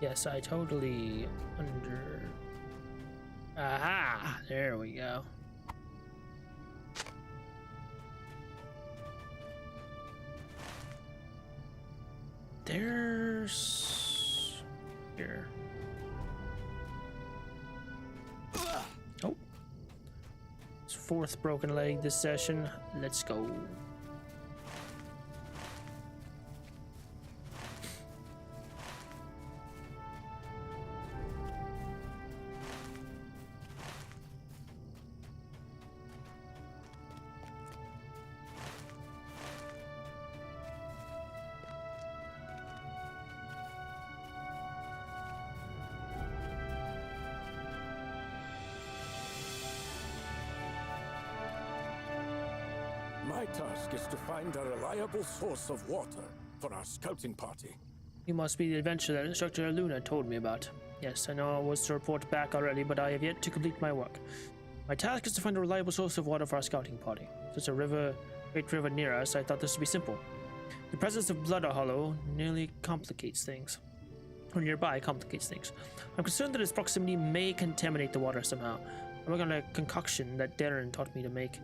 Yes, I totally Aha! There we go. There's... here. Oh. It's fourth broken leg this session. Let's go. My task is to find a reliable source of water for our scouting party. You must be the adventurer that Instructor Luna told me about. Yes, I know I was to report back already, but I have yet to complete my work. My task is to find a reliable source of water for our scouting party. There's a great river near us. I thought this would be simple. The presence of Blood Hollow nearly complicates things. Or nearby complicates things. I'm concerned that its proximity may contaminate the water somehow. I'm working on a concoction that Darren taught me to make.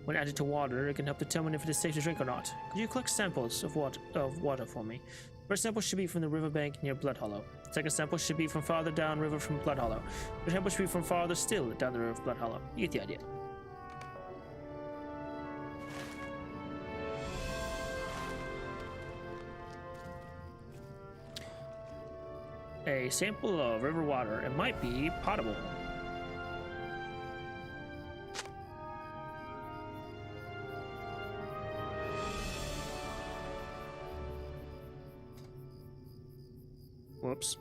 When added to water, it can help determine if it is safe to drink or not. Could you collect samples of water for me? First sample should be from the riverbank near Blood Hollow. Second sample should be from farther down river from Blood Hollow. Third sample should be from farther still down the river of Blood Hollow. You get the idea. a sample of river water. It might be potable. Whoops.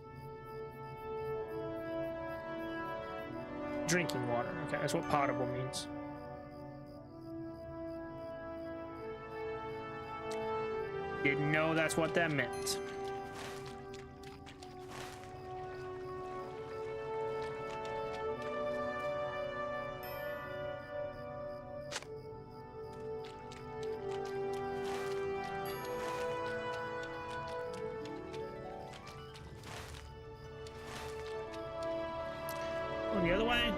Drinking water. Okay, that's what potable means. Didn't know that's what that meant. Go the other way.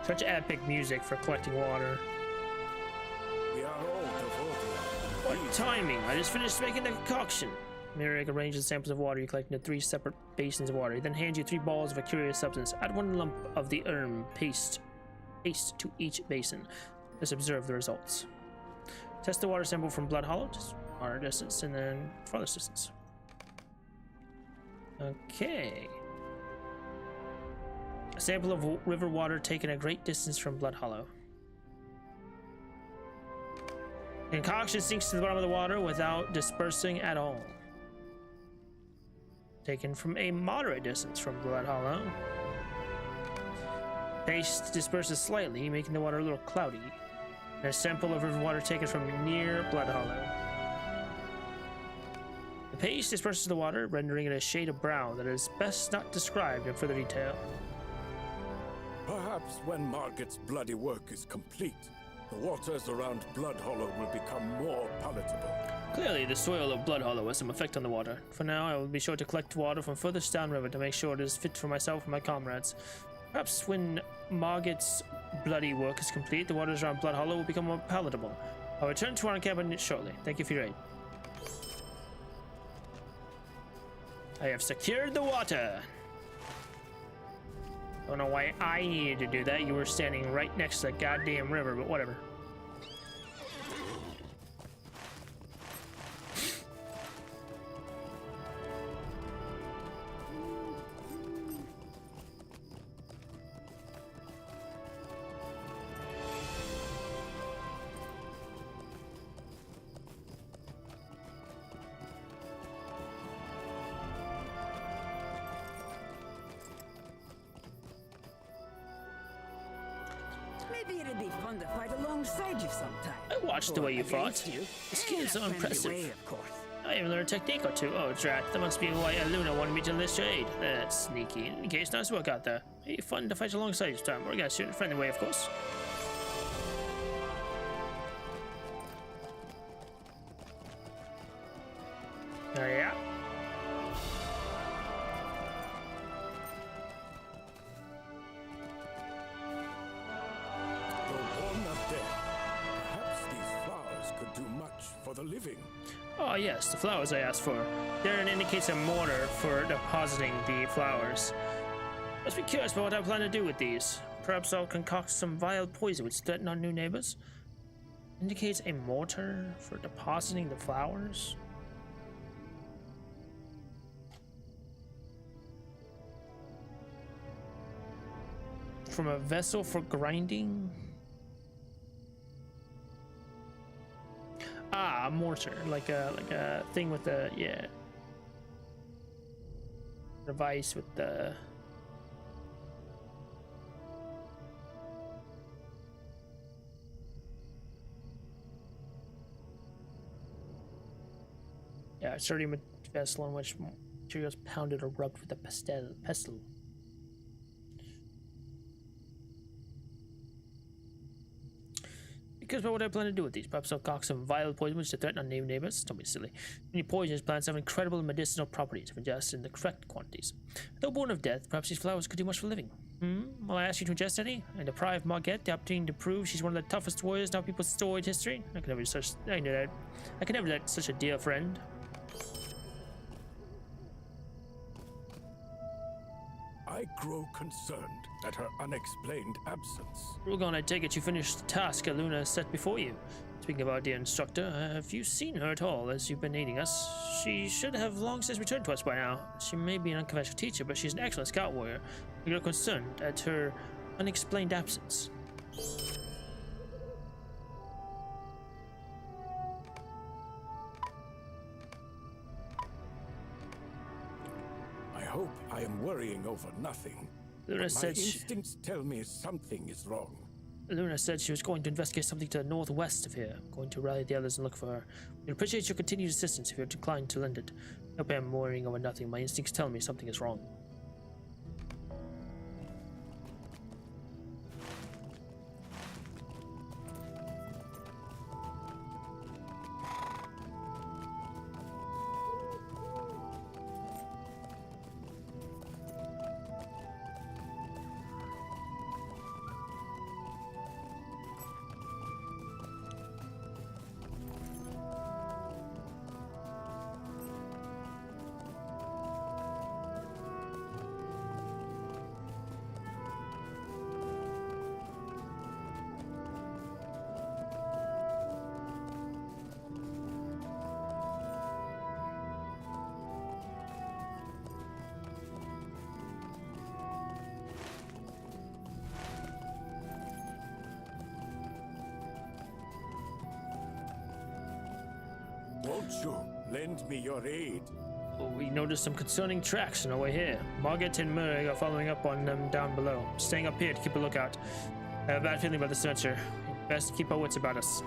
Such epic music for collecting water. We are all devoted. What timing! I just finished making the concoction. Merrick arranges samples of water you collect into 3 separate basins of water. He then hands you 3 balls of a curious substance. Add 1 lump of the paste to each basin. Just observe the results. Test the water sample from Blood Hollow, just our distance, and then farthest distance. Okay. A sample of river water taken a great distance from Blood Hollow. The concoction sinks to the bottom of the water without dispersing at all. Taken from a moderate distance from Blood Hollow. Paste disperses slightly, making the water a little cloudy. And a sample of river water taken from near Blood Hollow. The paste disperses the water, rendering it a shade of brown that is best not described in further detail. Perhaps when Margit's bloody work is complete, the waters around Blood Hollow will become more palatable. Clearly, the soil of Blood Hollow has some effect on the water. For now, I will be sure to collect water from furthest downriver to make sure it is fit for myself and my comrades. Perhaps when Margit's bloody work is complete, the waters around Blood Hollow will become more palatable. I'll return to our cabin shortly. Thank you for your aid. I have secured the water. Don't know why I needed to do that. You were standing right next to the goddamn river, but whatever. Maybe it'd be fun to fight alongside you sometime. I watched the way you fought. The skill is so impressive. Of course. I even learned a technique or two. Oh, drat. That must be why Aluna wanted me to enlist your aid. That's sneaky. In case, nice work out there. It'd be fun to fight alongside you sometime. We're gonna shoot in a friendly way, of course. Yeah. The living. Oh yes, the flowers I asked for. There indicates a mortar for depositing the flowers. Must be curious about what I plan to do with these. Perhaps I'll concoct some vile poison which threaten our new neighbors. Indicates a mortar for depositing the flowers. From a vessel for grinding. Ah, a mortar, like a thing with the device with the a sturdy vessel in which materials pounded or rubbed with a pestle. Because what would I plan to do with these? Perhaps I'll concoct some vile poison which to threaten unnamed neighbors? Don't be silly. Many poisonous plants have incredible medicinal properties if ingested in the correct quantities. Though born of death, perhaps these flowers could do much for living. Will I ask you to ingest any? And deprive Margette the opportunity to prove she's one of the toughest warriors in our people's storied history? I can never let such a dear friend. I grow concerned at her unexplained absence. Rugon, I take it you finished the task Luna set before you. Speaking of our dear instructor, have you seen her at all as you've been aiding us? She should have long since returned to us by now. She may be an unconventional teacher, but she's an excellent scout warrior. We are concerned at her unexplained absence. I hope I am worrying over nothing. Luna My said instincts tell me something is wrong. Luna said she was going to investigate something to the northwest of here, going to rally the others and look for her. We'd appreciate your continued assistance if you're declined to lend it. I hope I'm worrying over nothing. My instincts tell me something is wrong. Won't you lend me your aid? We noticed some concerning tracks on our way here. Margaret and Murray are following up on them down below. Staying up here to keep a lookout. I have a bad feeling about the searcher. Best to keep our wits about us.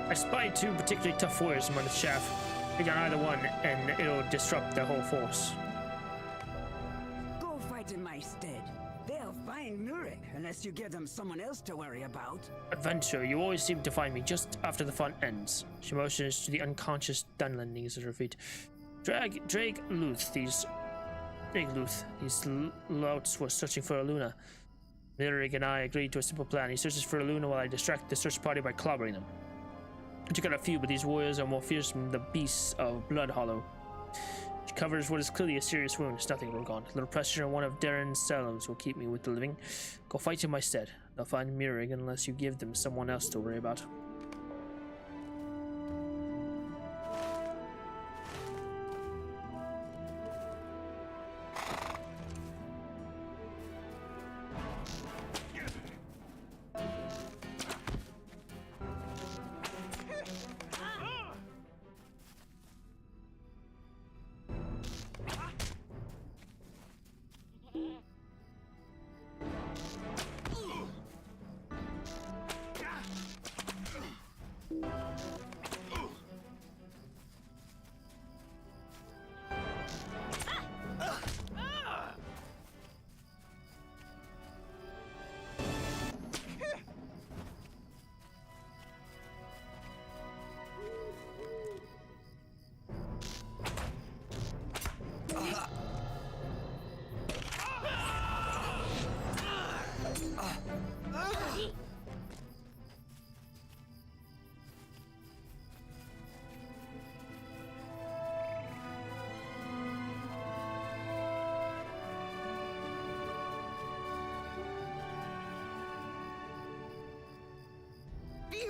I spied two particularly tough warriors among the chaff. Pick on either one, and it'll disrupt the whole force. Go fight in my stead. They'll find Murik unless you give them someone else to worry about. Adventure, you always seem to find me just after the fun ends. She motions to the unconscious Dunlandings at her feet. Drake Luth, these louts were searching for Luna. Mirik and I agreed to a simple plan. He searches for Luna while I distract the search party by clobbering them. I took out a few, but these warriors are more fierce than the beasts of Blood Hollow. She covers what is clearly a serious wound. It's nothing, Rogon. A little pressure on one of Darren's cells will keep me with the living. Go fight in my stead. They'll find Mirig unless you give them someone else to worry about.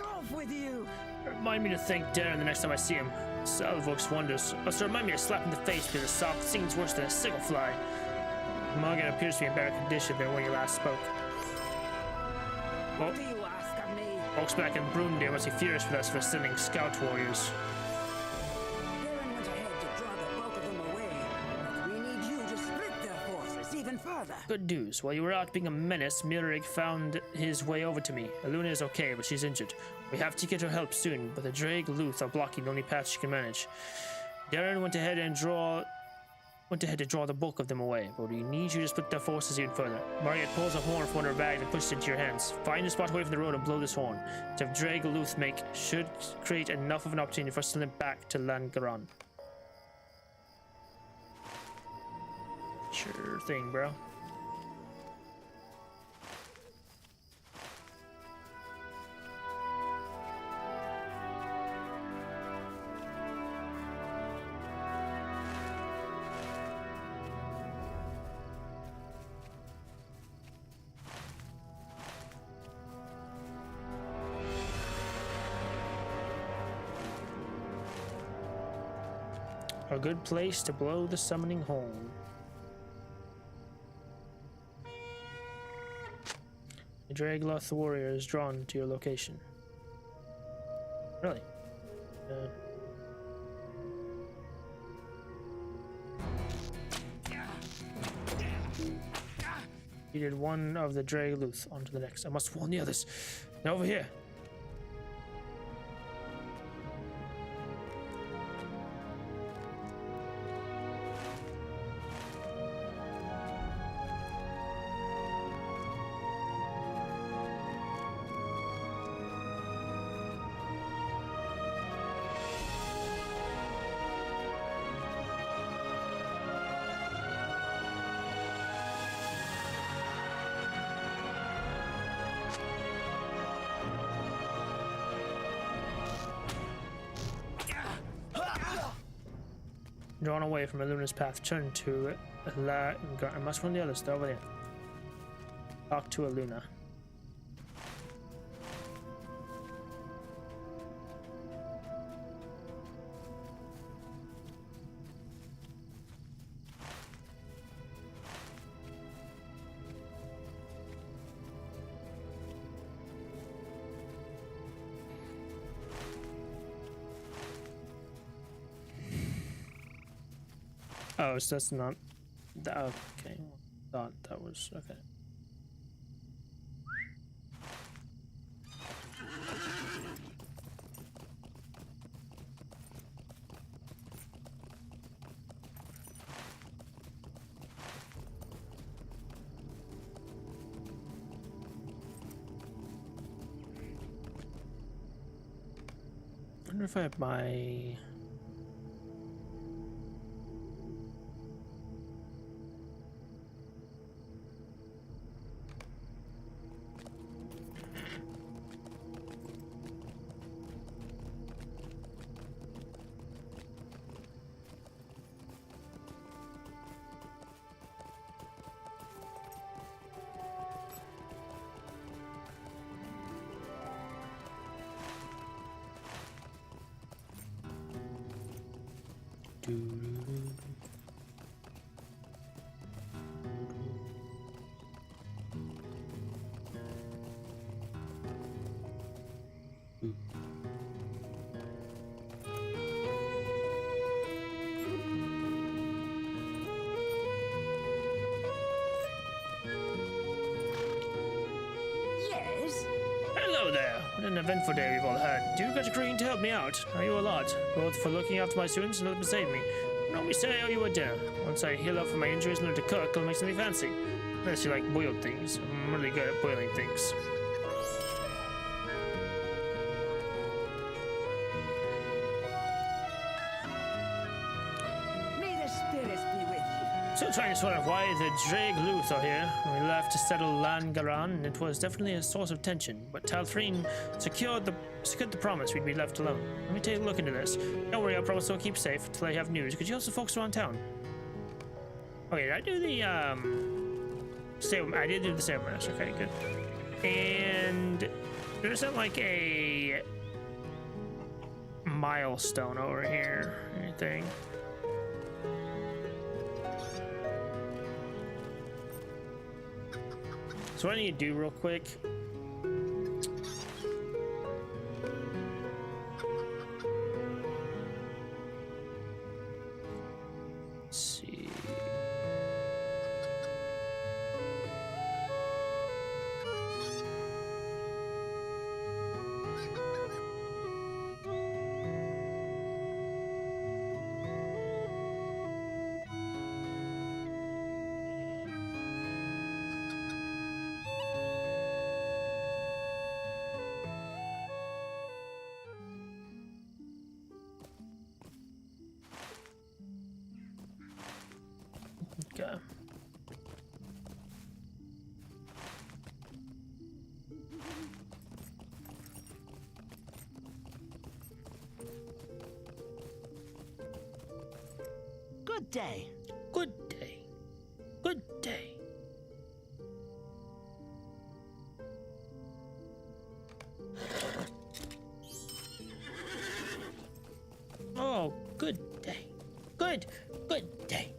Off with you! Remind me to thank Darren the next time I see him. Salvox wonders. Also remind me to slap in the face because a soft sting's worse than a sickle fly. Morgan appears to be in better condition than when you last spoke. What do you ask of me? Folks back in Brundir must be furious with us for sending scout warriors. Darren went ahead to draw the bulk of them away. But we need you to split their forces even even further. Good news. While you were out being a menace, Milrig found his way over to me. Aluna is okay, but she's injured. We have to get her help soon, but the Drake Luth are blocking the only path she can manage. Darren went ahead to draw the bulk of them away, but we need you to split their forces even further. Margaret pulls a horn from one of her bags and pushes it into your hands. Find a spot away from the road and blow this horn. To have Drake Luth make should create enough of an opportunity for us to limp back to Langaron. Sure thing, bro. A good place to blow the summoning horn. The Dragloth warrior is drawn to your location. Really? He did one of the Dragluth onto the next. I must warn the others. Now over here. Drawn away from Iluna's path, turn to I must run the others. They're over there. Talk to Iluna. Oh, so that's not that. Okay, thought that was okay. I wonder if I have my. Hello there. What an eventful day we've all had. Do you got agreeing to help me out? Are you a lot? Both for looking after my students and helping save me. Normally say I owe you a dinner. Once I heal up from my injuries and learn to cook, I'll make something fancy. Unless you like boiled things. I'm really good at boiling things. May the spirits be with you. Still trying to sort out why the Drake Luth are here. We left to settle Langaran, and it was definitely a source of tension. But Talthrine secured the promise we'd be left alone. Let me take a look into this. Don't worry, I promise I'll keep safe until I have news. Could you also focus around town? Okay, did I do the I did do the sail mask. Okay, good. And there isn't like a milestone over here or anything. So what I need to do real quick. Let's see. Okay. Good day. Good day. Good day. Oh, good day. Good day.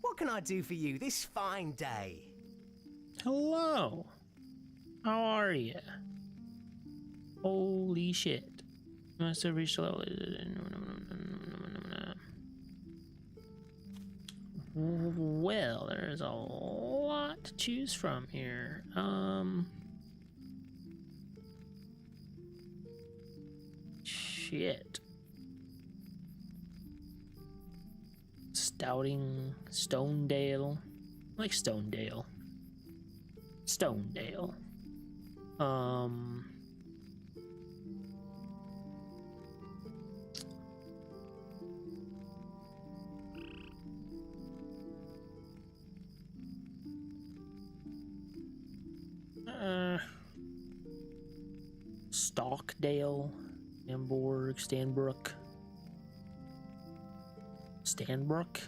What can I do for you this fine day? Hello. How are you? Holy shit. Must have reached a level. Well, there's a lot to choose from here. Shit. Stouting, Stonedale. I like Stonedale. Stonedale. Stockdale, Stanbrook.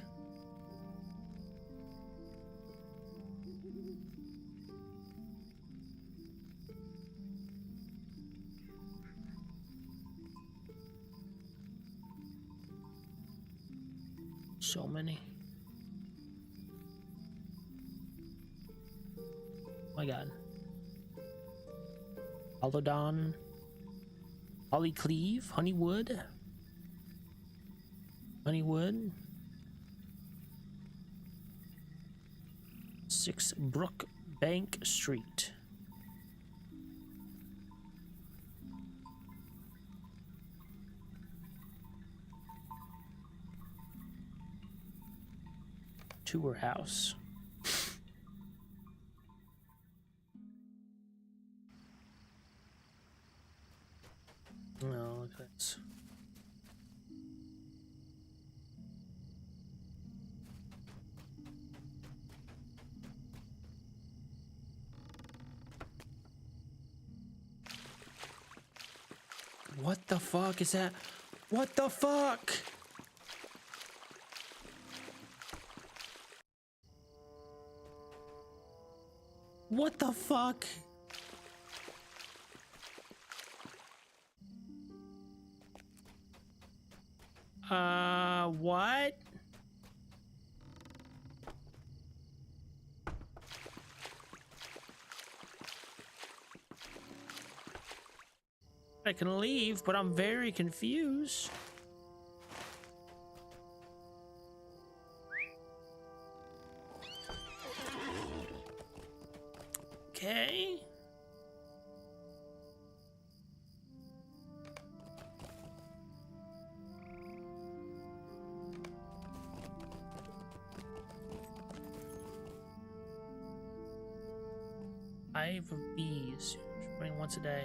So many. Oh my god. Holodon, Hollycleave, Honeywood, 6 Brook Bank Street. Tour house. No, look at this. What the fuck is that? What the fuck? What the fuck? What? I can leave, but I'm very confused. Okay. Hive of bees, running once a day.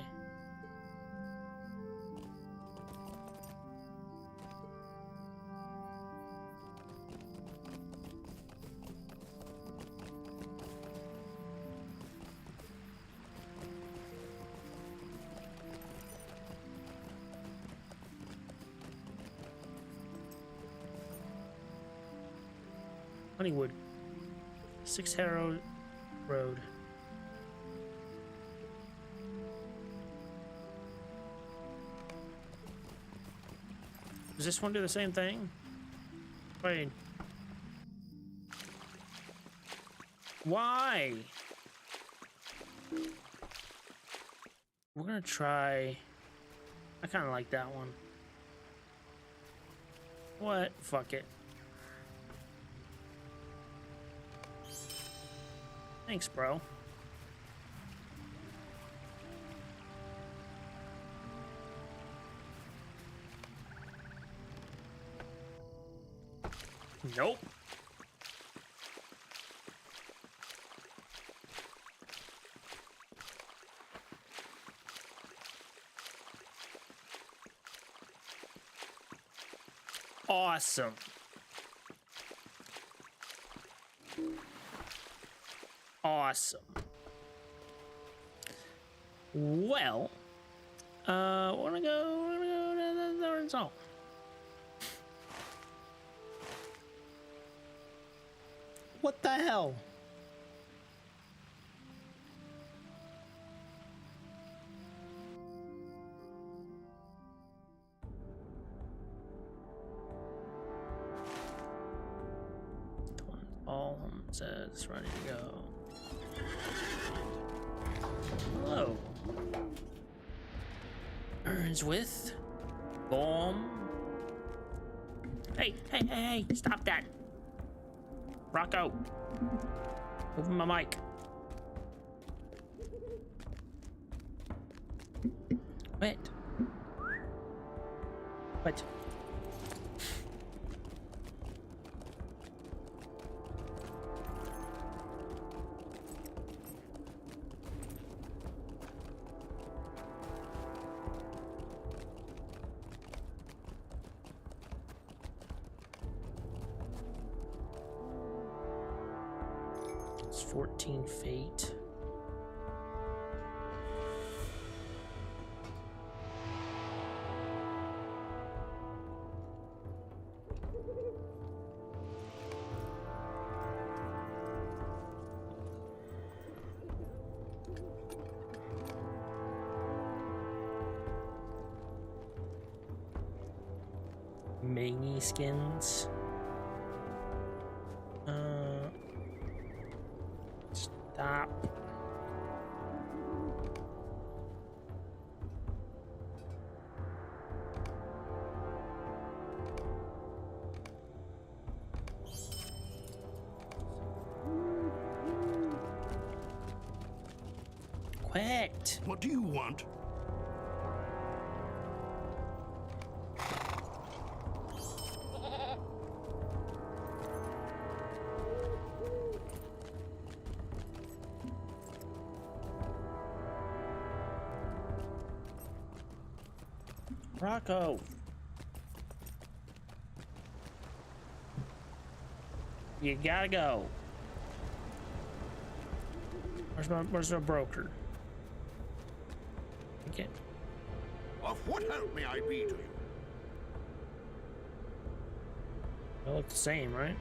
Honeywood, 6 Harrow Road. Does this one do the same thing? Wait. Why? We're gonna try... I kind of like that one. What? Fuck it. Thanks, bro. Nope. Awesome. Awesome. Well, we're gonna go to the northern zone. What the hell? All says ready to go. Hello. Earns with bomb. Hey, stop that. Rocco. Moving my mic. Wait. What? It's 14 fate. Mini skins. Stop. Quit. What do you want? Rocco. You gotta go. Where's my broker? Okay. Of what help may I be to you? They look the same, right?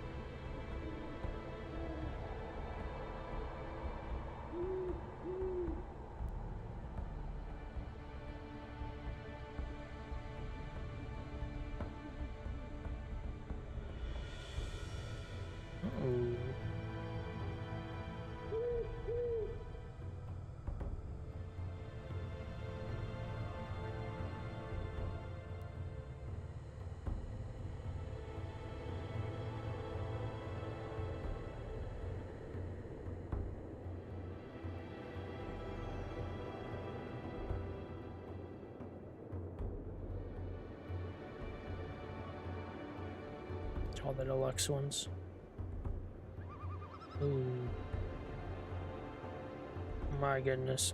Uh-oh. All the deluxe ones. Ooh. My goodness.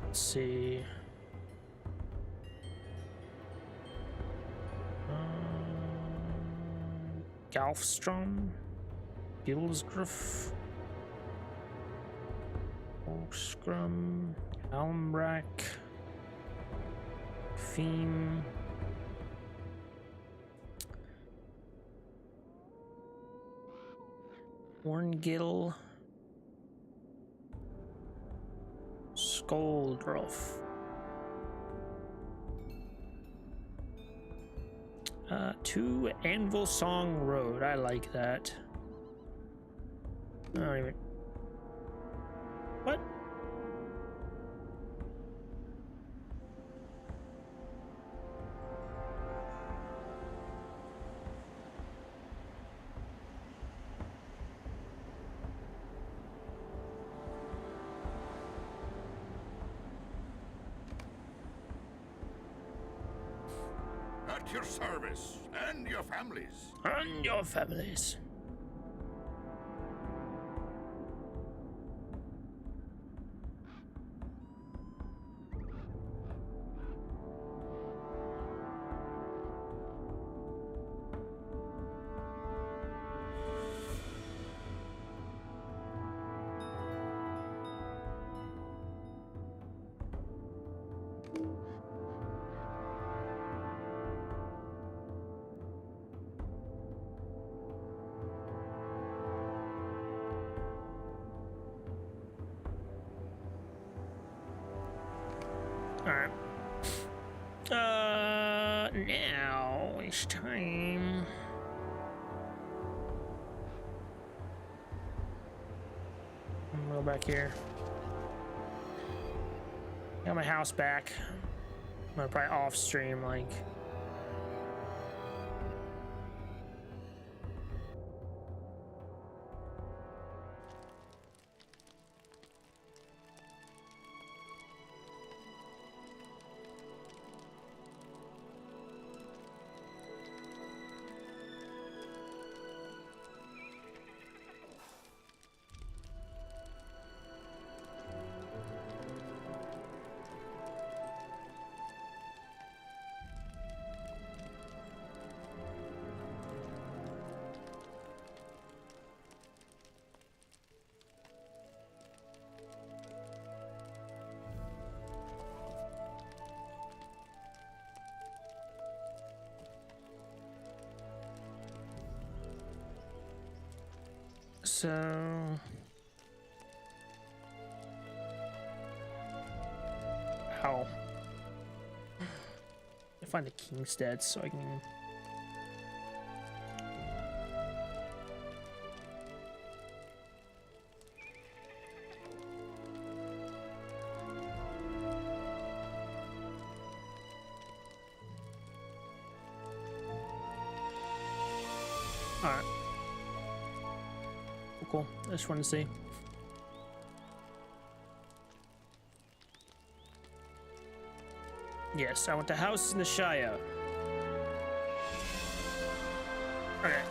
Let's see. Galfstrom, Gilsgriff, Scrum, Almbrack, Theme, Horngill, Skoldroff, to Anvil Song Road. I like that. I don't even. What? At your service, and your families. And your families. much time. I'm gonna go back here. Got my house back. I'm gonna probably off stream like. So how I find the Kingstead so I can all right. Cool. I just wanted to see. Yes, I want the house in the Shire. Okay.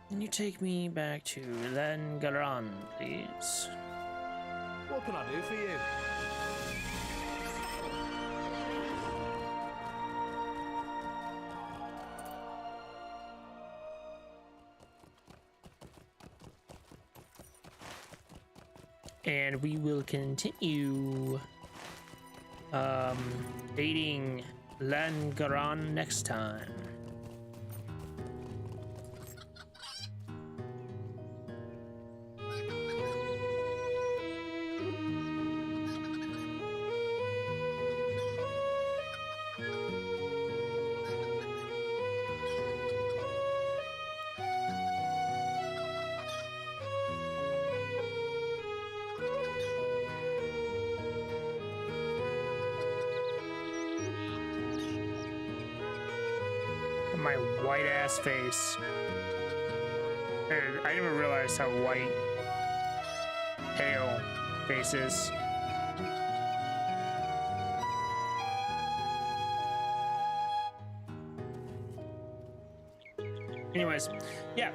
Can you take me back to Langaran, please? What can I do for you? And we will continue dating Langaran next time. My white ass face. I never realized how white pale face is. Anyways, yeah.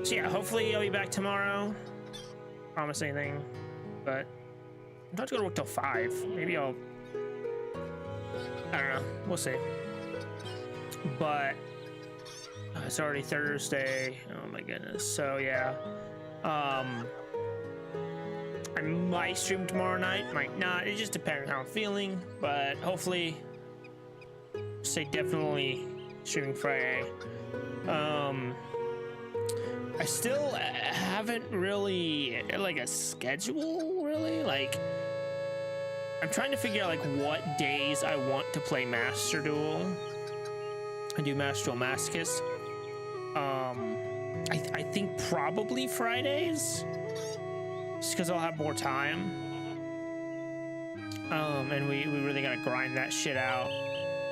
So yeah, hopefully I'll be back tomorrow. Promise anything, but I'm not gonna work till 5. Maybe I'll. I don't know. We'll see. But it's already Thursday. Oh my goodness. So yeah. I might stream tomorrow night. Might not. It just depends on how I'm feeling. But hopefully, say definitely streaming Friday. I still haven't really like a schedule. Really, like. I'm trying to figure out like what days I want to play Master Duel. I do Master Duel Masochist. I think probably Fridays, just because I'll have more time. And we really gotta grind that shit out.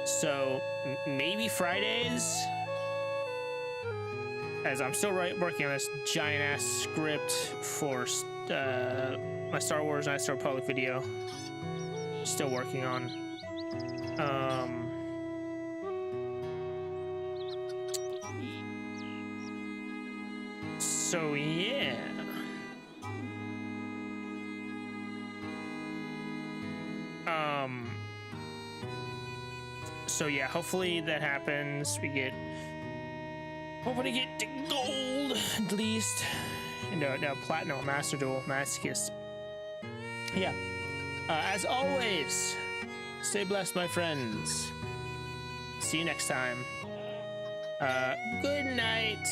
So maybe Fridays, as I'm still working on this giant ass script for my Star Wars and Star Republic video. Still working on. So yeah. So yeah, hopefully that happens. Hoping to get to gold at least. No, platinum Master Duel Masochist. Yeah. As always, stay blessed, my friends. See you next time. Good night.